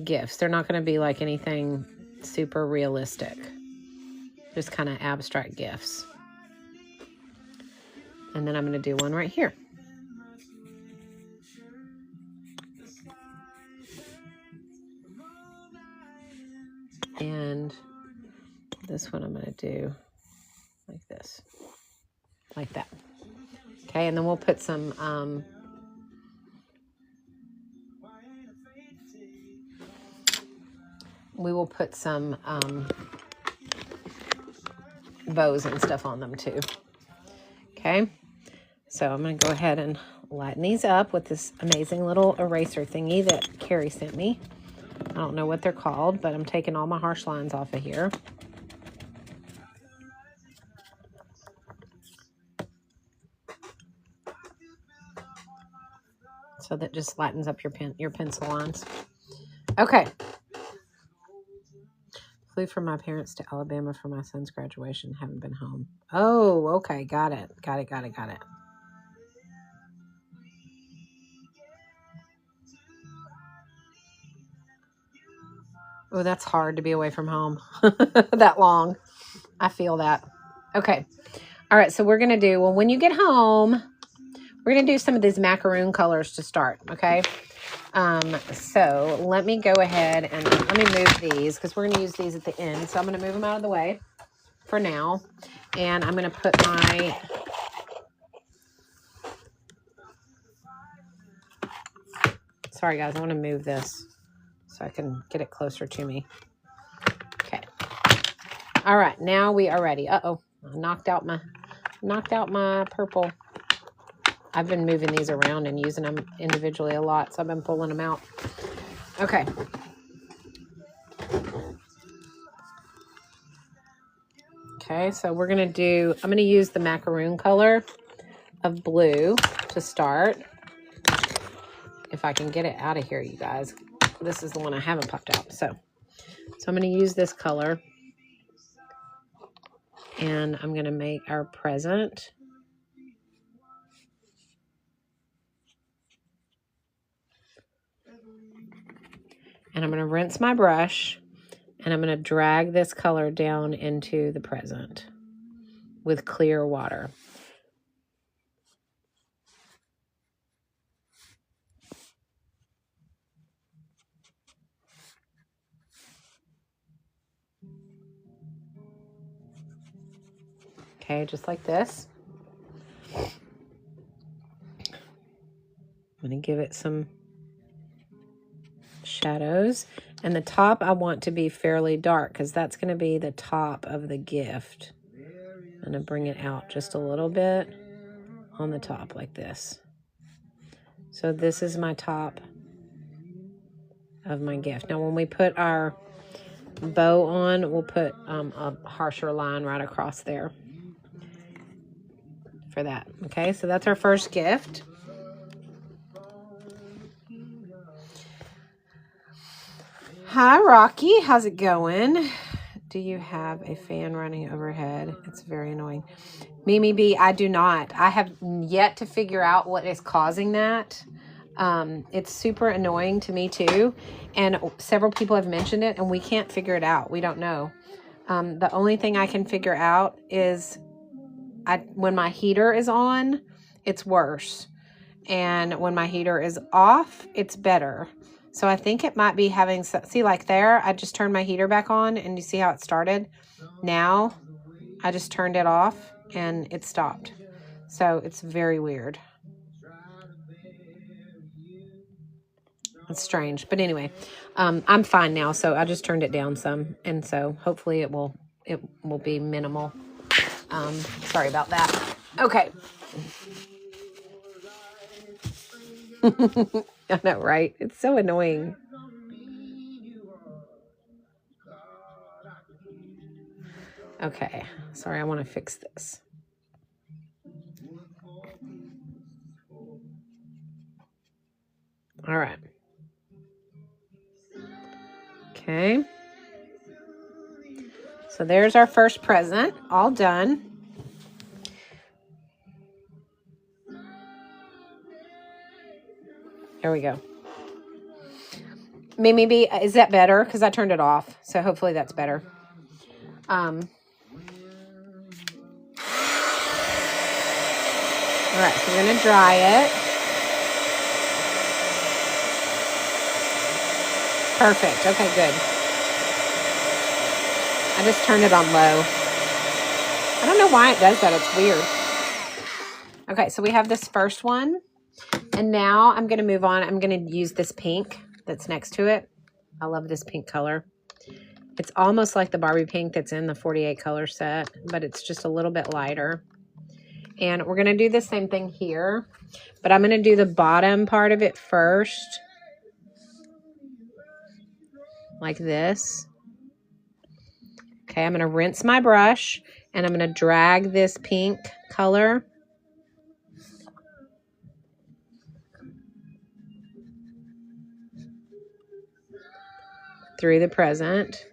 gifts. They're not going to be like anything super realistic. Just kind of abstract gifts. And then I'm going to do one right here. And this one I'm going to do like this. Like that. Okay, and then we'll put some we will put some bows and stuff on them too. Okay, so I'm going to go ahead and lighten these up with this amazing little eraser thingy that Carrie sent me. I don't know what they're called, but I'm taking all my harsh lines off of here. So that just lightens up your pencil lines. Okay. Flew from my parents to Alabama for my son's graduation. Haven't been home. Oh, okay. Got it. Got it. Oh, that's hard to be away from home that long. I feel that. Okay. All right. So we're going to do, well, when you get home, we're going to do some of these macaroon colors to start. Okay. So let me go ahead and let me move these because we're going to use these at the end. So I'm going to move them out of the way for now. And I'm going to put my, sorry guys, I want to move this so I can get it closer to me. Okay. All right. Now we are ready. Uh-oh. I knocked out my purple. I've been moving these around and using them individually a lot, so I've been pulling them out. Okay. Okay, so we're going to do, I'm going to use the macaroon color of blue to start. If I can get it out of here, you guys. This is the one I haven't popped out. So I'm going to use this color. And I'm going to make our present. And I'm going to rinse my brush. And I'm going to drag this color down into the present with clear water. Okay, just like this. I'm going to give it some shadows. And the top I want to be fairly dark because that's going to be the top of the gift. I'm going to bring it out just a little bit on the top like this. So this is my top of my gift. Now when we put our bow on, we'll put a harsher line right across there for that. Okay, so that's our first gift. Hi, Rocky. How's it going? Do you have a fan running overhead? It's very annoying. Mimi B, I do not. I have yet to figure out what is causing that. It's super annoying to me too. And several people have mentioned it and we can't figure it out. We don't know. The only thing I can figure out is when my heater is on, it's worse. And when my heater is off, it's better. So I think it might be having, see like there, I just turned my heater back on and you see how it started? Now I just turned it off and it stopped. So it's very weird. It's strange. But anyway, I'm fine now. So I just turned it down some. And so hopefully it will be minimal. Sorry about that. Okay. I know, right? It's so annoying. Okay. Sorry, I want to fix this. All right. Okay. So there's our first present, all done. There we go. Maybe, is that better? Because I turned it off. So hopefully that's better. All right, so we're going to dry it. Perfect. Okay, good. I just turned it on low. I don't know why it does that. It's weird. Okay, so we have this first one. And now I'm going to move on. I'm going to use this pink that's next to it. I love this pink color. It's almost like the Barbie pink that's in the 48 color set, but it's just a little bit lighter. And we're going to do the same thing here, but I'm going to do the bottom part of it first. Like this. Okay, I'm going to rinse my brush and I'm going to drag this pink color through the present.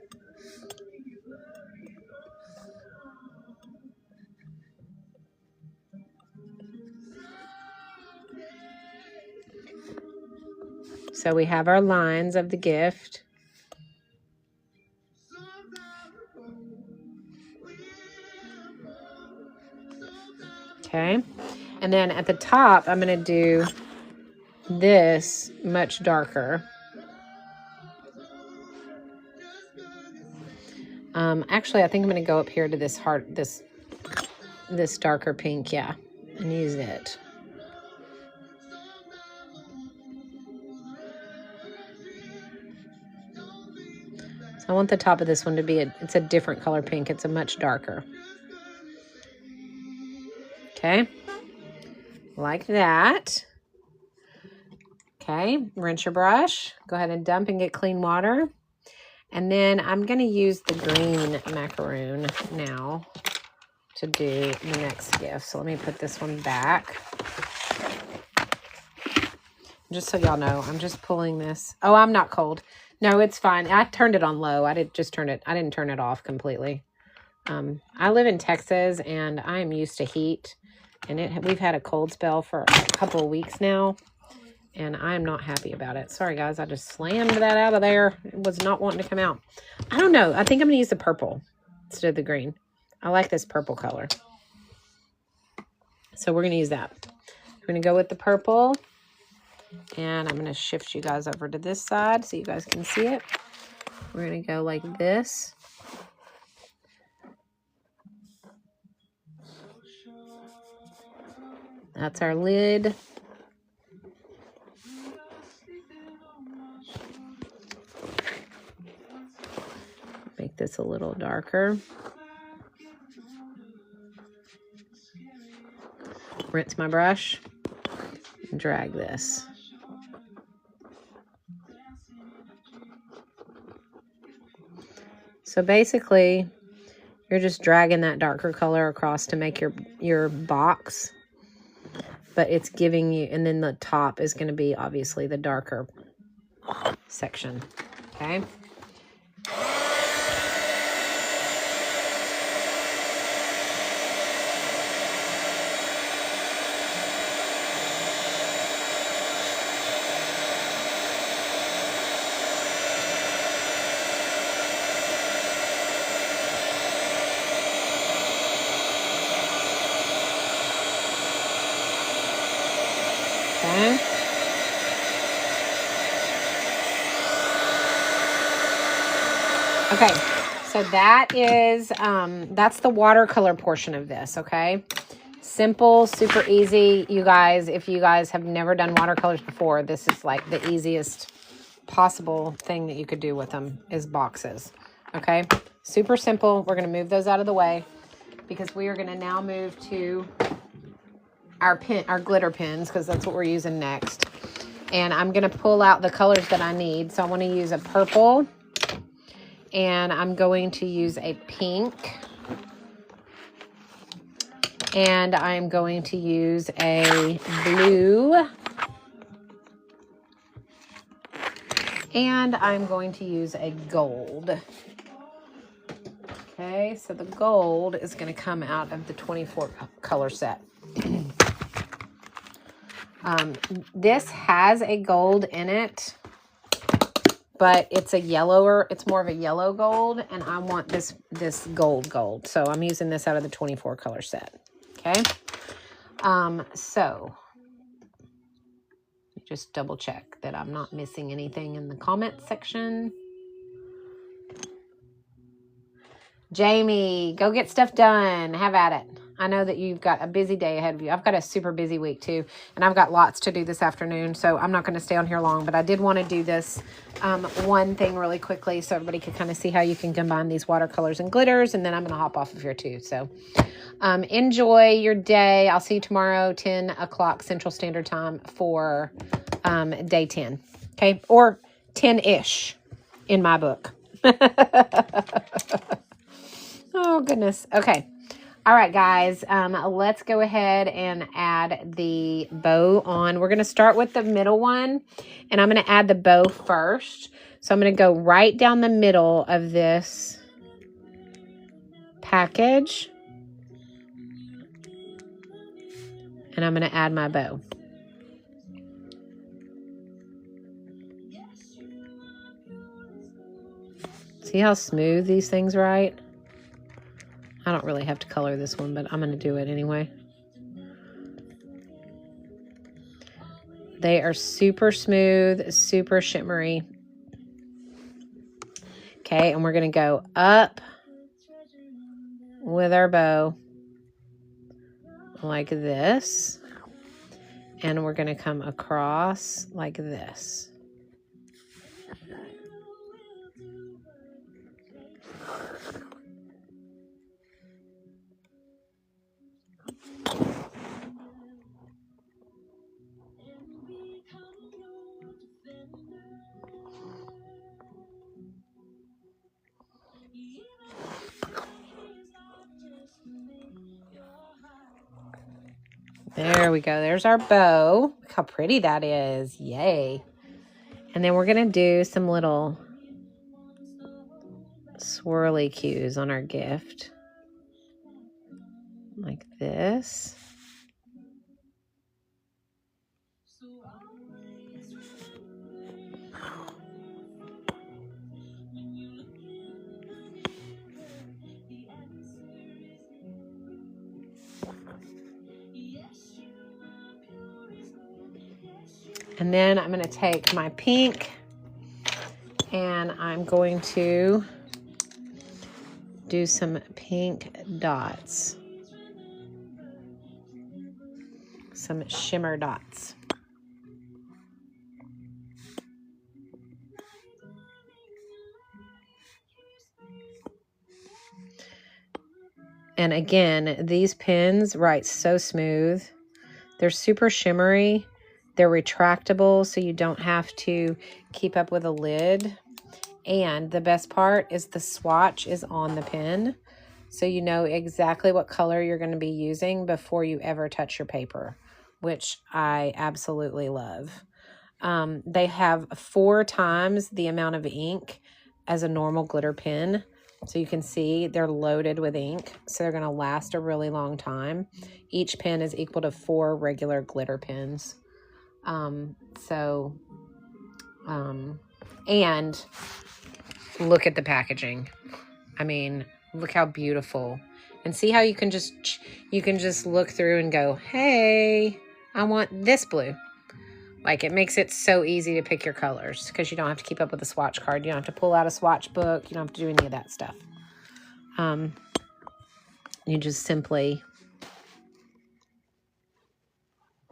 So we have our lines of the gift. Okay, and then at the top, I'm going to do this much darker. Actually, I think I'm going to go up here to this heart, this darker pink, yeah, and use it. So I want the top of this one to be it's a different color pink. It's a much darker. Okay, like that. Okay, rinse your brush. Go ahead and dump and get clean water. And then I'm going to use the green macaroon now to do the next gift. So let me put this one back. Just so y'all know, I'm just pulling this. Oh, I'm not cold. No, it's fine. I turned it on low. I didn't turn it off completely. I live in Texas and I am used to heat. And we've had a cold spell for a couple of weeks now. And I'm not happy about it. Sorry, guys. I just slammed that out of there. It was not wanting to come out. I don't know. I think I'm going to use the purple instead of the green. I like this purple color. So we're going to use that. We're going to go with the purple. And I'm going to shift you guys over to this side so you guys can see it. We're going to go like this. That's our lid. Make this a little darker. Rinse my brush and drag this. So basically, you're just dragging that darker color across to make your box. But it's giving you, and then the top is going to be obviously the darker section. Okay. Okay, so that is, that's the watercolor portion of this, okay? Simple, super easy. You guys, if you guys have never done watercolors before, this is like the easiest possible thing that you could do with them is boxes, okay? Super simple. We're going to move those out of the way because we are going to now move to our glitter pens because that's what we're using next. And I'm going to pull out the colors that I need. So I want to use a purple, and I'm going to use a pink, and I'm going to use a blue, and I'm going to use a gold. Okay, so the gold is going to come out of the 24 color set. This has a gold in it, but it's a yellower, it's more of a yellow gold, and I want this gold. So I'm using this out of the 24 color set. Okay. So just double check that I'm not missing anything in the comment section. Jamie, go get stuff done. Have at it. I know that you've got a busy day ahead of you. I've got a super busy week too, and I've got lots to do this afternoon, so I'm not going to stay on here long, but I did want to do this one thing really quickly so everybody could kind of see how you can combine these watercolors and glitters, and then I'm going to hop off of here too. So enjoy your day. I'll see you tomorrow, 10 o'clock Central Standard Time for day 10, okay? Or 10-ish in my book. Oh, goodness. Okay. All right, guys, let's go ahead and add the bow on. We're going to start with the middle one, and I'm going to add the bow first. So I'm going to go right down the middle of this package, and I'm going to add my bow. See how smooth these things are, right? I don't really have to color this one, but I'm going to do it anyway. They are super smooth, super shimmery. Okay, and we're going to go up with our bow like this. And we're going to come across like this. There we go. There's our bow. Look how pretty that is. Yay. And then we're going to do some little swirly cues on our gift. Like this. And then I'm going to take my pink and I'm going to do some pink dots. Some shimmer dots. And again, these pens write so smooth. They're super shimmery. They're retractable, so you don't have to keep up with a lid. And the best part is the swatch is on the pen, so you know exactly what color you're going to be using before you ever touch your paper, which I absolutely love. They have 4 times the amount of ink as a normal glitter pen. So you can see they're loaded with ink, so they're going to last a really long time. Each pen is equal to 4 regular glitter pens. And look at the packaging. I mean, look how beautiful. And see how you can just look through and go, hey, I want this blue. Like, it makes it so easy to pick your colors because you don't have to keep up with a swatch card. You don't have to pull out a swatch book. You don't have to do any of that stuff. You just simply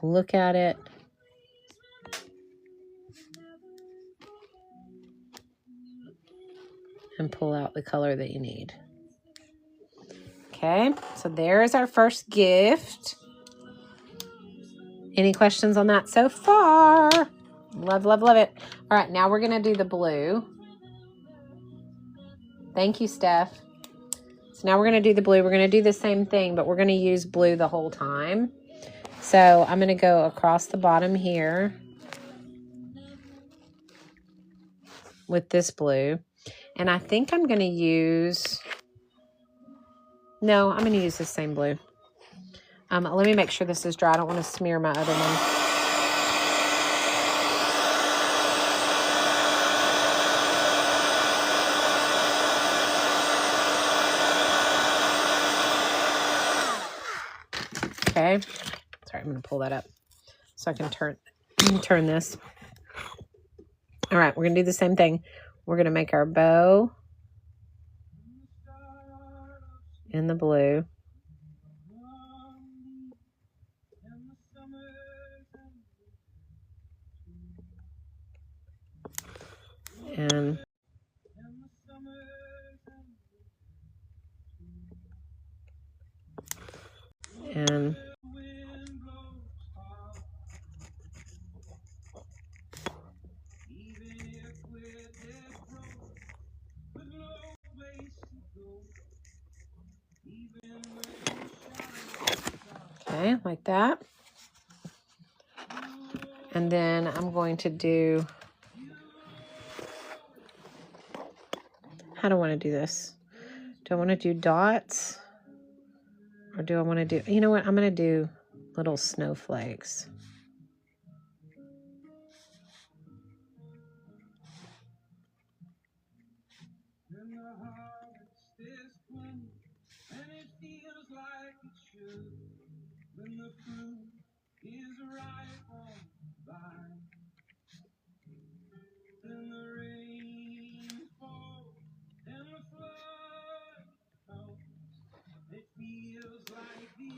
look at it. And pull out the color that you need. Okay, so there's our first gift. Any questions on that so far? Love, love, love it. All right, now we're going to do the blue. Thank you, Steph. So now we're going to do the blue. We're going to do the same thing, but we're going to use blue the whole time. So I'm going to go across the bottom here with this blue. And I think I'm going to use... No, I'm going to use the same blue. Let me make sure this is dry. I don't want to smear my other one. Okay. Sorry, I'm going to pull that up so I can turn this. All right, we're going to do the same thing. We're going to make our bow in the blue. And okay, like that. And then I'm going to do, how do I want to do this? Do I want to do dots? Or do I want to do, you know what? I'm going to do little snowflakes.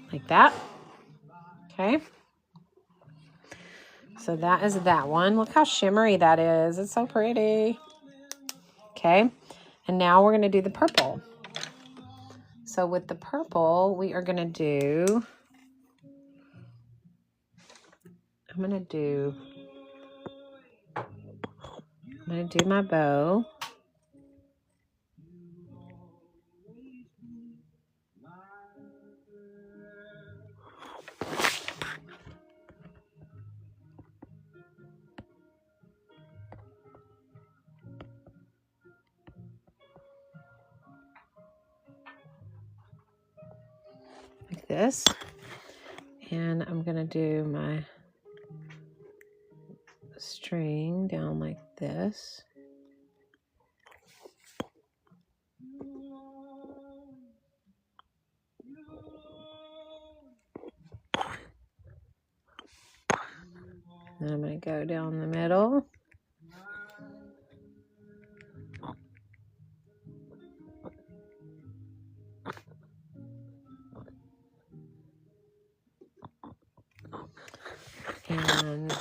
Like that. Okay. So that is that one. Look how shimmery that is. It's so pretty. Okay. And now we're going to do the purple. So with the purple, we are going to do, I'm going to do my bow. Like this. And I'm going to do my string down like this. Then I'm going to go down the middle. And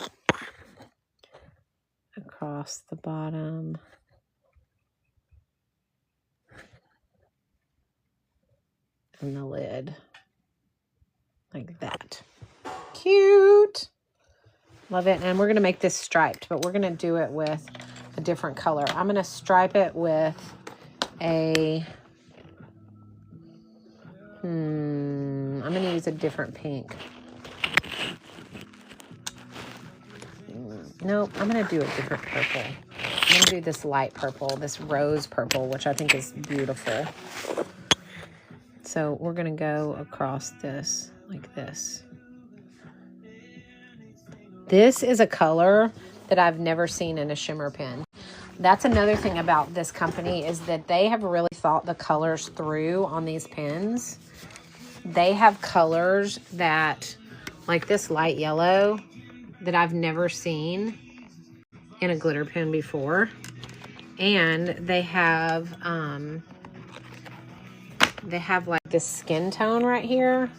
across the bottom. And the lid. Like that. Cute. Love it. And we're going to make this striped, but we're going to do it with a different color. I'm going to stripe it with a, I'm going to use a different pink. Nope, I'm going to do a different purple. I'm going to do this light purple, this rose purple, which I think is beautiful. So we're going to go across this like this. This is a color that I've never seen in a shimmer pen. That's another thing about this company is that they have really thought the colors through on these pens. They have colors that, like this light yellow, that I've never seen in a glitter pen before. And they have like this skin tone right here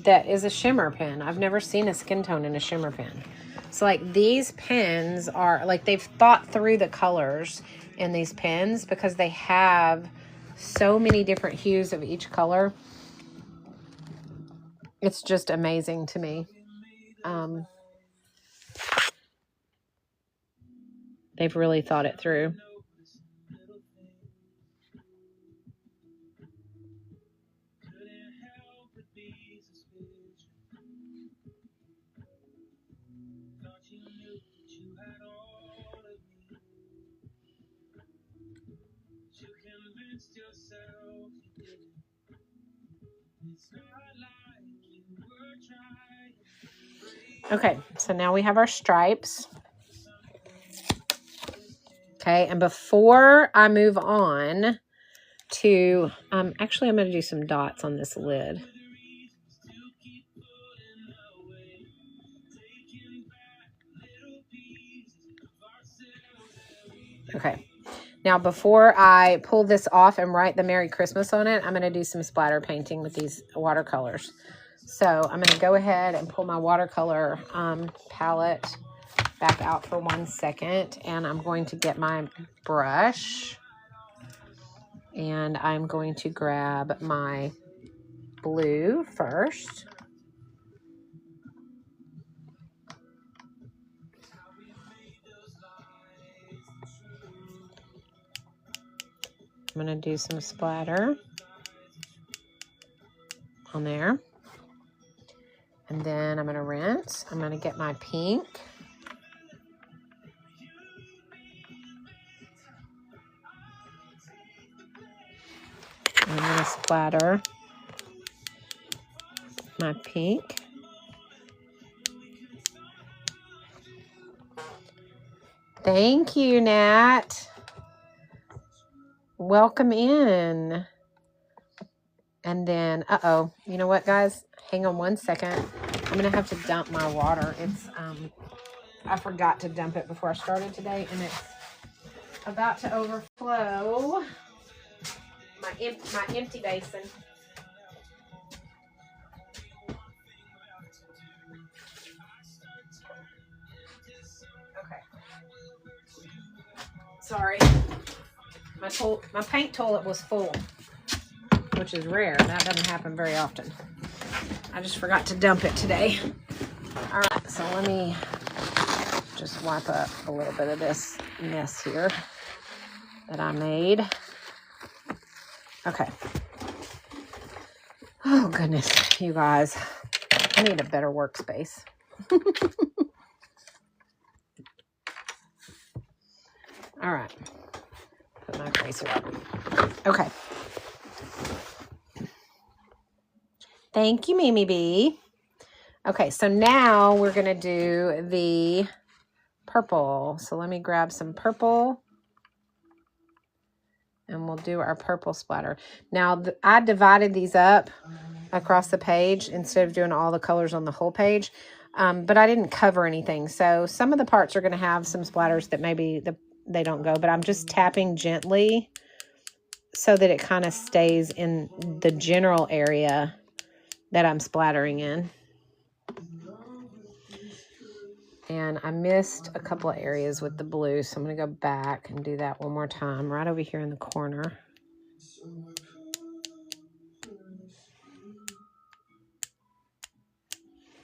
that is a shimmer pen. I've never seen a skin tone in a shimmer pen. So like these pens are like, they've thought through the colors in these pens because they have so many different hues of each color. It's just amazing to me. They've really thought it through. Okay, so now we have our stripes. Okay, and before I move on to, actually I'm going to do some dots on this lid. Okay, now before I pull this off and write the Merry Christmas on it, I'm going to do some splatter painting with these watercolors. So I'm going to go ahead and pull my watercolor palette back out for 1 second, and I'm going to get my brush, and I'm going to grab my blue first. I'm going to do some splatter on there. And then I'm going to rinse. I'm going to get my pink. I'm going to splatter my pink. Thank you, Nat. Welcome in. And then, you know what, guys? Hang on 1 second. I'm going to have to dump my water. It's, I forgot to dump it before I started today, and it's about to overflow my empty basin. Okay. Sorry. My paint toilet was full, which is rare. That doesn't happen very often. I just forgot to dump it today. All right, so let me just wipe up a little bit of this mess here that I made. Okay. Oh, goodness, you guys. I need a better workspace. All right. Put my eraser up. Okay. Thank you, Mimi B. Okay, so now we're going to do the purple. So let me grab some purple. And we'll do our purple splatter. Now, I divided these up across the page instead of doing all the colors on the whole page. But I didn't cover anything. So some of the parts are going to have some splatters that maybe they don't go. But I'm just tapping gently so that it kind of stays in the general area that I'm splattering in. And I missed a couple of areas with the blue, so I'm going to go back and do that one more time, right over here in the corner.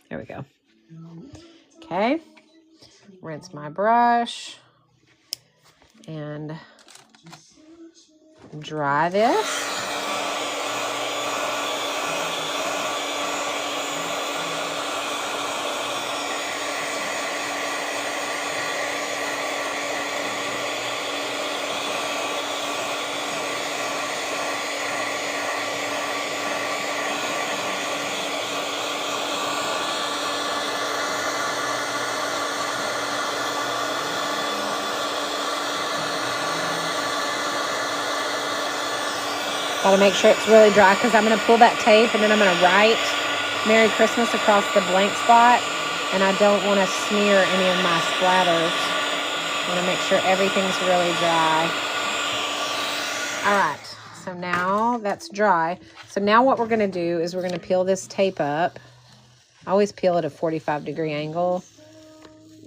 There we go. Okay. Rinse my brush and dry this. Got to make sure it's really dry because I'm going to pull that tape and then I'm going to write Merry Christmas across the blank spot, and I don't want to smear any of my splatters. I want to make sure everything's really dry. All right, so now that's dry. So now what we're going to do is we're going to peel this tape up. I always peel at a 45-degree angle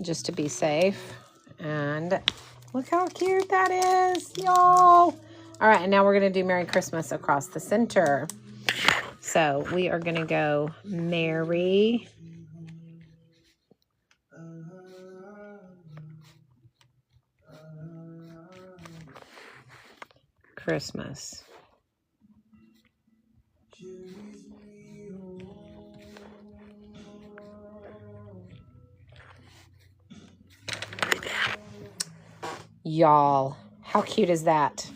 just to be safe. And look how cute that is, y'all. All right, and now we're going to do Merry Christmas across the center. So we are going to go Merry Christmas. Y'all, how cute is that?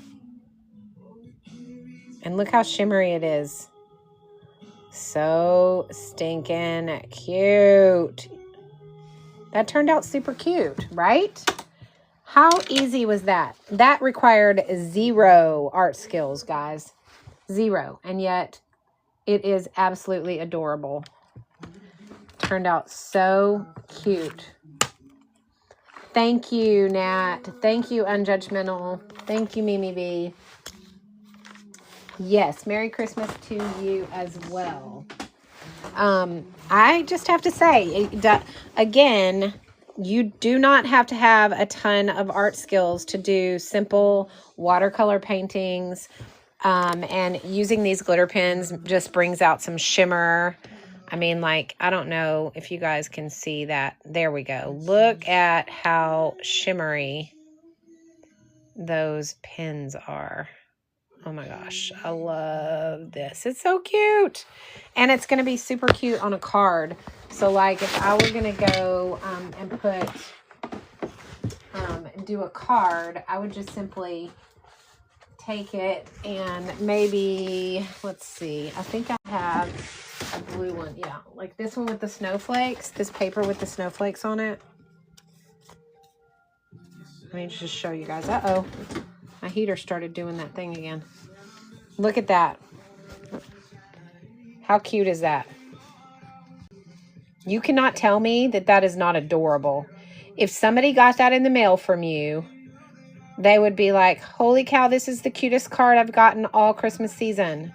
And look how shimmery it is. So stinking cute. That turned out super cute, right? How easy was that? That required 0 art skills, guys. 0. And yet it is absolutely adorable. Turned out so cute. Thank you, Nat. Thank you, Unjudgmental. Thank you, Mimi B. Yes, Merry Christmas to you as well. I just have to say, again, you do not have to have a ton of art skills to do simple watercolor paintings. And using these glitter pens just brings out some shimmer. I mean, like, I don't know if you guys can see that. There we go. Look at how shimmery those pens are. Oh my gosh, I love this. It's so cute. And it's going to be super cute on a card. So like if I were going to go and put, do a card, I would just simply take it and maybe, let's see, I think I have a blue one. Yeah, like this one with the snowflakes, this paper with the snowflakes on it. Let me just show you guys. Uh-oh. My heater started doing that thing again. Look at that. How cute is that? You cannot tell me that that is not adorable. If somebody got that in the mail from you, they would be like, holy cow, this is the cutest card I've gotten all Christmas season.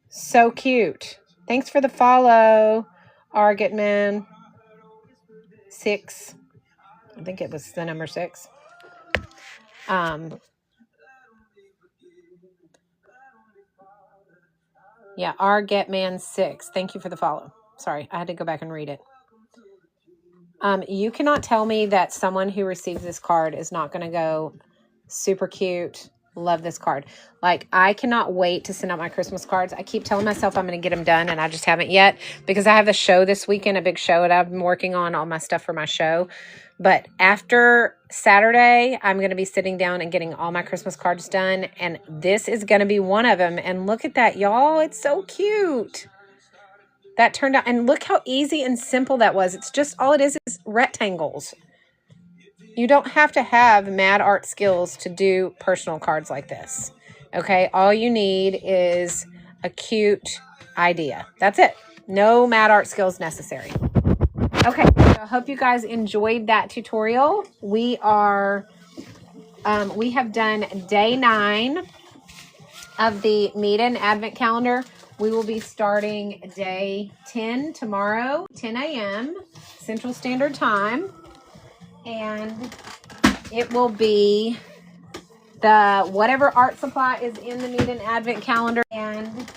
So cute. Thanks for the follow, Argetman. 6. I think it was the number 6. Yeah, Argetman6. Thank you for the follow. Sorry, I had to go back and read it. You cannot tell me that someone who receives this card is not going to go super cute. Love this card. Like, I cannot wait to send out my Christmas cards. I keep telling myself I'm going to get them done, and I just haven't yet because I have a show this weekend, a big show that I've been working on, all my stuff for my show. But after Saturday, I'm going to be sitting down and getting all my Christmas cards done, and this is going to be one of them. And look at that, y'all. It's so cute. That turned out, and look how easy and simple that was. It's just, all it is rectangles. You don't have to have mad art skills to do personal cards like this. Okay, all you need is a cute idea. That's it. No mad art skills necessary. Okay, so I hope you guys enjoyed that tutorial. We have done day 9 of the Meet-In Advent Calendar. We will be starting day 10 tomorrow, 10 a.m. Central Standard Time. And it will be the whatever art supply is in the Meet-In Advent Calendar. And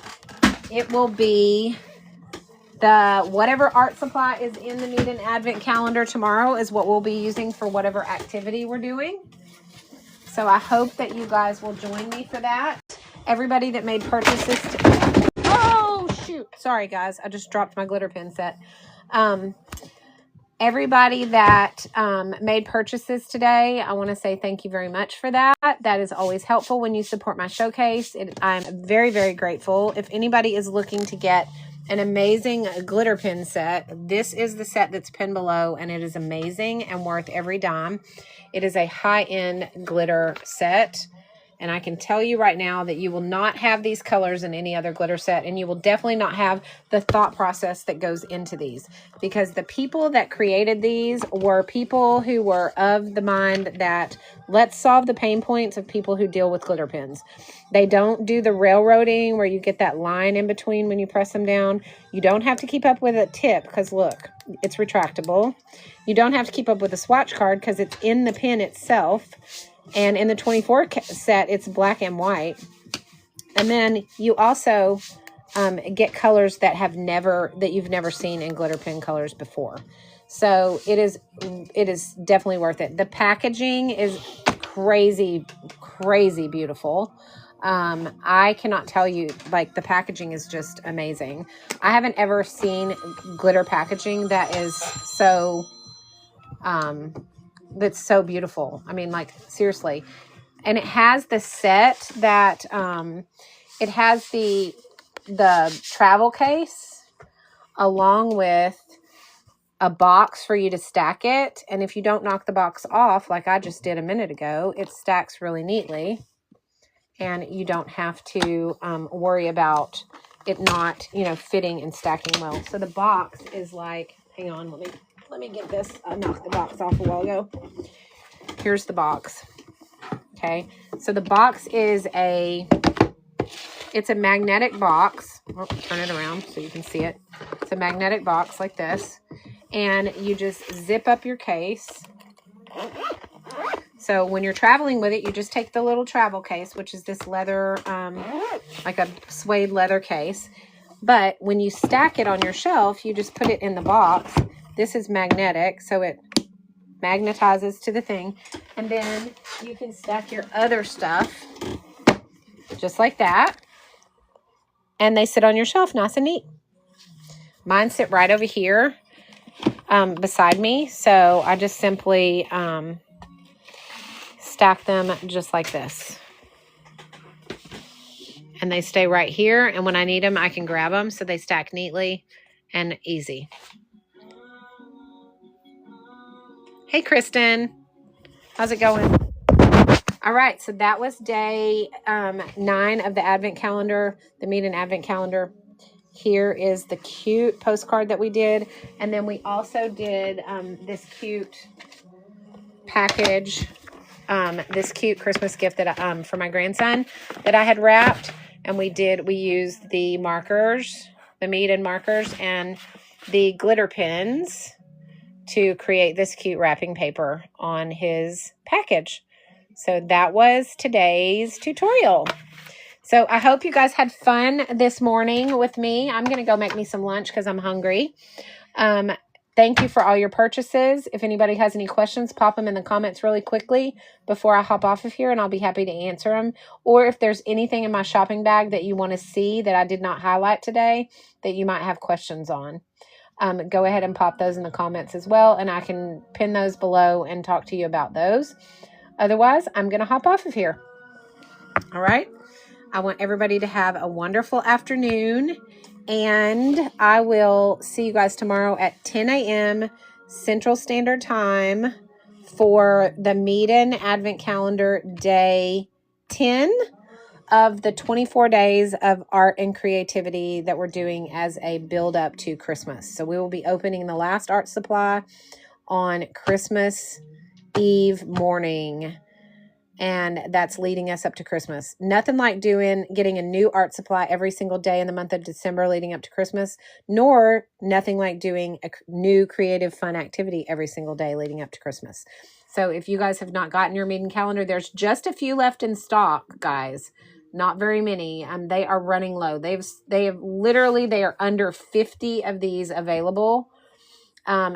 it will be the whatever art supply is in the Meet-In Advent Calendar tomorrow is what we'll be using for whatever activity we're doing. So I hope that you guys will join me for that. Everybody that made purchases oh shoot, sorry guys, I just dropped my glitter pen set. Everybody that made purchases today, I want to say thank you very much for that. That is always helpful when you support my showcase. I'm very, very grateful. If anybody is looking to get an amazing glitter pen set, this is the set that's pinned below, and it is amazing and worth every dime. It is a high-end glitter set, And I can tell you right now that you will not have these colors in any other glitter set, and you will definitely not have the thought process that goes into these, because the people that created these were people who were of the mind that let's solve the pain points of people who deal with glitter pens. They don't do the railroading where you get that line in between when you press them down. You don't have to keep up with a tip because look, it's retractable. You don't have to keep up with a swatch card because it's in the pen itself. And in the 24 set, it's black and white. And then you also get colors that you've never seen in glitter pen colors before. So it is definitely worth it. The packaging is crazy, crazy beautiful. I cannot tell you, like, the packaging is just amazing. I haven't ever seen glitter packaging that is so that's so beautiful. I mean, like, seriously. And it has the set that it has the travel case along with a box for you to stack it. And if you don't knock the box off like I just did a minute ago, it stacks really neatly, and you don't have to worry about it not, fitting and stacking well. So the box is like, hang on, let me get this. I knocked the box off a while ago. Here's the box. Okay. So the box is it's a magnetic box. Oh, turn it around so you can see it. It's a magnetic box like this. And you just zip up your case. So when you're traveling with it, you just take the little travel case, which is this leather, like a suede leather case. But when you stack it on your shelf, you just put it in the box. This is magnetic, so it magnetizes to the thing. And then you can stack your other stuff just like that. And they sit on your shelf nice and neat. Mine sit right over here beside me. So I just simply stack them just like this. And they stay right here. And when I need them, I can grab them. So they stack neatly and easy. Hey, Kristen. How's it going? All right. So that was day 9 of the Advent calendar, the Meet and Advent calendar. Here is the cute postcard that we did. And then we also did this cute package, this cute Christmas gift that for my grandson that I had wrapped. And we used the markers, the Meet and markers, and the glitter pens to create this cute wrapping paper on his package. So that was today's tutorial. So I hope you guys had fun this morning with me. I'm going to go make me some lunch because I'm hungry. Thank you for all your purchases. If anybody has any questions, pop them in the comments really quickly before I hop off of here, and I'll be happy to answer them. Or if there's anything in my shopping bag that you want to see that I did not highlight today that you might have questions on, go ahead and pop those in the comments as well, and I can pin those below and talk to you about those. Otherwise, I'm going to hop off of here. All right. I want everybody to have a wonderful afternoon, and I will see you guys tomorrow at 10 a.m. Central Standard Time for the Meet and Advent Calendar Day 10 of the 24 days of art and creativity that we're doing as a build up to Christmas. So we will be opening the last art supply on Christmas Eve morning, and that's leading us up to Christmas. Nothing like getting a new art supply every single day in the month of December leading up to Christmas, nor nothing like doing a new creative fun activity every single day leading up to Christmas. So if you guys have not gotten your meeting calendar, there's just a few left in stock, guys. Not very many. They are running low. They are under 50 of these available.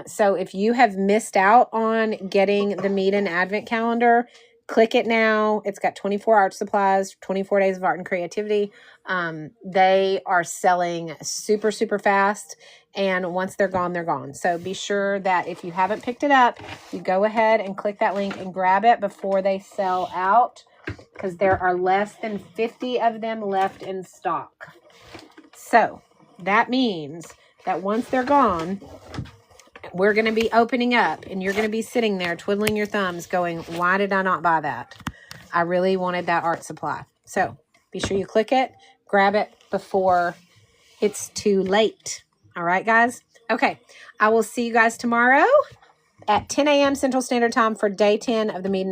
So if you have missed out on getting the Meet and Advent calendar, click it now. It's got 24 art supplies, 24 days of art and creativity. They are selling super, super fast. And once they're gone, they're gone. So be sure that if you haven't picked it up, you go ahead and click that link and grab it before they sell out, because there are less than 50 of them left in stock. So that means that once they're gone, we're going to be opening up, and you're going to be sitting there twiddling your thumbs going, why did I not buy that? I really wanted that art supply. So be sure you click it, grab it before it's too late. All right, guys? Okay, I will see you guys tomorrow at 10 a.m. Central Standard Time for day 10 of the Meeting